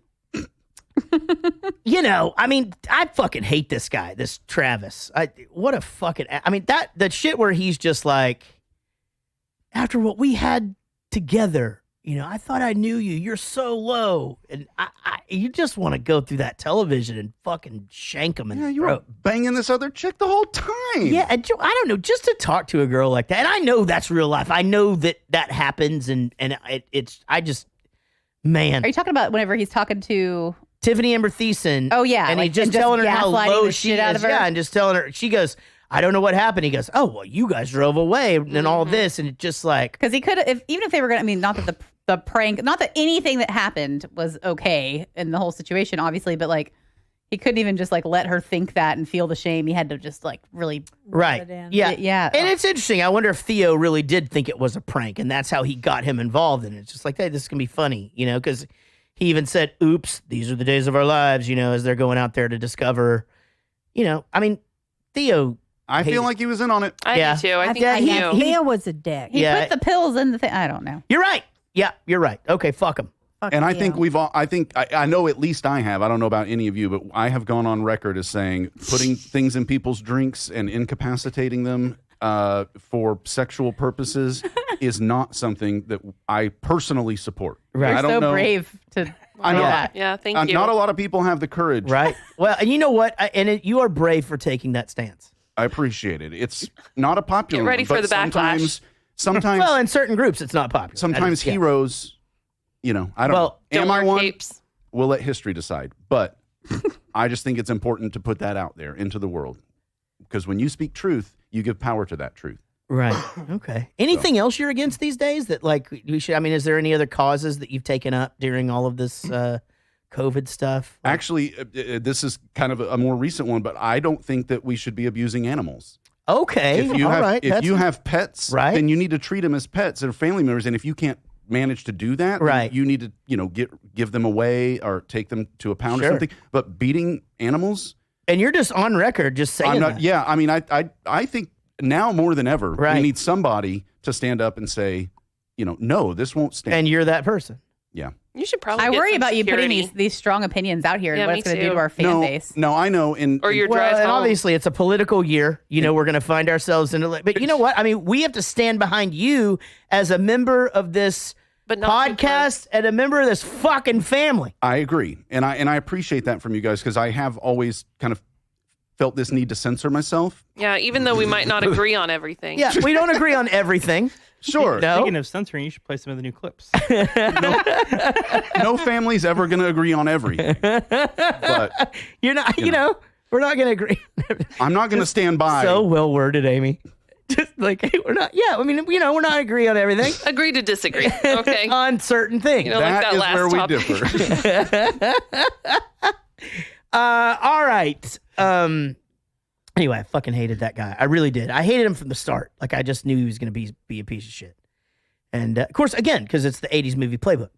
mean, I fucking hate this guy, this Travis. What a fucking, I mean, that shit where he's just like, after what we had together, I thought I knew you. You're so low, and you just want to go through that television and fucking shank them in the you were throat. banging this other chick the whole time. Yeah, and I don't know, just to talk to a girl like that, and I know that's real life. I know that happens, and man. Are you talking about whenever he's talking to Tiffany Amber Thiessen? Oh yeah, and like, he's just and telling her how gaslighting low the she shit out is. of her? Yeah, and just telling her. She goes, I don't know what happened. He goes, oh well, you guys drove away and all this, and it just like because he could have, even if they were going to. I mean, not that the prank, not that anything that happened was okay in the whole situation, obviously, but like he couldn't even just like let her think that and feel the shame. He had to just like really right, yeah. And it's interesting. I wonder if Theo really did think it was a prank, and that's how he got him involved. And it's just like, hey, this is gonna be funny, because he even said, "Oops, these are the days of our lives," as they're going out there to discover, I mean, Theo. I feel like he was in on it. I do too. I think he knew. Theo was a dick. He put the pills in the thing. I don't know. You're right. Yeah, you're right. Okay, fuck him. And I think I know at least I have. I don't know about any of you, but I have gone on record as saying putting things in people's drinks and incapacitating them for sexual purposes is not something that I personally support. Right. You're I don't so know. brave to. I know. Yeah, thank you. Not a lot of people have the courage. Right. Well, and you know what? You are brave for taking that stance. I appreciate it. It's not a popular Get ready one, for but the backlash. Sometimes, well, in certain groups, it's not popular. Sometimes heroes, I don't know. Am I one? Capes. We'll let history decide. But I just think it's important to put that out there into the world. Because when you speak truth, you give power to that truth. Right. Okay. Anything else you're against these days that we should, is there any other causes that you've taken up during all of this COVID stuff? Actually, this is kind of a more recent one, but I don't think that we should be abusing animals. Okay. If you have pets, then you need to treat them as pets and family members. And if you can't manage to do that, then you need to give them away or take them to a pound or something. But beating animals, and you're just on record just saying that. Yeah, I think now more than ever we need somebody to stand up and say, no, this won't stand. And you're that person. Yeah. You should probably. I get worry some about security. you putting these strong opinions out here and what it's going to do to our fan no, base. No, I know. Or your drive and home. obviously, it's a political year. We're going to find ourselves in a. But you know what? We have to stand behind you as a member of this podcast and a member of this fucking family. I agree, and I appreciate that from you guys because I have always kind of felt this need to censor myself. Yeah, even though we might not agree on everything. Yeah, we don't agree on everything. Sure. Speaking of censoring, you should play some of the new clips. No family's ever going to agree on everything. But you're not. We're not going to agree. I'm not going to stand by. So well worded, Amy. Just like we're not. Yeah, we're not agree on everything. Agree to disagree. Okay. On certain things. That like that is last where topic. we differ. All right. Anyway, I fucking hated that guy. I really did. I hated him from the start. Like, I just knew he was going to be a piece of shit. And, of course, again, because it's the 80s movie playbook.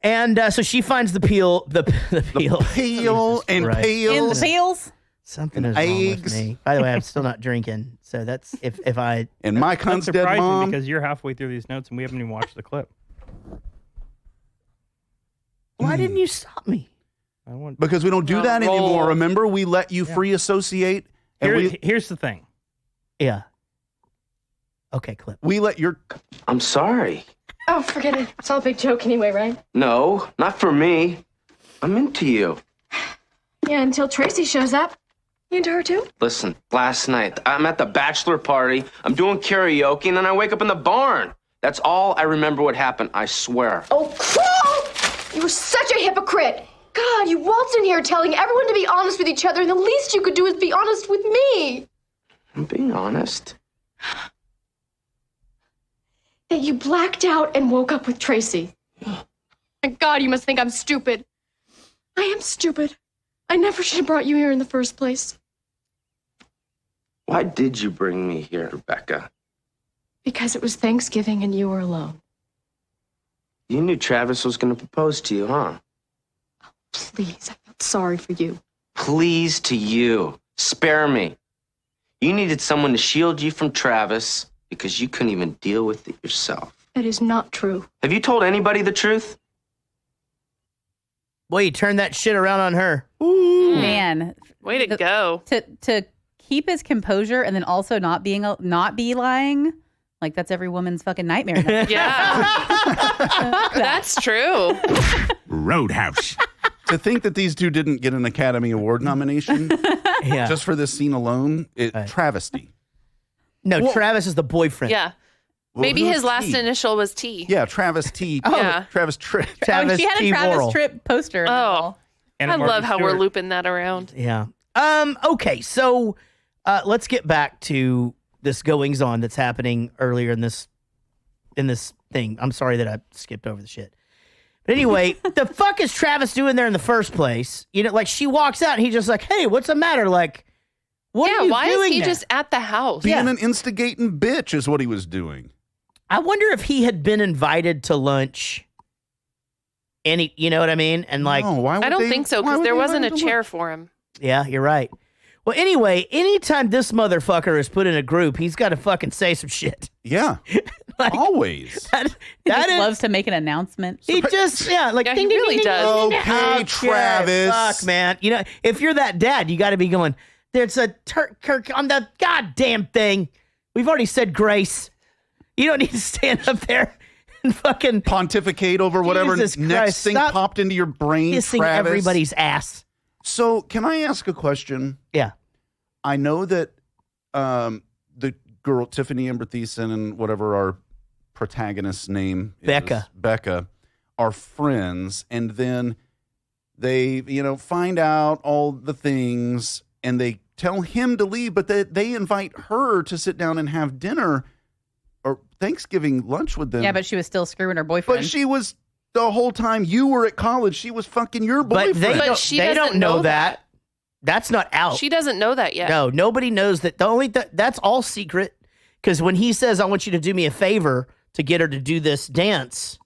And so she finds the peel. The peel. Peel and peel. In the peels? Something is wrong with me. By the way, I'm still not drinking. So that's if I... And my cunt's dead, Mom. Because you're halfway through these notes and we haven't even watched the clip. Why didn't you stop me? Because we don't do that anymore. Remember, we let you free associate. And here's the thing. Yeah. Okay, clip. We let your... I'm sorry. Oh, forget it. It's all a big joke anyway, right? No, not for me. I'm into you. Yeah, until Tracy shows up. You into her too? Listen, last night, I'm at the bachelor party. I'm doing karaoke, and then I wake up in the barn. That's all I remember what happened, I swear. Oh, cool! You were such a hypocrite. God, you waltzed in here telling everyone to be honest with each other, and the least you could do is be honest with me. I'm being honest. That you blacked out and woke up with Tracy. My God, you must think I'm stupid. I am stupid. I never should have brought you here in the first place. Why did you bring me here, Rebecca? Because it was Thanksgiving and you were alone. You knew Travis was going to propose to you, huh? Please, I felt sorry for you. Please to you. Spare me. You needed someone to shield you from Travis because you couldn't even deal with it yourself. That is not true. Have you told anybody the truth? Boy, you turned that shit around on her. Ooh. Man. Way to go. To keep his composure and then also not be lying. Like, that's every woman's fucking nightmare. Yeah. That's true. Roadhouse. To think that these two didn't get an Academy Award nomination just for this scene alone, travesty. No, Travis is the boyfriend. Yeah. Well, Maybe who's his last T? initial was T. Yeah, Travis T. Yeah. Travis Tripp. Travis she had T. a Travis Worrell. Tripp poster. Oh. And I Martin love how Stewart. we're looping that around. Yeah. Okay, so let's get back to this goings on that's happening earlier in this thing. I'm sorry that I skipped over the shit. But anyway, the fuck is Travis doing there in the first place? You know, like she walks out and he's just like, "Hey, what's the matter?" Like, what are you why doing is he there? just at the house? Being an instigating bitch is what he was doing. I wonder if he had been invited to lunch. You know what I mean? And like, No, why would I don't they- think so why because would there they wasn't a invite him to chair lunch? for him. yeah, you're right. Well, anyway, anytime this motherfucker is put in a group, he's got to fucking say some shit. Yeah, always. He just loves to make an annountime. He just, like, Yeah, ding, he ding, really ding, ding, does. ding, ding, ding. Okay, Okay, Travis. Fuck, man. You know, if you're that dad, you got to be going, there's a Kirk on the goddamn thing. We've already said grace. You don't need to stand up there and fucking pontificate over whatever Jesus next Christ, thing stop popped into your brain, kissing Travis. everybody's ass. So, can I ask a question? Yeah. I know that the girl, Tiffany Amber Thiessen, and whatever our protagonist's name is, Becca, are friends. And then they, find out all the things and they tell him to leave, but they invite her to sit down and have dinner or Thanksgiving lunch with them. Yeah, but she was still screwing her boyfriend. But she was the whole time you were at college. She was fucking your boyfriend. But she they doesn't don't know know that. That's not out. She doesn't know that yet. No, nobody knows that. That's all secret. Because when he says, "I want you to do me a favor to get her to do this dance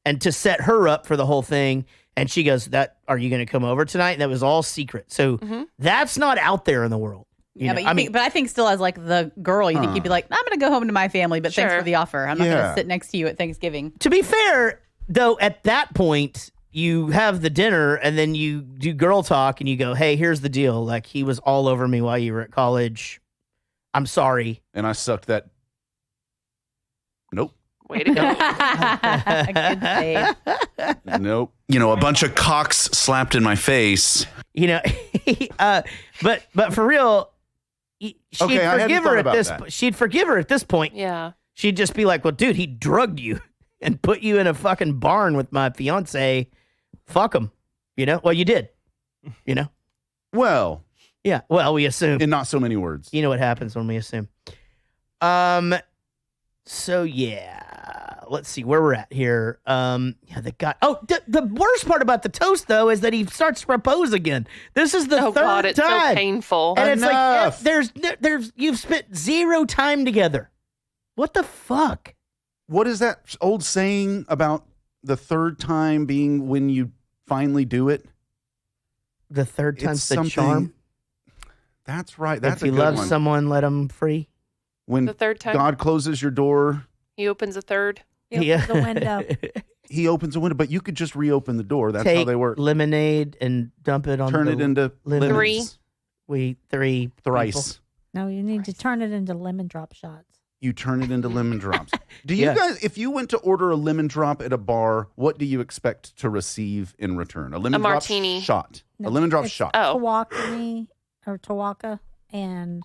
and to set her up for the whole thing," and she goes, "Are you going to come over tonight?" And that was all secret. So that's not out there in the world. You know? But I think still as like the girl, you think he'd be like, "I'm going to go home to my family, but thanks for the offer. I'm not going to sit next to you at Thanksgiving." To be fair, though, at that point, you have the dinner and then you do girl talk and you go, "Hey, here's the deal. Like, he was all over me while you were at college. I'm sorry." And I sucked that. Nope. Way to go. Good save. Nope. A bunch of cocks slapped in my face. But for real, she'd forgive her at this. that. She'd forgive her at this point. Yeah. She'd just be like, "Well, dude, he drugged you and put you in a fucking barn with my fiance. Fuck him." Well, you did. Well. Yeah. Well, we assume. In not so many words. You know what happens when we assume. So yeah, let's see where we're at here. The guy. Oh, the worst part about the toast though is that he starts to propose again. This is the third God, it's time. so painful. And Enough. it's like there's you've spent zero time together. What the fuck? What is that old saying about the third time being when you finally do it? The third time's It's the something- charm. That's right. That's If you a good love one. someone, let them free. When The third time? God closes your door, He opens a third. Yeah. The window. he opens a window, but you could just reopen the door. That's Take how they work. lemonade and dump it on. Turn the it into lemons. lemons. Three Thrice. people. No, you need to turn it into lemon drop shots. You turn it into lemon drops. Do you Yeah. guys, if you went to order a lemon drop at a bar, what do you expect to receive in return? A lemon drop martini. shot. No, a lemon drop it's shot. Tawaka and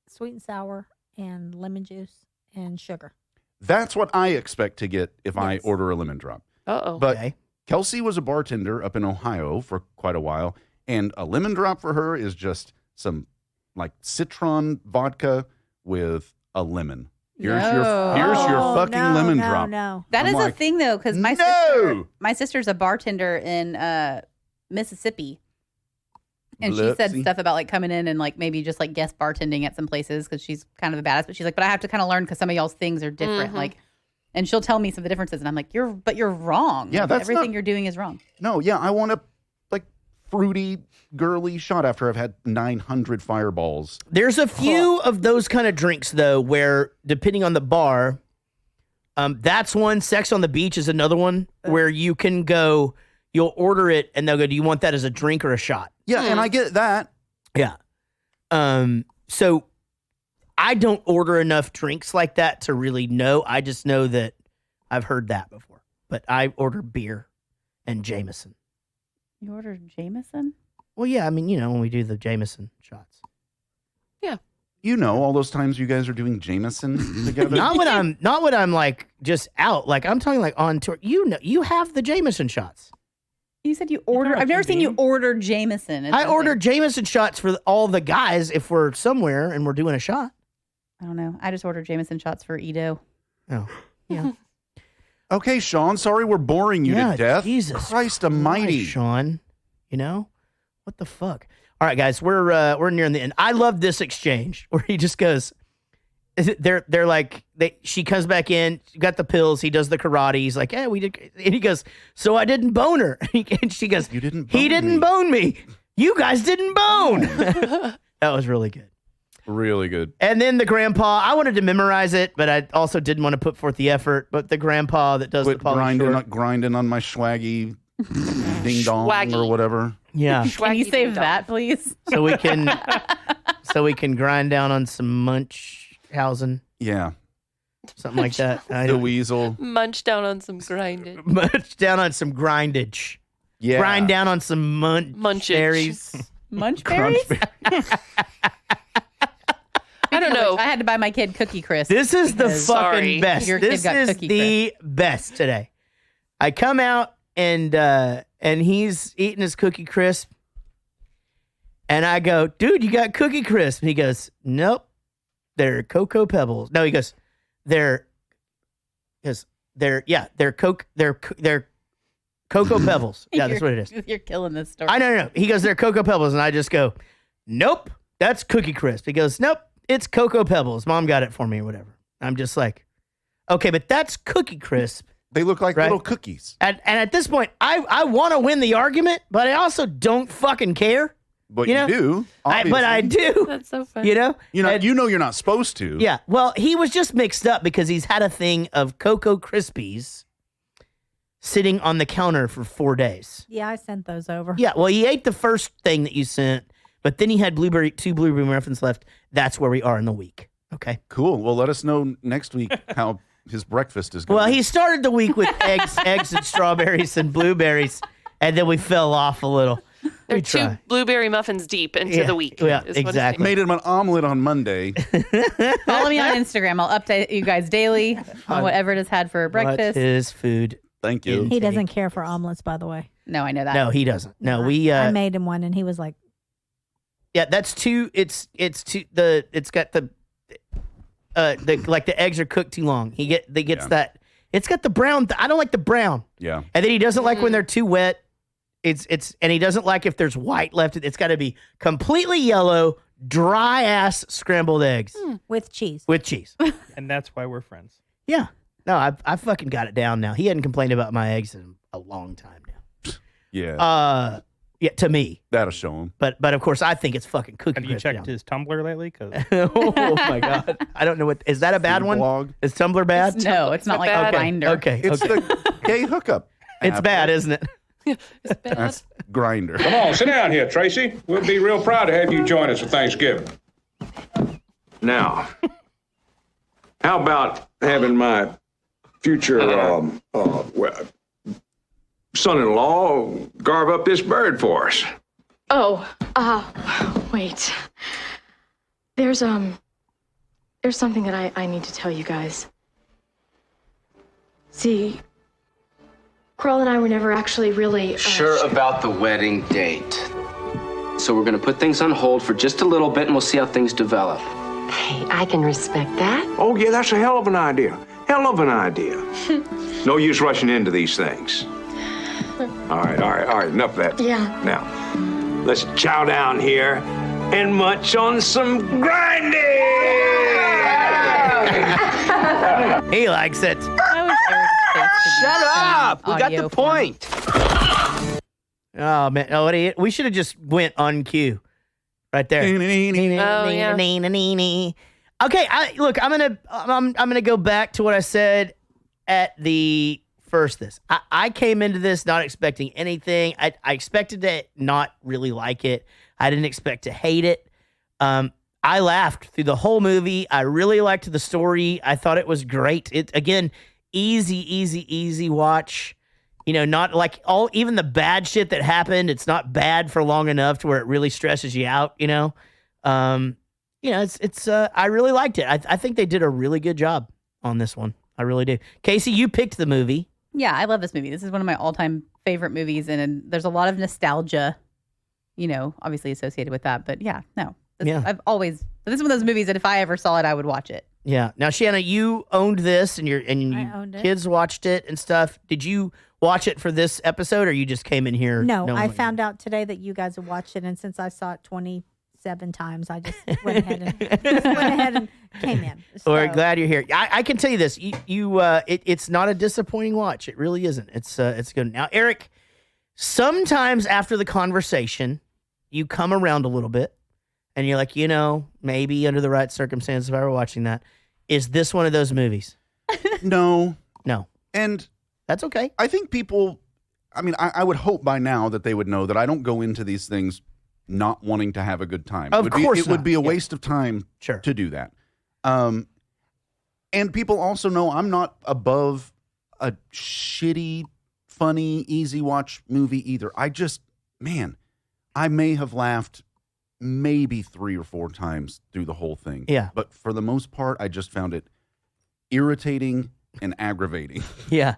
sweet and sour and lemon juice and sugar. That's what I expect to get if I order a lemon drop. Uh-oh. But Kelsey was a bartender up in Ohio for quite a while, and a lemon drop for her is just some like citron vodka with a lemon. Here's your fucking lemon drop. No. That I'm is like, a thing though, because my sister's a bartender in Mississippi. And she said stuff about like coming in and like maybe just like guest bartending at some places because she's kind of a badass. But she's like, but I have to kind of learn because some of y'all's things are different. Mhm. Like, and she'll tell me some of the differences, and I'm like, you're wrong. Yeah, Like, that's everything not- you're doing is wrong. No, yeah, I want a like fruity, girly shot after I've had 900 fireballs. There's a few of those kind of drinks though, where depending on the bar, that's one. Sex on the Beach is another one where you can go. You'll order it, and they'll go, "Do you want that as a drink or a shot?" Yeah, and I get that. Yeah. So I don't order enough drinks like that to really know. I just know that I've heard that before. But I order beer and Jameson. You ordered Jameson? Well, yeah. I mean, when we do the Jameson shots. Yeah. All those times you guys are doing Jameson together. Not when I'm like just out. Like I'm talking like on tour. You have the Jameson shots. You said you ordered. I've never seen you order Jameson. I ordered Jameson shots for all the guys if we're somewhere and we're doing a shot. I don't know. I just ordered Jameson shots for Edo. Oh, yeah. Okay, Sean. Sorry we're boring you to death. Jesus Christ Almighty, Sean. What the fuck? All right, guys, we're nearing the end. I love this exchange where he just goes. They're like she comes back in, got the pills. He does the karate. He's like, "Yeah, we did." And he goes, "So I didn't bone her." And she goes, "You didn't. He didn't bone me. You guys didn't bone." That was really good. Really good. And then the grandpa. I wanted to memorize it, but I also didn't want to put forth the effort. But the grandpa that does the grinding on my swaggy ding dong or whatever. Yeah. Can you save that, please? So we can grind down on some Munchhausen. Yeah. Something like that. The weasel. Munch down on some grindage. Munch down on some grindage. Yeah. Grind down on some berries. Munch berries? I don't know. I had to buy my kid Cookie Crisp. This is the fucking best. This is the best today. I come out and he's eating his Cookie Crisp. And I go, "Dude, you got Cookie Crisp?" And he goes, "Nope. They're Cocoa Pebbles." No, he goes, they're Cocoa Pebbles. Yeah, that's what it is. You're killing this story. I know. He goes, "They're Cocoa Pebbles." And I just go, "Nope, that's Cookie Crisp." He goes, "Nope, it's Cocoa Pebbles. Mom got it for me or whatever." I'm just like, okay, but that's Cookie Crisp. They look like little cookies. And at this point, I want to win the argument, but I also don't fucking care. But you do. But I do. That's so funny. You're not supposed to. Yeah. Well, he was just mixed up because he's had a thing of Cocoa Krispies sitting on the counter for 4 days. Yeah, I sent those over. Yeah. Well, he ate the first thing that you sent, but then he had two blueberry muffins left. That's where we are in the week. Okay. Cool. Well, let us know next week how his breakfast is going. Well, he started the week with eggs and strawberries and blueberries, and then we fell off a little. They're two blueberry muffins deep into the week. Yeah, exactly. Made him an omelet on Monday. Follow me on Instagram. I'll update you guys daily on whatever it has had for breakfast. What is food? Thank you. He doesn't care for omelets, by the way. No, I know that. No, he doesn't. No, I made him one, and he was like, "Yeah, that's too. It's got the the eggs are cooked too long. He gets that. It's got the brown. I don't like the brown. Yeah, and then he doesn't like when they're too wet. And he doesn't like if there's white left. It's got to be completely yellow, dry ass scrambled eggs with cheese. With cheese, and that's why we're friends. Yeah, no, I fucking got it down now. He hadn't complained about my eggs in a long time now. Yeah. Yeah, to me. That'll show him. But of course, I think it's fucking Cookie Have you Crisp checked now. his Tumblr lately? 'Cause oh my God. I don't know what, is that a bad one? Blog? Is Tumblr bad? No, it's not like a binder. Okay. It's the gay hookup. It's bad, isn't it? It's bad. That's Grinder. Come on, sit down here, Tracy. We'll be real proud to have you join us for Thanksgiving. Now, how about having my future son-in-law carve up this bird for us? Wait. There's something that I need to tell you guys. See, Carl and I were never actually really Sure about the wedding date. So we're gonna put things on hold for just a little bit and we'll see how things develop. Hey, I can respect that. Oh, yeah, that's a hell of an idea. Hell of an idea. No use rushing into these things. All right, enough of that. Yeah. Now, let's chow down here and munch on some grinding. He likes it. Shut up! We got the point. Oh man! Oh, we should have just went on cue, right there. Oh, yeah. Okay, look, I'm gonna go back to what I said at the first. I came into this not expecting anything. I expected to not really like it. I didn't expect to hate it. I laughed through the whole movie. I really liked the story. I thought it was great. It again, easy watch. Not like even the bad shit that happened. It's not bad for long enough to where it really stresses you out. It's I really liked it. I think they did a really good job on this one. I really do. Casey, you picked the movie. Yeah, I love this movie. This is one of my all-time favorite movies, and there's a lot of nostalgia, obviously associated with that. But yeah, no. This is one of those movies that if I ever saw it, I would watch it. Yeah. Now, Shanna, you owned this, and your kids watched it and stuff. Did you watch it for this episode, or you just came in here? No, I found out today that you guys have watched it, and since I saw it 27 times, I just went ahead and came in. So. We're glad you're here. I can tell you this: it's not a disappointing watch. It really isn't. It's good. Now, Eric, sometimes after the conversation, you come around a little bit. And you're like, maybe under the right circumstances, if I were watching that, is this one of those movies? No. And that's okay. I think people, I would hope by now that they would know that I don't go into these things not wanting to have a good time. Of course It would be a waste of time to do that. And people also know I'm not above a shitty, funny, easy watch movie either. I may have laughed maybe 3 or 4 times through the whole thing. Yeah. But for the most part, I just found it irritating and aggravating. Yeah.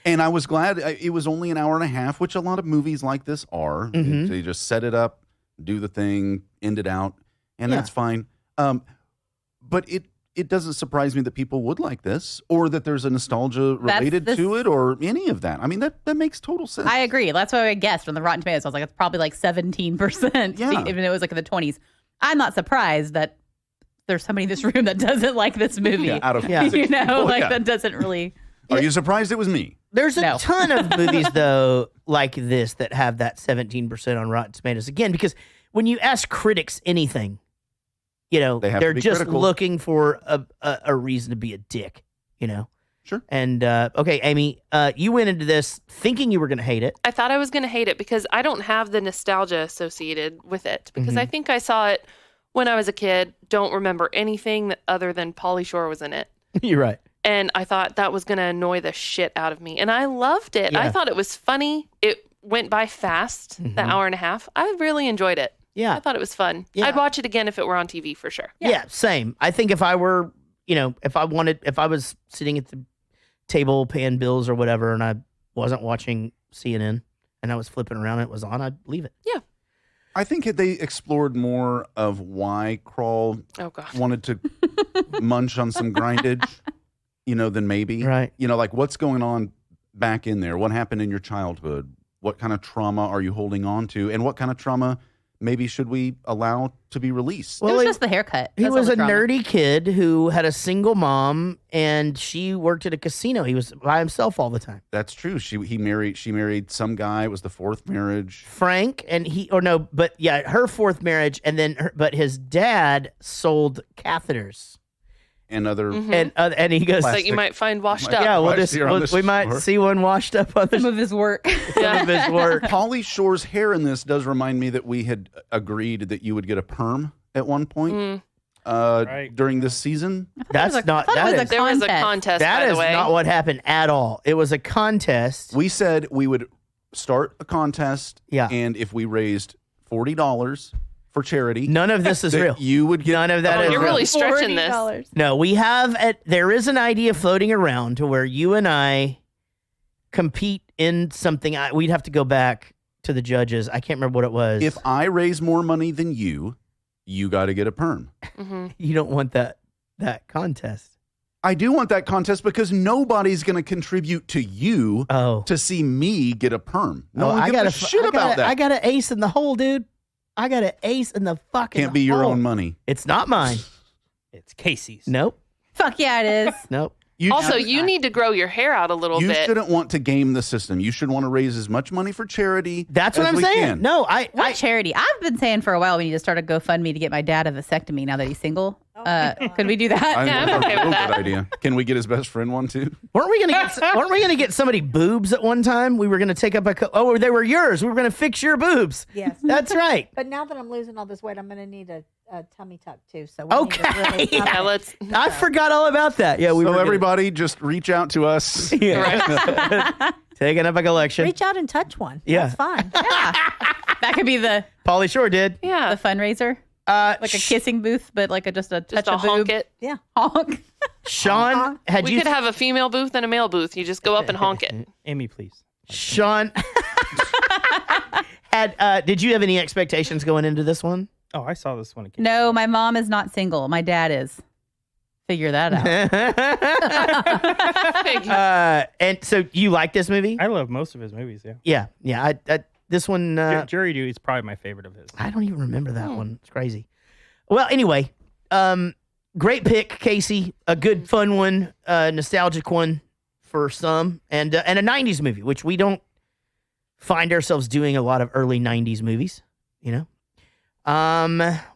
And I was glad it was only an hour and a half, which a lot of movies like this are. Mm-hmm. They just set it up, do the thing, end it out, and that's fine. But it doesn't surprise me that people would like this, or that there's a nostalgia related to it, or any of that. That makes total sense. I agree. That's what I guessed on the Rotten Tomatoes. I was like, it's probably like 17%, even though it was like in the 20s. I'm not surprised that there's somebody in this room that doesn't like this movie. That doesn't really. Are you surprised it was me? There's a ton of movies, though, like this that have that 17% on Rotten Tomatoes. Again, because when you ask critics anything, they're just critical. Looking for a reason to be a dick, Sure. And, okay, Amy, you went into this thinking you were going to hate it. I thought I was going to hate it because I don't have the nostalgia associated with it. Because I think I saw it when I was a kid, don't remember anything other than Pauly Shore was in it. You're right. And I thought that was going to annoy the shit out of me. And I loved it. Yeah. I thought it was funny. It went by fast, the hour and a half. I really enjoyed it. Yeah. I thought it was fun. Yeah. I'd watch it again if it were on TV for sure. Yeah, same. I think if I were, if I was sitting at the table paying bills or whatever and I wasn't watching CNN and I was flipping around and it was on, I'd leave it. Yeah. I think they explored more of why Crawl wanted to munch on some grindage, than maybe. Right. Like what's going on back in there? What happened in your childhood? What kind of trauma are you holding on to? And what kind of trauma maybe should we allow to be released? Well, it was just the haircut. He was a nerdy kid who had a single mom, and she worked at a casino. He was by himself all the time. That's true. She married some guy. It was the 4th marriage. Frank, and her 4th marriage, and then but his dad sold catheters. And other and he goes that you might find washed up. Yeah, we might see one washed up on some of his work. Some of his work. Pauly Shore's hair in this does remind me that we had agreed that you would get a perm at one point during this season. There was a contest. That is not what happened at all. It was a contest. We said we would start a contest. Yeah. And if we raised $40 for charity. None of this is real. You would get none of that. Is you're real. really stretching this. No, we have. There is an idea floating around to where you and I compete in something. We'd have to go back to the judges. I can't remember what it was. If I raise more money than you got to get a perm. You don't want that contest. I do want that contest because nobody's going to contribute to you to see me get a perm. No one gives a shit about that. I got an ace in the hole, dude. I got an ace in the fucking Can't be your hole. own money. It's not mine. It's Casey's. Nope. Fuck yeah, it is. Nope. You need to grow your hair out a little bit. You shouldn't want to game the system. You should want to raise as much money for charity. That's what I'm saying. Can. No, what charity? I've been saying for a while we need to start a GoFundMe to get my dad a vasectomy now that he's single. Could we do that? I'm okay with that. Good idea. Can we get his best friend one too? Weren't we gonna get somebody boobs at one time? We were gonna take up they were yours. We were gonna fix your boobs. Yes, that's right. But now that I'm losing all this weight, I'm gonna need a tummy tuck too. So we need to really Yeah, let's. I forgot all about that. Yeah, So everybody just reach out to us. Taking up a collection. reach out and touch one. Yeah. That's fine. That could be the Pauly Shore did. Yeah. the fundraiser, like a kissing booth, but like just a touch Just a of honk boob. it. Yeah. Honk. Sean, had We you could have a female booth and a male booth. You just go up and honk it. Amy, please. Sean did you have any expectations going into this one? Oh, I saw this one again. No, my mom is not single. My dad is. Figure that out. And so you like this movie? I love most of his movies. Yeah. Yeah. This one Jury Duty is probably my favorite of his. I don't even remember that one. It's crazy. Well, anyway, great pick, Casey. A good, fun one, nostalgic one for some, and a '90s movie, which we don't find ourselves doing a lot of early '90s movies. You know.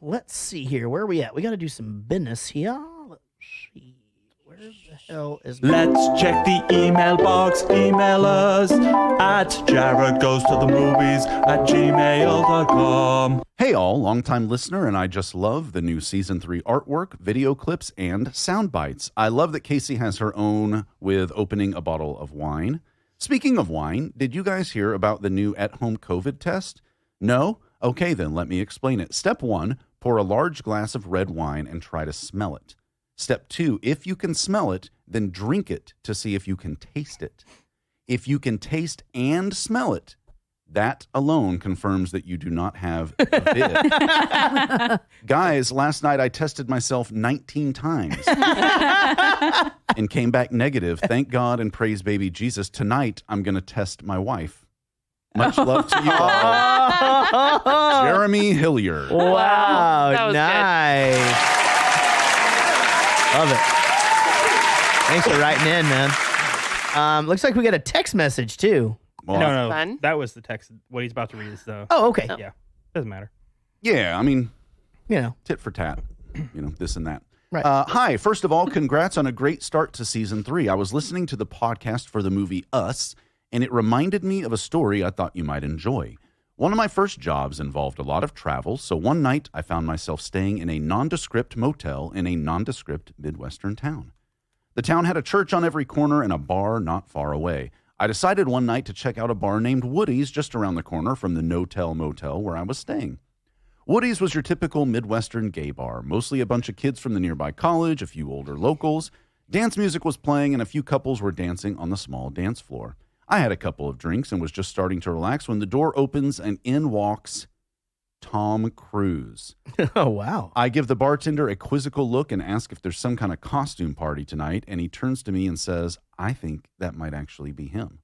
Let's see here. Where are we at? We got to do some business here. Let's see. Where the hell is? Let's check the email box. Email us at jaredgoestothemovies@gmail.com. Hey all, longtime listener, and I just love the new Season 3 artwork, video clips, and sound bites. I love that Casey has her own with opening a bottle of wine. Speaking of wine, did you guys hear about the new at-home COVID test? No? Okay, then let me explain it. Step 1, pour a large glass of red wine and try to smell it. Step 2, if you can smell it, then drink it to see if you can taste it. If you can taste and smell it, that alone confirms that you do not have the vid. Guys, last night I tested myself 19 times and came back negative. Thank God and praise baby Jesus. Tonight, I'm going to test my wife. Much love to you all. Jeremy Hillier. Wow, That was nice. Love it. Thanks for writing in, man. Looks like we got a text message too. Well, No, Fun. that was the text. What he's about to read is the. Oh, okay. Yeah, doesn't matter. yeah, I mean, You know. tit for tat, this and that. Right. Hi, first of all, congrats on a great start to season 3. I was listening to the podcast for the movie Us, and it reminded me of a story I thought you might enjoy. One of my first jobs involved a lot of travel, so one night I found myself staying in a nondescript motel in a nondescript Midwestern town. The town had a church on every corner and a bar not far away. I decided one night to check out a bar named Woody's just around the corner from the No-Tell Motel where I was staying. Woody's was your typical Midwestern gay bar, mostly a bunch of kids from the nearby college, a few older locals. Dance music was playing and a few couples were dancing on the small dance floor. I had a couple of drinks and was just starting to relax when the door opens and in walks Tom Cruise. Oh, wow. I give the bartender a quizzical look and ask if there's some kind of costume party tonight, and he turns to me and says, I think that might actually be him.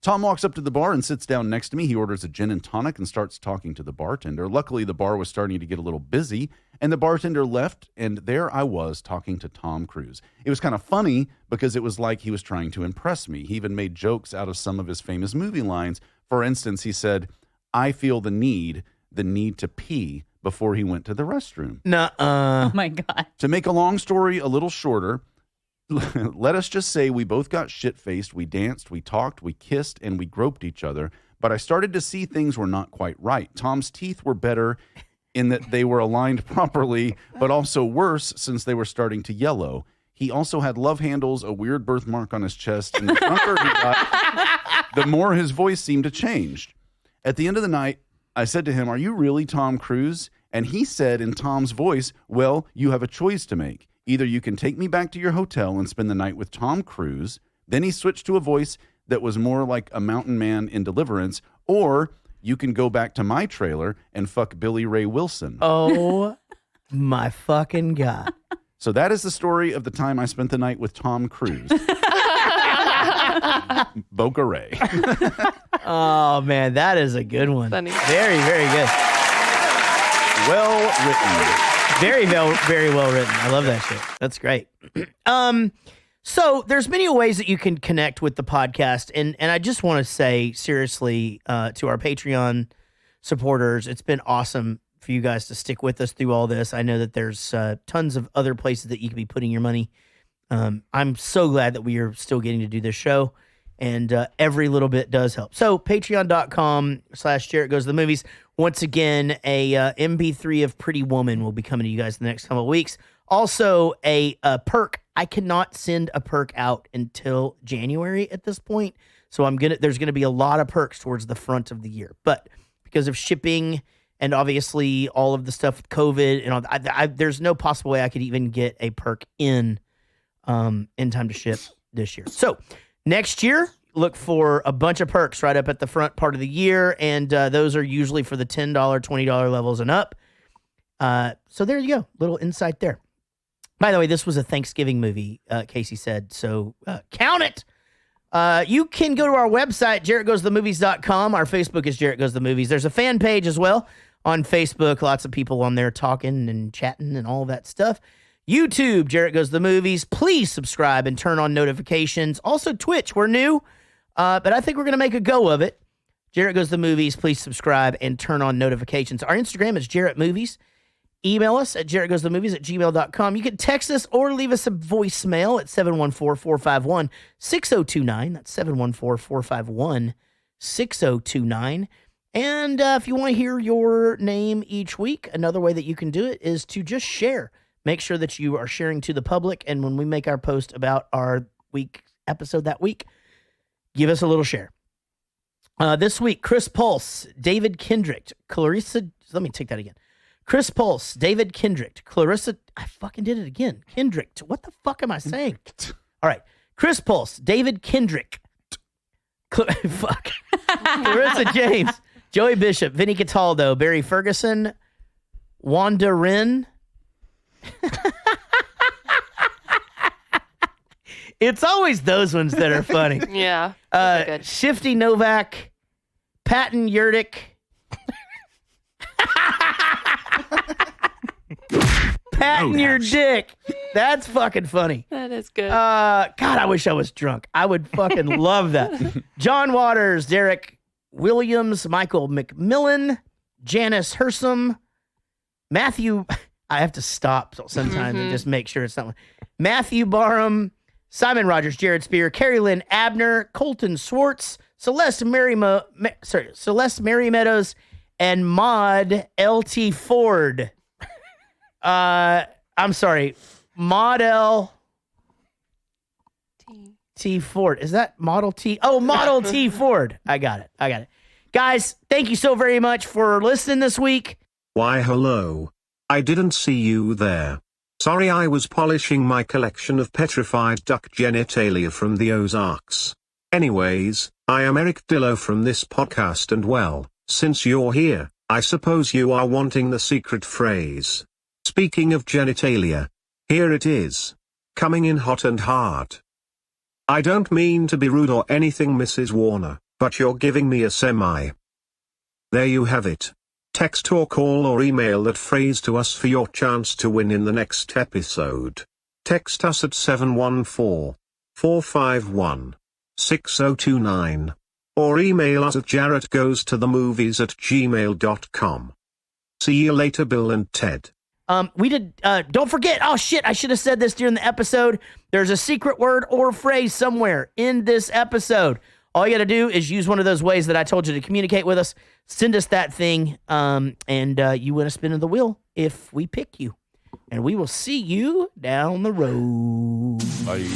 Tom walks up to the bar and sits down next to me. He orders a gin and tonic and starts talking to the bartender. Luckily, the bar was starting to get a little busy, and the bartender left, and there I was talking to Tom Cruise. It was kind of funny because it was like he was trying to impress me. He even made jokes out of some of his famous movie lines. For instance, he said, I feel the need to pee before he went to the restroom. Oh my God. To make a long story a little shorter, let us just say we both got shit-faced, we danced, we talked, we kissed, and we groped each other, but I started to see things were not quite right. Tom's teeth were better in that they were aligned properly, but also worse since they were starting to yellow. He also had love handles, a weird birthmark on his chest, and the drunker he got, the more his voice seemed to change. At the end of the night, I said to him, are you really Tom Cruise? And he said in Tom's voice, well, you have a choice to make. Either you can take me back to your hotel and spend the night with Tom Cruise. Then he switched to a voice that was more like a mountain man in Deliverance. Or you can go back to my trailer and fuck Billy Ray Wilson. Oh, my fucking God. So that is the story of the time I spent the night with Tom Cruise. Boca Ray. Oh, man, that is a good one. Funny. Very, very good. Well written. Very well written. I love that shit. That's great. So there's many ways that you can connect with the podcast, and I just want to say seriously to our Patreon supporters, it's been awesome for you guys to stick with us through all this. I know that there's tons of other places that you can be putting your money. I'm so glad that we are still getting to do this show, And every little bit does help. So patreon.com/Jarrett Goes to the Movies. Once again, a MP3 of Pretty Woman will be coming to you guys in the next couple of weeks. Also, a perk. I cannot send a perk out until January at this point. So there's gonna be a lot of perks towards the front of the year. But because of shipping and obviously all of the stuff with COVID and all, there's no possible way I could even get a perk in time to ship this year. So next year, look for a bunch of perks right up at the front part of the year, and those are usually for the $10, $20 levels and up. So there you go. Little insight there. By the way, this was a Thanksgiving movie, Casey said, so count it. You can go to our website, JarrettGoesToTheMovies.com. Our Facebook is Jarrett Goes to the Movies. There's a fan page as well on Facebook. Lots of people on there talking and chatting and all that stuff. YouTube, Jarrett Goes to the Movies. Please subscribe and turn on notifications. Also, Twitch, we're new, but I think we're going to make a go of it. Jarrett Goes to the Movies. Please subscribe and turn on notifications. Our Instagram is Jarrett Movies. Email us at jarrettgoesthemovies@gmail.com. You can text us or leave us a voicemail at 714-451-6029. That's 714-451-6029. And if you want to hear your name each week, another way that you can do it is to just share. Make sure that you are sharing to the public, and when we make our post about our week episode that week, give us a little share. This week, Chris Pulse, David Kendrick, Clarissa. Let me take that again. Chris Pulse, David Kendrick, Clarissa. I fucking did it again. Kendrick. What the fuck am I saying? All right. Chris Pulse, David Kendrick. Fuck. Clarissa James, Joey Bishop, Vinny Cataldo, Barry Ferguson, Wanda Wren. It's always those ones that are funny. Yeah. Shifty Novak, Patton Yurdik. Patting your dick. That's fucking funny. That is good. God, I wish I was drunk. I would fucking love that. John Waters, Derek Williams, Michael McMillan, Janice Hersom, Matthew. I have to stop sometimes and just make sure it's not. Matthew Barham, Simon Rogers, Jared Spear, Carrie Lynn Abner, Colton Swartz, Celeste Merrimeadows, and Maud L.T. Ford. I'm sorry, Maud L.T. Ford. Is that Model T? Oh, Model T Ford. I got it. Guys, thank you so very much for listening this week. Why, hello. I didn't see you there. Sorry, I was polishing my collection of petrified duck genitalia from the Ozarks. Anyways, I am Eric Dillo from this podcast, and well, since you're here, I suppose you are wanting the secret phrase. Speaking of genitalia, here it is. Coming in hot and hard. I don't mean to be rude or anything, Mrs. Warner, but you're giving me a semi. There you have it. Text or call or email that phrase to us for your chance to win in the next episode. Text us at 714-451-6029. Or email us at jarrettgoestothemovies@gmail.com. See you later, Bill and Ted. We did, don't forget, oh shit, I should have said this during the episode. There's a secret word or phrase somewhere in this episode. All you got to do is use one of those ways that I told you to communicate with us. Send us that thing, and you win a spin of the wheel if we pick you. And we will see you down the road. Bye.